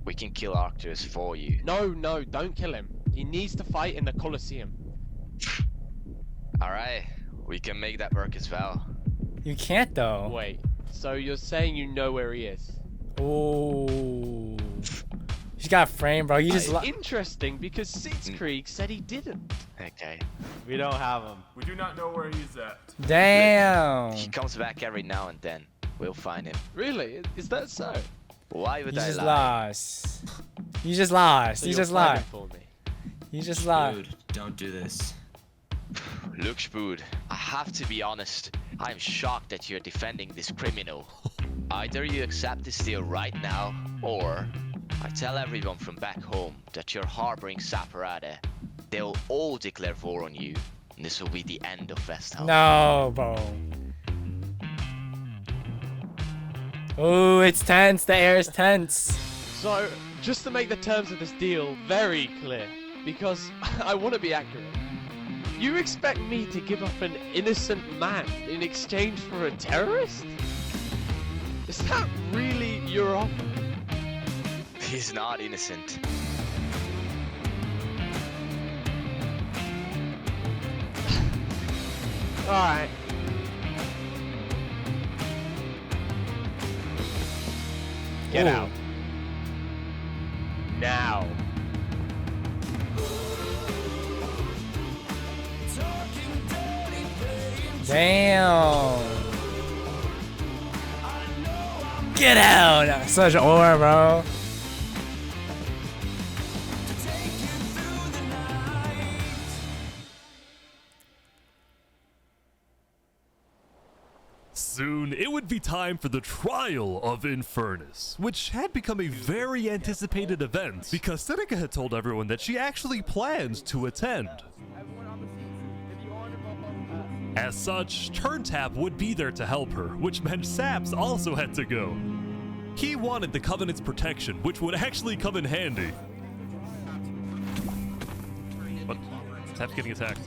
we can kill Arcturus for you. No, don't kill him. He needs to fight in the Coliseum. Alright, We can make that work as well. You can't though. Wait, so you're saying you know where he is? Oh. You got framed, bro. You just interesting because Sitzkrieg said he didn't. Okay. We don't have him. We do not know where he's at. Damn. He comes back every now and then. We'll find him. Really? Is that so? Why would You I just lie? lost. You just lost. So you you're just fighting lost. for me. You just lost. Dude, don't do this. Look, Spood, I have to be honest. I'm shocked that you're defending this criminal. Either you accept this deal right now, or I tell everyone from back home that you're harboring Saparade. They'll all declare war on you, and this will be the end of West Helm. No, bro. Oh, it's tense. The air is tense. So, just to make the terms of this deal very clear, because I want to be accurate. You expect me to give up an innocent man in exchange for a terrorist? Is that really your offer? He's not innocent. Alright. Get out. Now. Damn. Get out. Such ore, bro. Soon, it would be time for the trial of Infernace, which had become a very anticipated event because Seneca had told everyone that she actually planned to attend. As such, Turntap would be there to help her, which meant Saps also had to go. He wanted the Covenant's protection, which would actually come in handy. What? Saps getting attacked.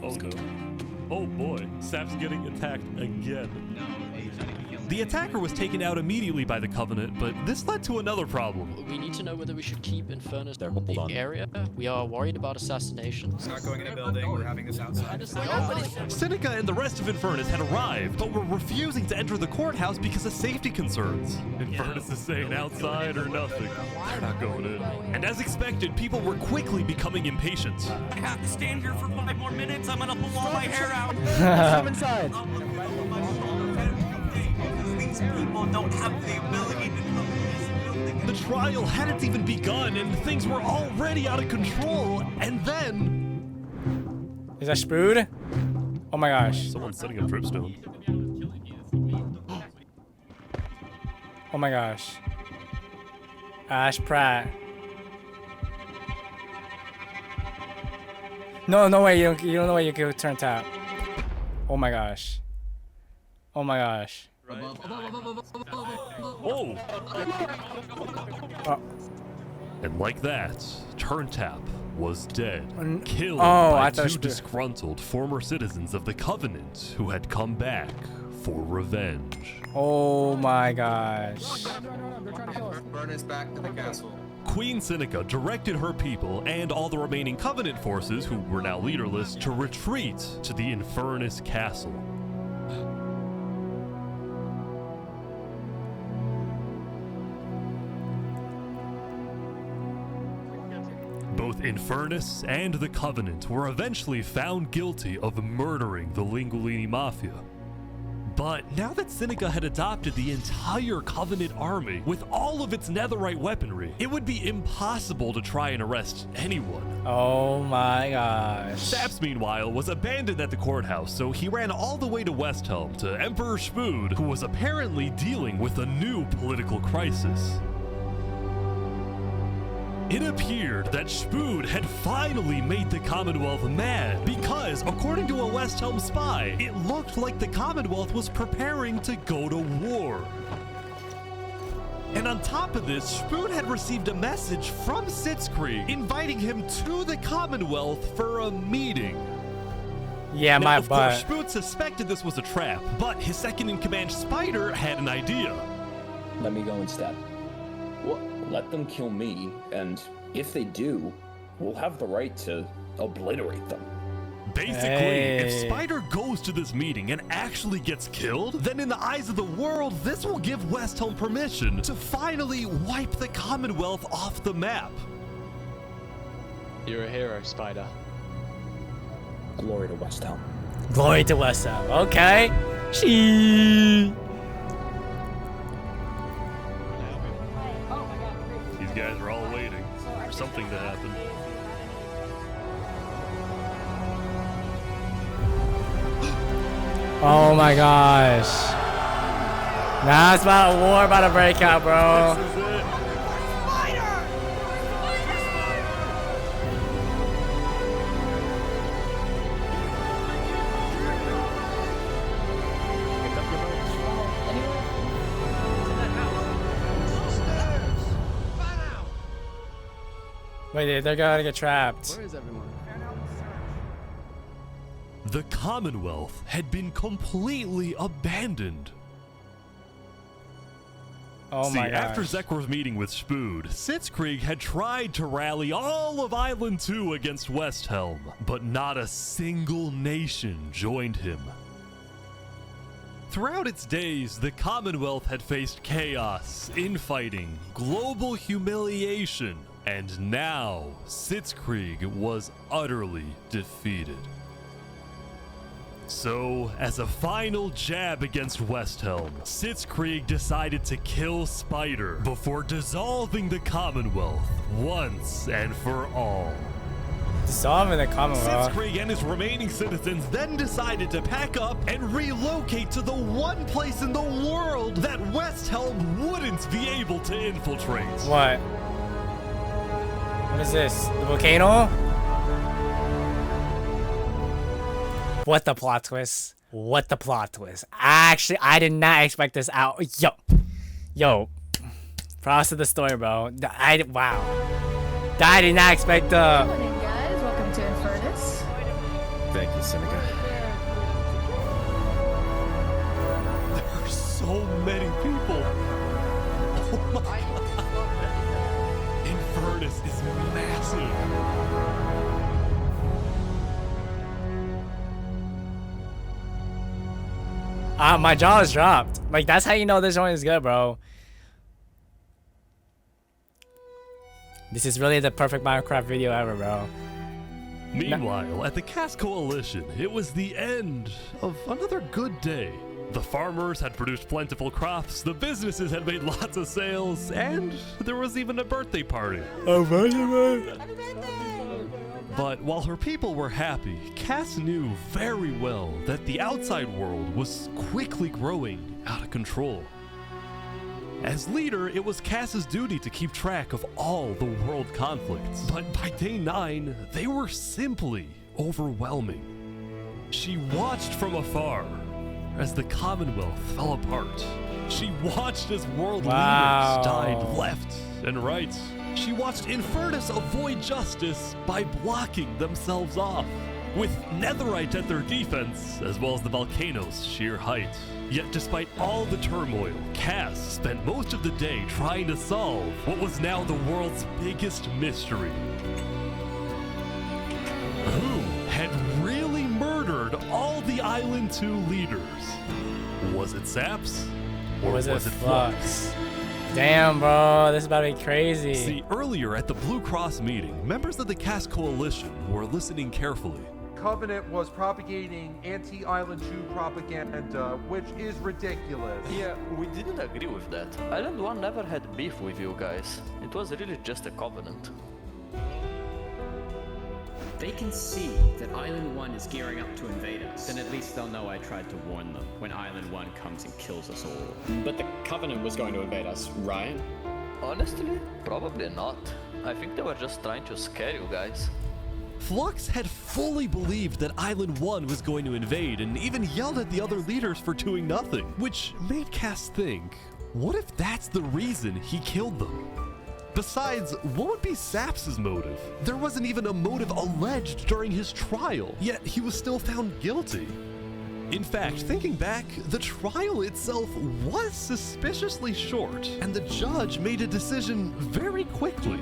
Oh no. Oh boy, Saps getting attacked again. The attacker was taken out immediately by the Covenant, but this led to another problem. We need to know whether we should keep Infernace in the area. We are worried about assassinations. Not going in a building, we're having this outside. Seneca and the rest of Infernace had arrived, but were refusing to enter the courthouse because of safety concerns. Infernace is saying outside or nothing. They're not going in. And as expected, people were quickly becoming impatient. I have to stand here for 5 more minutes. I'm gonna pull all my hair out. Come inside. These people don't have the ability to come in this building. The trial hadn't even begun, and things were already out of control. And then... Is that Spood? Oh my gosh. Someone's setting up dripstone. Oh my gosh. Ash Pratt. No way. You don't know way you can turn tap. Oh my gosh. Oh my gosh. Oh! And like that, Turntap was dead, killed by two disgruntled former citizens of the Covenant who had come back for revenge. Oh my gosh. Burn us back to the castle. Queen Seneca directed her people and all the remaining Covenant forces, who were now leaderless, to retreat to the Infernace castle. Both Infernace and the Covenant were eventually found guilty of murdering the Linguini Mafia. But now that Seneca had adopted the entire Covenant army with all of its Netherite weaponry, it would be impossible to try and arrest anyone. Oh my gosh. Saps, meanwhile, was abandoned at the courthouse, so he ran all the way to West Helm to Emperor Spood, who was apparently dealing with a new political crisis. It appeared that Spood had finally made the Commonwealth mad because, according to a West Helm spy, it looked like the Commonwealth was preparing to go to war. And on top of this, Spood had received a message from Sitzkrieg inviting him to the Commonwealth for a meeting. Yeah, now, my of butt. course, Spood suspected this was a trap, but his second-in-command Spider had an idea. Let me go instead. Let them kill me, and if they do, we'll have the right to obliterate them. Basically, if Spider goes to this meeting and actually gets killed, then in the eyes of the world, this will give West Helm permission to finally wipe the Commonwealth off the map. You're a hero, Spider. Glory to West Helm. Glory to West Helm. Okay. She. These guys are all waiting for something to happen. Oh my gosh. Now it's about a war about to break out, bro. This is it. Wait, they're gonna get trapped. Where is everyone? The Commonwealth had been completely abandoned. Oh my gosh. After Zekr's meeting with Spood, Sitzkrieg had tried to rally all of Island 2 against West Helm, but not a single nation joined him. Throughout its days, the Commonwealth had faced chaos, infighting, global humiliation, and now Sitzkrieg was utterly defeated. So, as a final jab against West Helm, Sitzkrieg decided to kill Spider before dissolving the Commonwealth once and for all. Dissolving the Commonwealth? Sitzkrieg and his remaining citizens then decided to pack up and relocate to the one place in the world that West Helm wouldn't be able to infiltrate. What? What is this? The volcano? What the plot twist? What the plot twist? Actually, I did not expect this out. Yo. Props to the story, bro. Wow. I did not expect the... Good morning, guys. Welcome to Infernace. Thank you, Seneca. There are so many people. Oh my god. Infernace is massive. My jaw is dropped. Like, that's how you know this one is good, bro. This is really the perfect Minecraft video ever, bro. Meanwhile, at the Cast Coalition, it was the end of another good day. The farmers had produced plentiful crops, the businesses had made lots of sales, and there was even a birthday party. But while her people were happy, Cass knew very well that the outside world was quickly growing out of control. As leader, it was Cass's duty to keep track of all the world conflicts, but by day 9, they were simply overwhelming. She watched from afar as the Commonwealth fell apart. She watched as world leaders died left and right. She watched Infernace avoid justice by blocking themselves off, with Netherite at their defense, as well as the volcano's sheer height. Yet despite all the turmoil, Cass spent most of the day trying to solve what was now the world's biggest mystery. Who had really murdered all the Island 2 leaders? Was it Saps? Or was it Flux? Damn, bro, this is about to be crazy. See, earlier at the Blue Cross meeting, members of the Cast Coalition were listening carefully. Covenant was propagating anti-Island 2 propaganda, which is ridiculous. Yeah, we didn't agree with that. Island 1 never had beef with you guys. It was really just a covenant. They can see that Island 1 is gearing up to invade us. Then at least they'll know I tried to warn them when Island 1 comes and kills us all. But the Covenant was going to invade us, right? Honestly, probably not. I think they were just trying to scare you guys. Flux had fully believed that Island 1 was going to invade and even yelled at the other leaders for doing nothing, which made Cass think, what if that's the reason he killed them? Besides, what would be Saps' motive? There wasn't even a motive alleged during his trial, yet he was still found guilty. In fact, thinking back, the trial itself was suspiciously short, and the judge made a decision very quickly.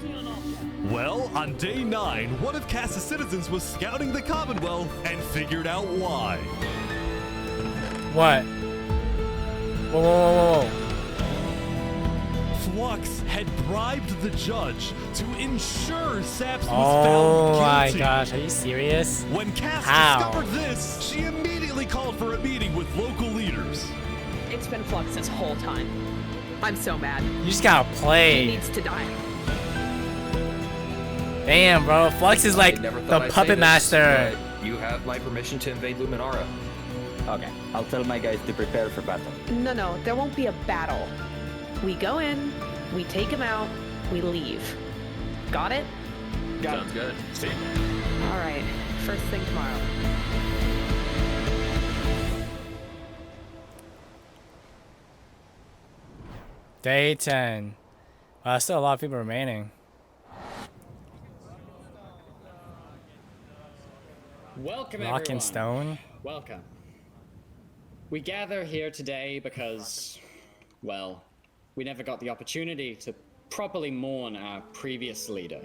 Well, on day 9, one of Cass's citizens was scouting the Commonwealth and figured out why. What? Whoa, whoa, whoa, whoa. Flux had bribed the judge to ensure Saps was Oh found my guilty. gosh, are you serious? When Cass How? discovered this, she immediately called for a meeting with local leaders. It's been Flux this whole time. I'm so mad. You just gotta play. He needs to die. Damn, bro. Flux is like Never the thought I'd say puppet this, master. but you have my permission to invade Luminara. Okay, I'll tell my guys to prepare for battle. No, there won't be a battle. We go in, we take him out, we leave. Got it? Sounds good. See? All right, first thing tomorrow. Day 10. Still a lot of people remaining. Welcome, Rock everyone. and stone. Welcome. We gather here today because, well, we never got the opportunity to properly mourn our previous leader,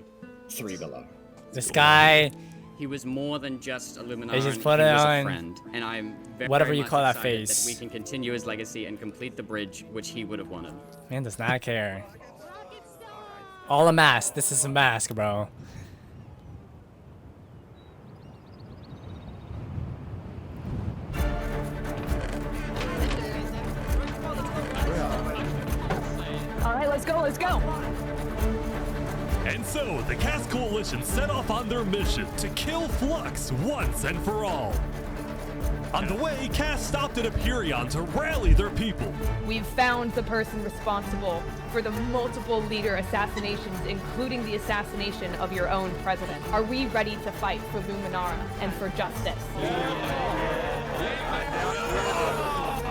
3 Below. This guy. He was more than just a Luminara. They just He put it was on a friend, and I'm very whatever you much call that excited face. that we can continue his legacy and complete the bridge which he would have wanted. Man does not care. All a mask. This is a mask, bro. All right, let's go, let's go. And so, the Cass Coalition set off on their mission to kill Flux once and for all. On the way, Cass stopped at Empyrean to rally their people. We've found the person responsible for the multiple leader assassinations, including the assassination of your own president. Are we ready to fight for Luminara and for justice?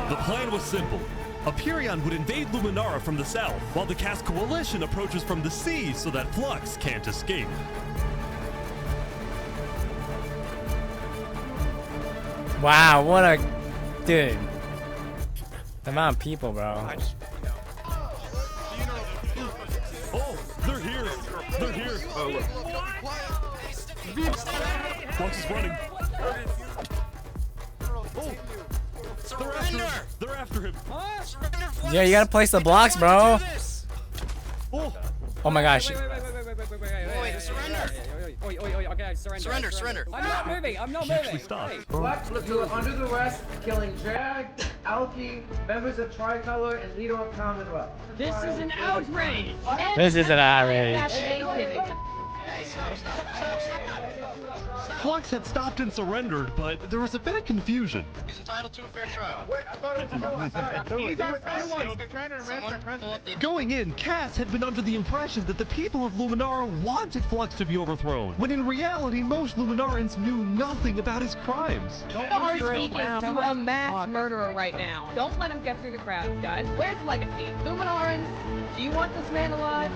The plan was simple. Empyrean would invade Luminara from the south, while the Cass Coalition approaches from the sea so that Flux can't escape. Wow, what a dude. The amount of people, bro. Oh, they're here. They're here. Flux is running. Oh, they're after him. Yeah, you gotta place the blocks, bro. Oh my gosh. Surrender. I'm not moving, I'm not moving. Flux, you are under arrest, killing Jag, Alki, members of Tricolor, and leader of Commonwealth. This is an outrage. This is an outrage. Flux had stopped and surrendered, but there was a bit of confusion. He's entitled to a fair trial. Going in, Cass had been under the impression that the people of Luminara wanted Flux to be overthrown, when in reality, most Luminarans knew nothing about his crimes. You are speaking to a mass murderer right now. Don't let him get through the crowd, guys. Where's Legacy? Luminarans, do you want this man alive?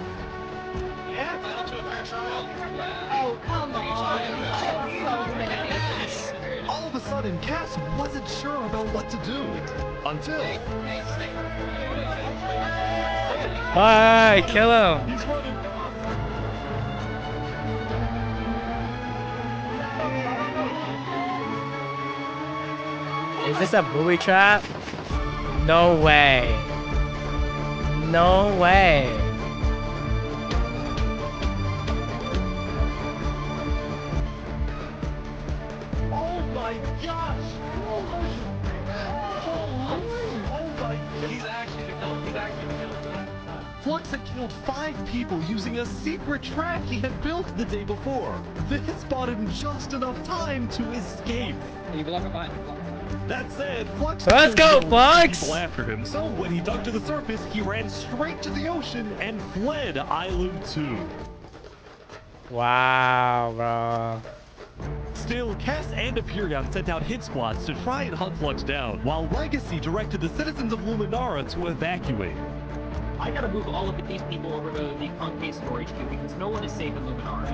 Yeah, entitled to a fair trial. Oh, come on. All of a sudden, Cass wasn't sure about what to do. Until... Alright, kill him. He's running. Is this a booby trap? No way. No way. Oh my gosh! He's actually the killer. Flux had killed 5 people using a secret track he had built the day before. This bought him just enough time to escape. You block him behind. That said, Flux Let's go, Flux! people after him. So when he dug to the surface, he ran straight to the ocean and fled Island 2. Wow, bro. Still, Cass and Empyrean sent out hit squads to try and hunt Flux down, while Legacy directed the citizens of Luminara to evacuate. I gotta move all of these people over to the concave storage queue because no one is safe in Luminara.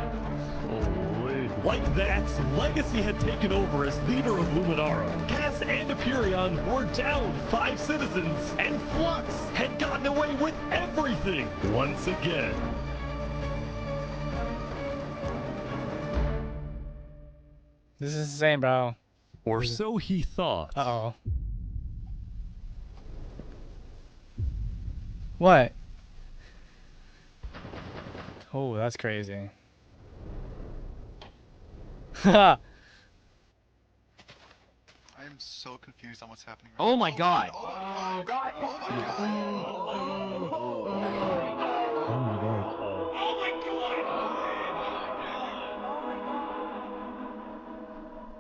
Holy. Like that, Legacy had taken over as leader of Luminara. Cass and Empyrean were down 5 citizens, and Flux had gotten away with everything once again. This is insane, bro. Or so he thought. Uh-oh. What? Oh, that's crazy. I'm so confused on what's happening right Oh my god. Oh god.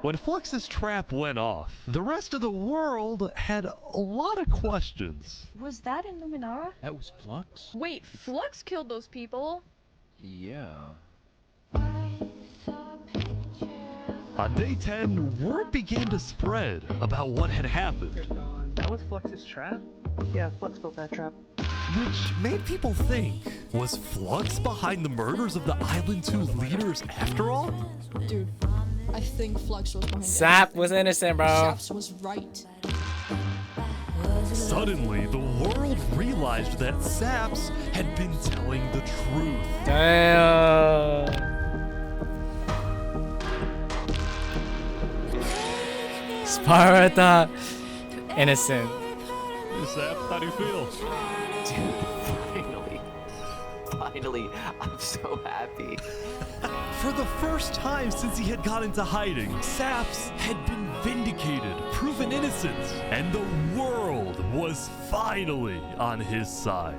When Flux's trap went off, the rest of the world had a lot of questions. Was that in Luminara? That was Flux? Wait, Flux killed those people? Yeah. On day 10, word began to spread about what had happened. That was Flux's trap? Yeah, Flux built that trap. Which made people think, was Flux behind the murders of the Island 2 leaders after all? Dude, I think Flux was behind Sap was innocent, bro. Saps was right. Suddenly, the world realized that Saps had been telling the truth. Damn. Sparta, innocent. Saps, how do you feel? Dude, finally, I'm so happy. For the first time since he had got into hiding, Saps had been vindicated, proven innocent, and the world was finally on his side.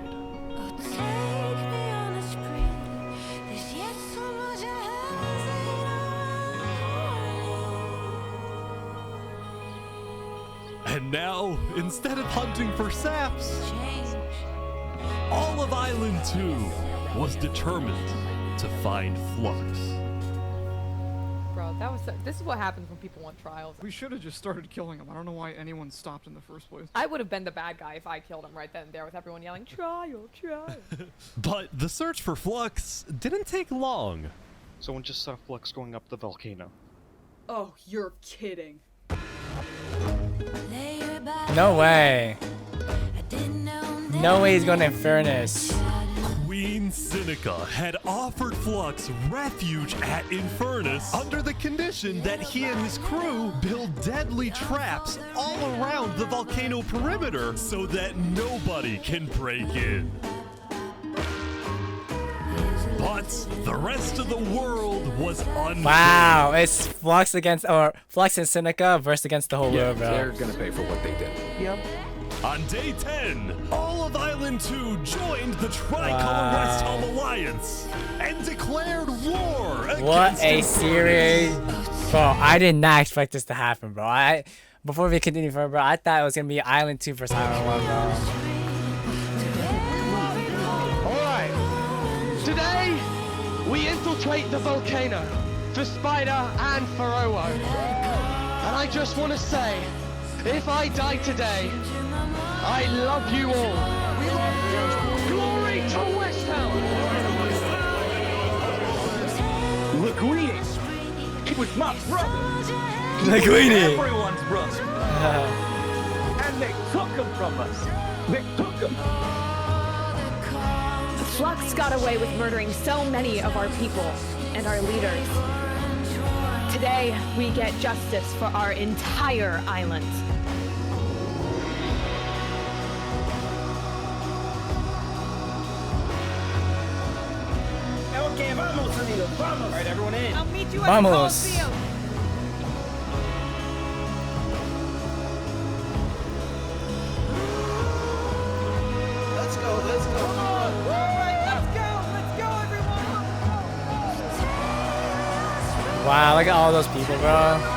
And now, instead of hunting for Saps, all of Island 2 was determined to find Flux. Bro, this is what happens when people want trials. We should have just started killing him. I don't know why anyone stopped in the first place. I would have been the bad guy if I killed him right then and there with everyone yelling, trial, trial. But the search for Flux didn't take long. Someone just saw Flux going up the volcano. Oh, you're kidding. No way. No way he's going to Infernace. Queen Seneca had offered Flux refuge at Infernace under the condition that he and his crew build deadly traps all around the volcano perimeter so that nobody can break in. But the rest of the world was unfair. Wow, it's Flux and Seneca versus against the whole world, bro. They're gonna pay for what they did. Yep. On day 10, all of Island 2 joined the Tricolor West Helm Alliance and declared war against What a Infernace. series. Bro, I did not expect this to happen, bro. Before we continue further, bro, I thought it was going to be Island 2 versus Island 1, bro. Today, we infiltrate the volcano for Spider and for Owo. And I just want to say, if I die today, I love you all. We love you. Glory to West Helm. Linguini! He was my brother! Linguini! Everyone's brother! And they took him from us! They took him! Flux got away with murdering so many of our people and our leaders. Today, we get justice for our entire island. Okay, vamos, amigos, vamos! Alright, everyone in. I'll meet you at Vamos. the Coliseum. Let's go, let's go! Come on! Alright, let's go, everyone! Wow, look at all those people, bro.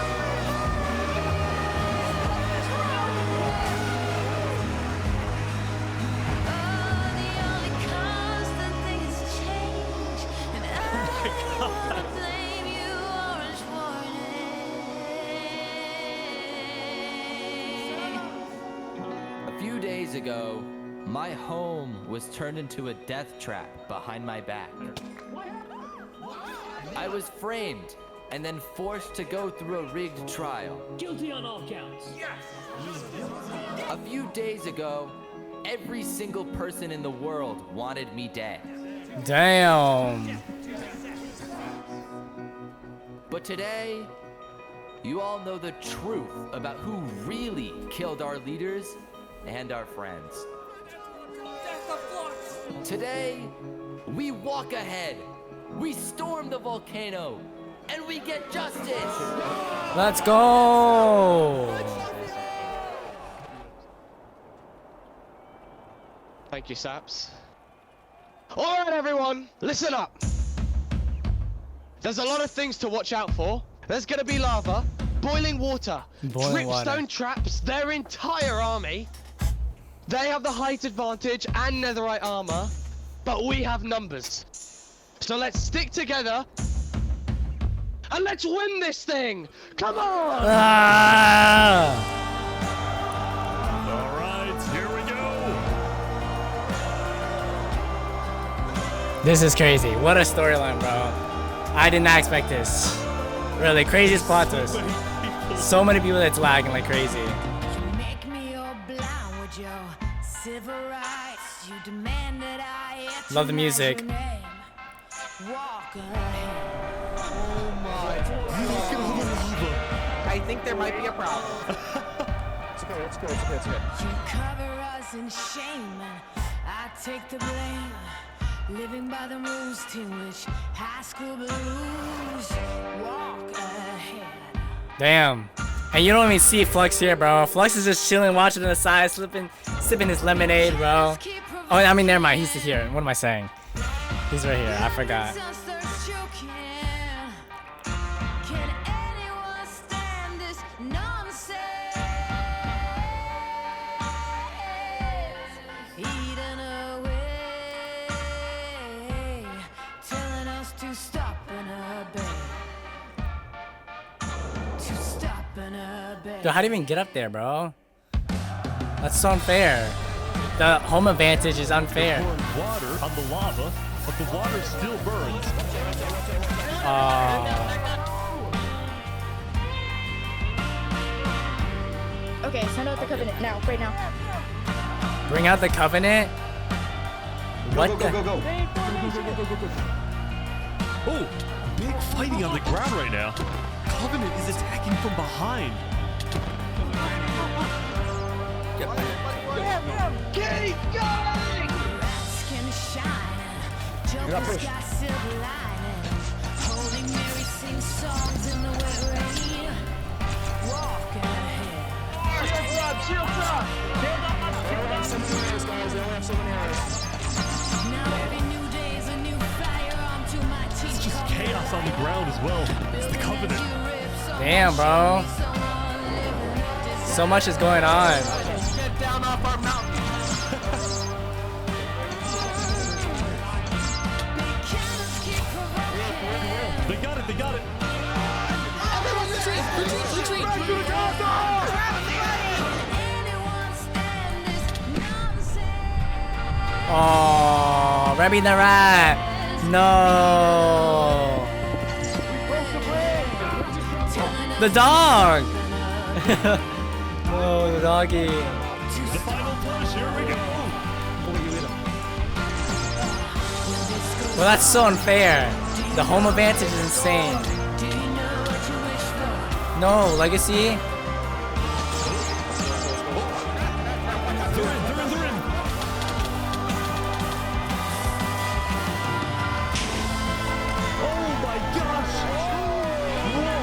A few days ago, my home was turned into a death trap behind my back. I was framed and then forced to go through a rigged trial. Guilty on all counts. Yes! A few days ago, every single person in the world wanted me dead. Damn. But today, you all know the truth about who really killed our leaders and our friends. Today, we walk ahead, we storm the volcano, and we get justice! Let's go! Thank you, Saps. Alright everyone, listen up! There's a lot of things to watch out for. There's gonna be lava, boiling water, dripstone traps, their entire army. They have the height advantage and netherite armor, but we have numbers. So let's stick together and let's win this thing! Come on! Alright, here we go! This is crazy. What a storyline, bro. I did not expect this. Really, craziest plot twist. So many people that's lagging like crazy. Love the music. I think there might be a problem. It's okay, it's good, it's good, it's good. You cover us in shame, and I take the blame. Living by the rules to which high school blues walk ahead. Damn. And you don't even see Flux here, bro. Flux is just chilling, watching on the side, sipping his lemonade, bro. Oh, I mean, never mind. He's here. What am I saying? He's right here. I forgot. Dude, how do you even get up there, bro? That's so unfair. The home advantage is unfair. Water on the lava, but the water still burns. Okay, send out the covenant now, right now. Bring out the covenant? What the? Go. Oh, big fighting on the ground right now. Covenant is attacking from behind. Keep going! You're not pushed. Shield drop! Some arrows, guys. They only have so many arrows. It's just chaos on the ground as well. It's the Covenant. Damn, bro. So much is going on. Get down off our mountain. They got it. Everyone retreat! Oh, Rebby the rat. No. The dog. Oh, the doggy. The final push. Here we go. Well, that's so unfair. The home advantage is insane. No, Legacy. They're in. Oh my gosh! Whoa!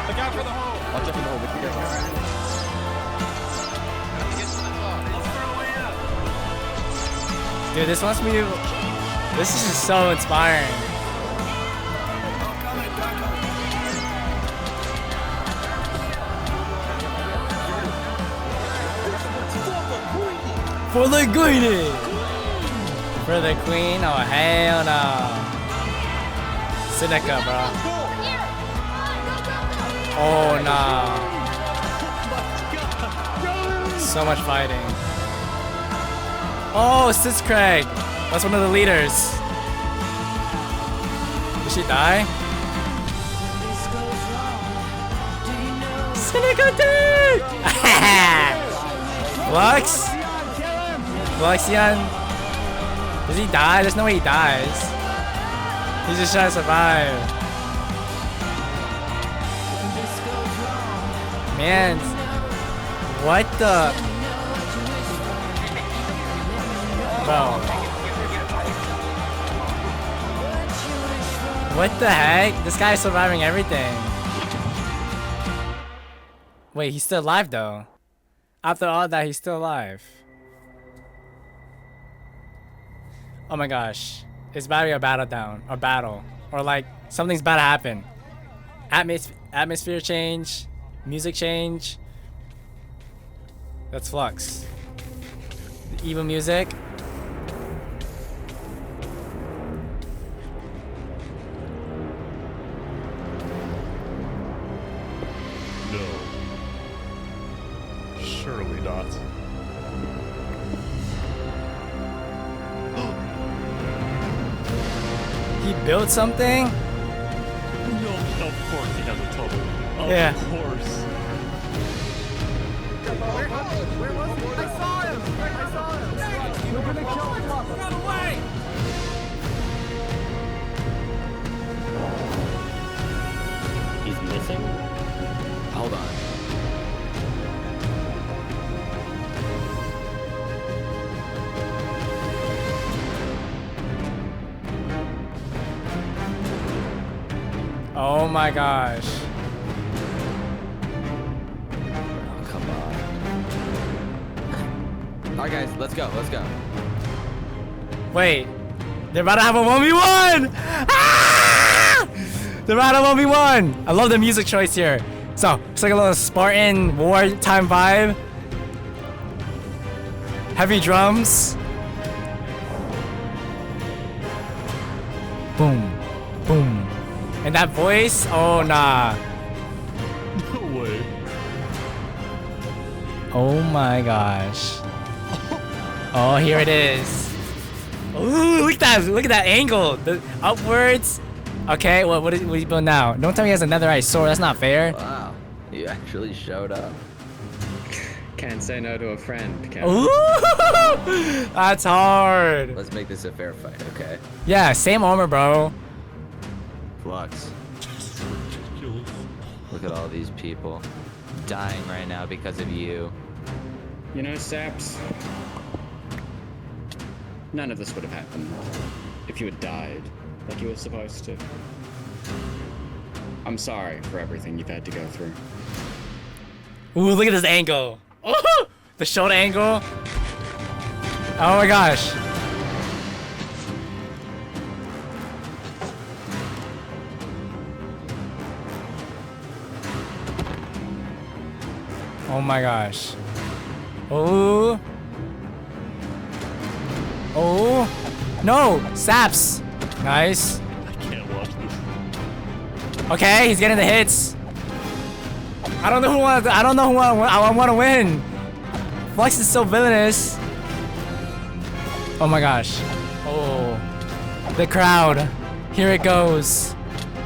Look out for the hole! I'll jump in the hole with you guys. Dude, this must be. This is just so inspiring. For the queen! For the queen? Oh, hell no. Seneca, bro. Oh, no. So much fighting. Oh, Sis Craig. That's one of the leaders. Did she die? Seneca died! Flux? Fluxion? Does he die? There's no way he dies. He's just trying to survive. Man, what the? Bro. What the heck? This guy's surviving everything. Wait, he's still alive though. After all that, he's still alive. Oh my gosh. It's about to be a battle down. Or battle. Or like, something's about to happen. Atmosphere change. Music change. That's Flux. The evil music. No. Surely not. He built something? No, of course he has a tunnel. Of Yeah. course. Where was he? I saw him! I saw him! You're gonna kill him! Run away! He's missing? Hold on. Oh my gosh. Oh, come on. Alright guys, let's go, let's go. Wait. They're about to have a 1v1! Ah! They're about to 1v1! I love the music choice here. So, it's like a little Spartan wartime vibe. Heavy drums. Boom. Boom. And that voice? Oh, nah. No way. Oh my gosh. Oh, here it is. Ooh, look at that angle. The upwards. Okay, what are you doing now? Don't tell me he has a netherite sword. That's not fair. Wow, you actually showed up. Can't say no to a friend, can Ooh, that's hard. Let's make this a fair fight, okay? Yeah, same armor, bro. Flux. Look at all these people dying right now because of you. You know, Saps, none of this would have happened if you had died like you were supposed to. I'm sorry for everything you've had to go through. Ooh, look at this angle. Oh, the shoulder angle. Oh my gosh. Oh my gosh. Oh. Oh. No, Saps. Nice. I can't watch this. Okay, he's getting the hits. I don't know who I want to win. Flux is so villainous. Oh my gosh. Oh. The crowd. Here it goes.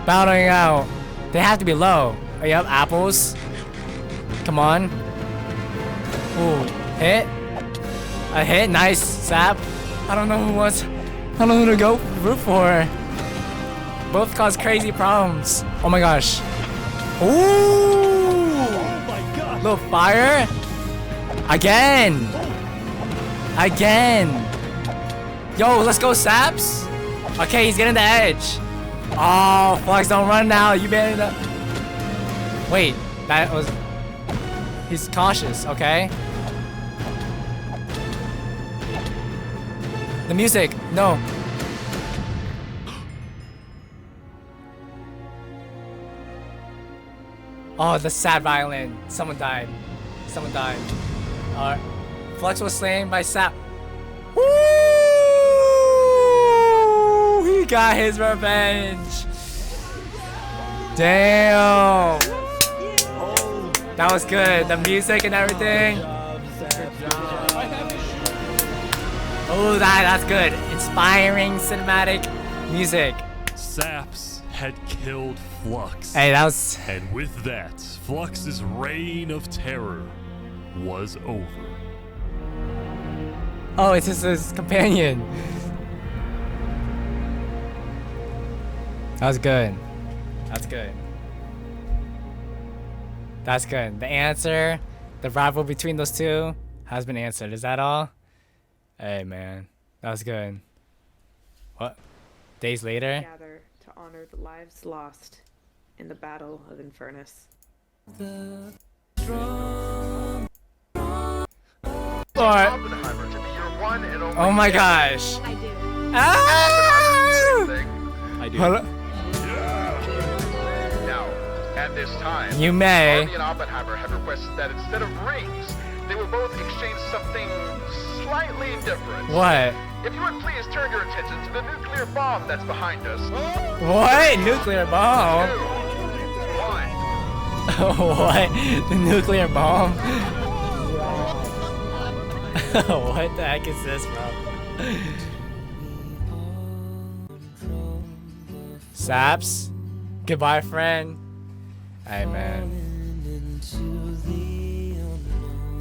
Battling out. They have to be low. Oh, yep, apples. Come on. Ooh, hit. A hit, nice, Sap. I don't know who to go root for. Both cause crazy problems. Oh my gosh. Ooh! Oh my god! Little fire. Again. Again. Yo, let's go, Saps. Okay, he's getting the edge. Oh, Flux, don't run now. You better. Wait, that was. He's cautious, okay? The music, no. Oh, the sad violin. Someone died. Someone died. Flux was slain by Sap. Woo! He got his revenge. Damn. That was good. The music and everything. Oh, that's good. Inspiring cinematic music. Saps had killed Flux. Hey, that was. And with that, Flux's reign of terror was over. Oh, it's just his companion. That was good. That's good. That's good. The answer, the rival between those two, has been answered. Is that all? Hey, man. That was good. What? Days later? Gather to honor the lives lost in the Battle of Infernace. Oh my gosh. I do. Ah! I do. Hold up. Now, at this time, You may. Army and Oppenheimer have requested that instead of rings, they will both exchange something slightly different. What? If you would please turn your attention to the nuclear bomb that's behind us. What? Nuclear bomb? What? The nuclear bomb? What the heck is this, bro? Saps? Goodbye, friend. Hey, man.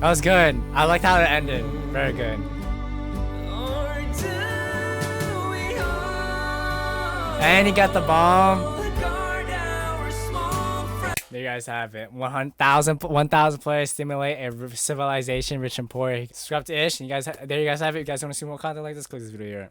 That was good. I liked how it ended. Very good. And he got the bomb. There you guys have it. 1,000 players stimulate a civilization rich and poor. Subscribe to Ish. And there you guys have it. If you guys want to see more content like this, click this video here.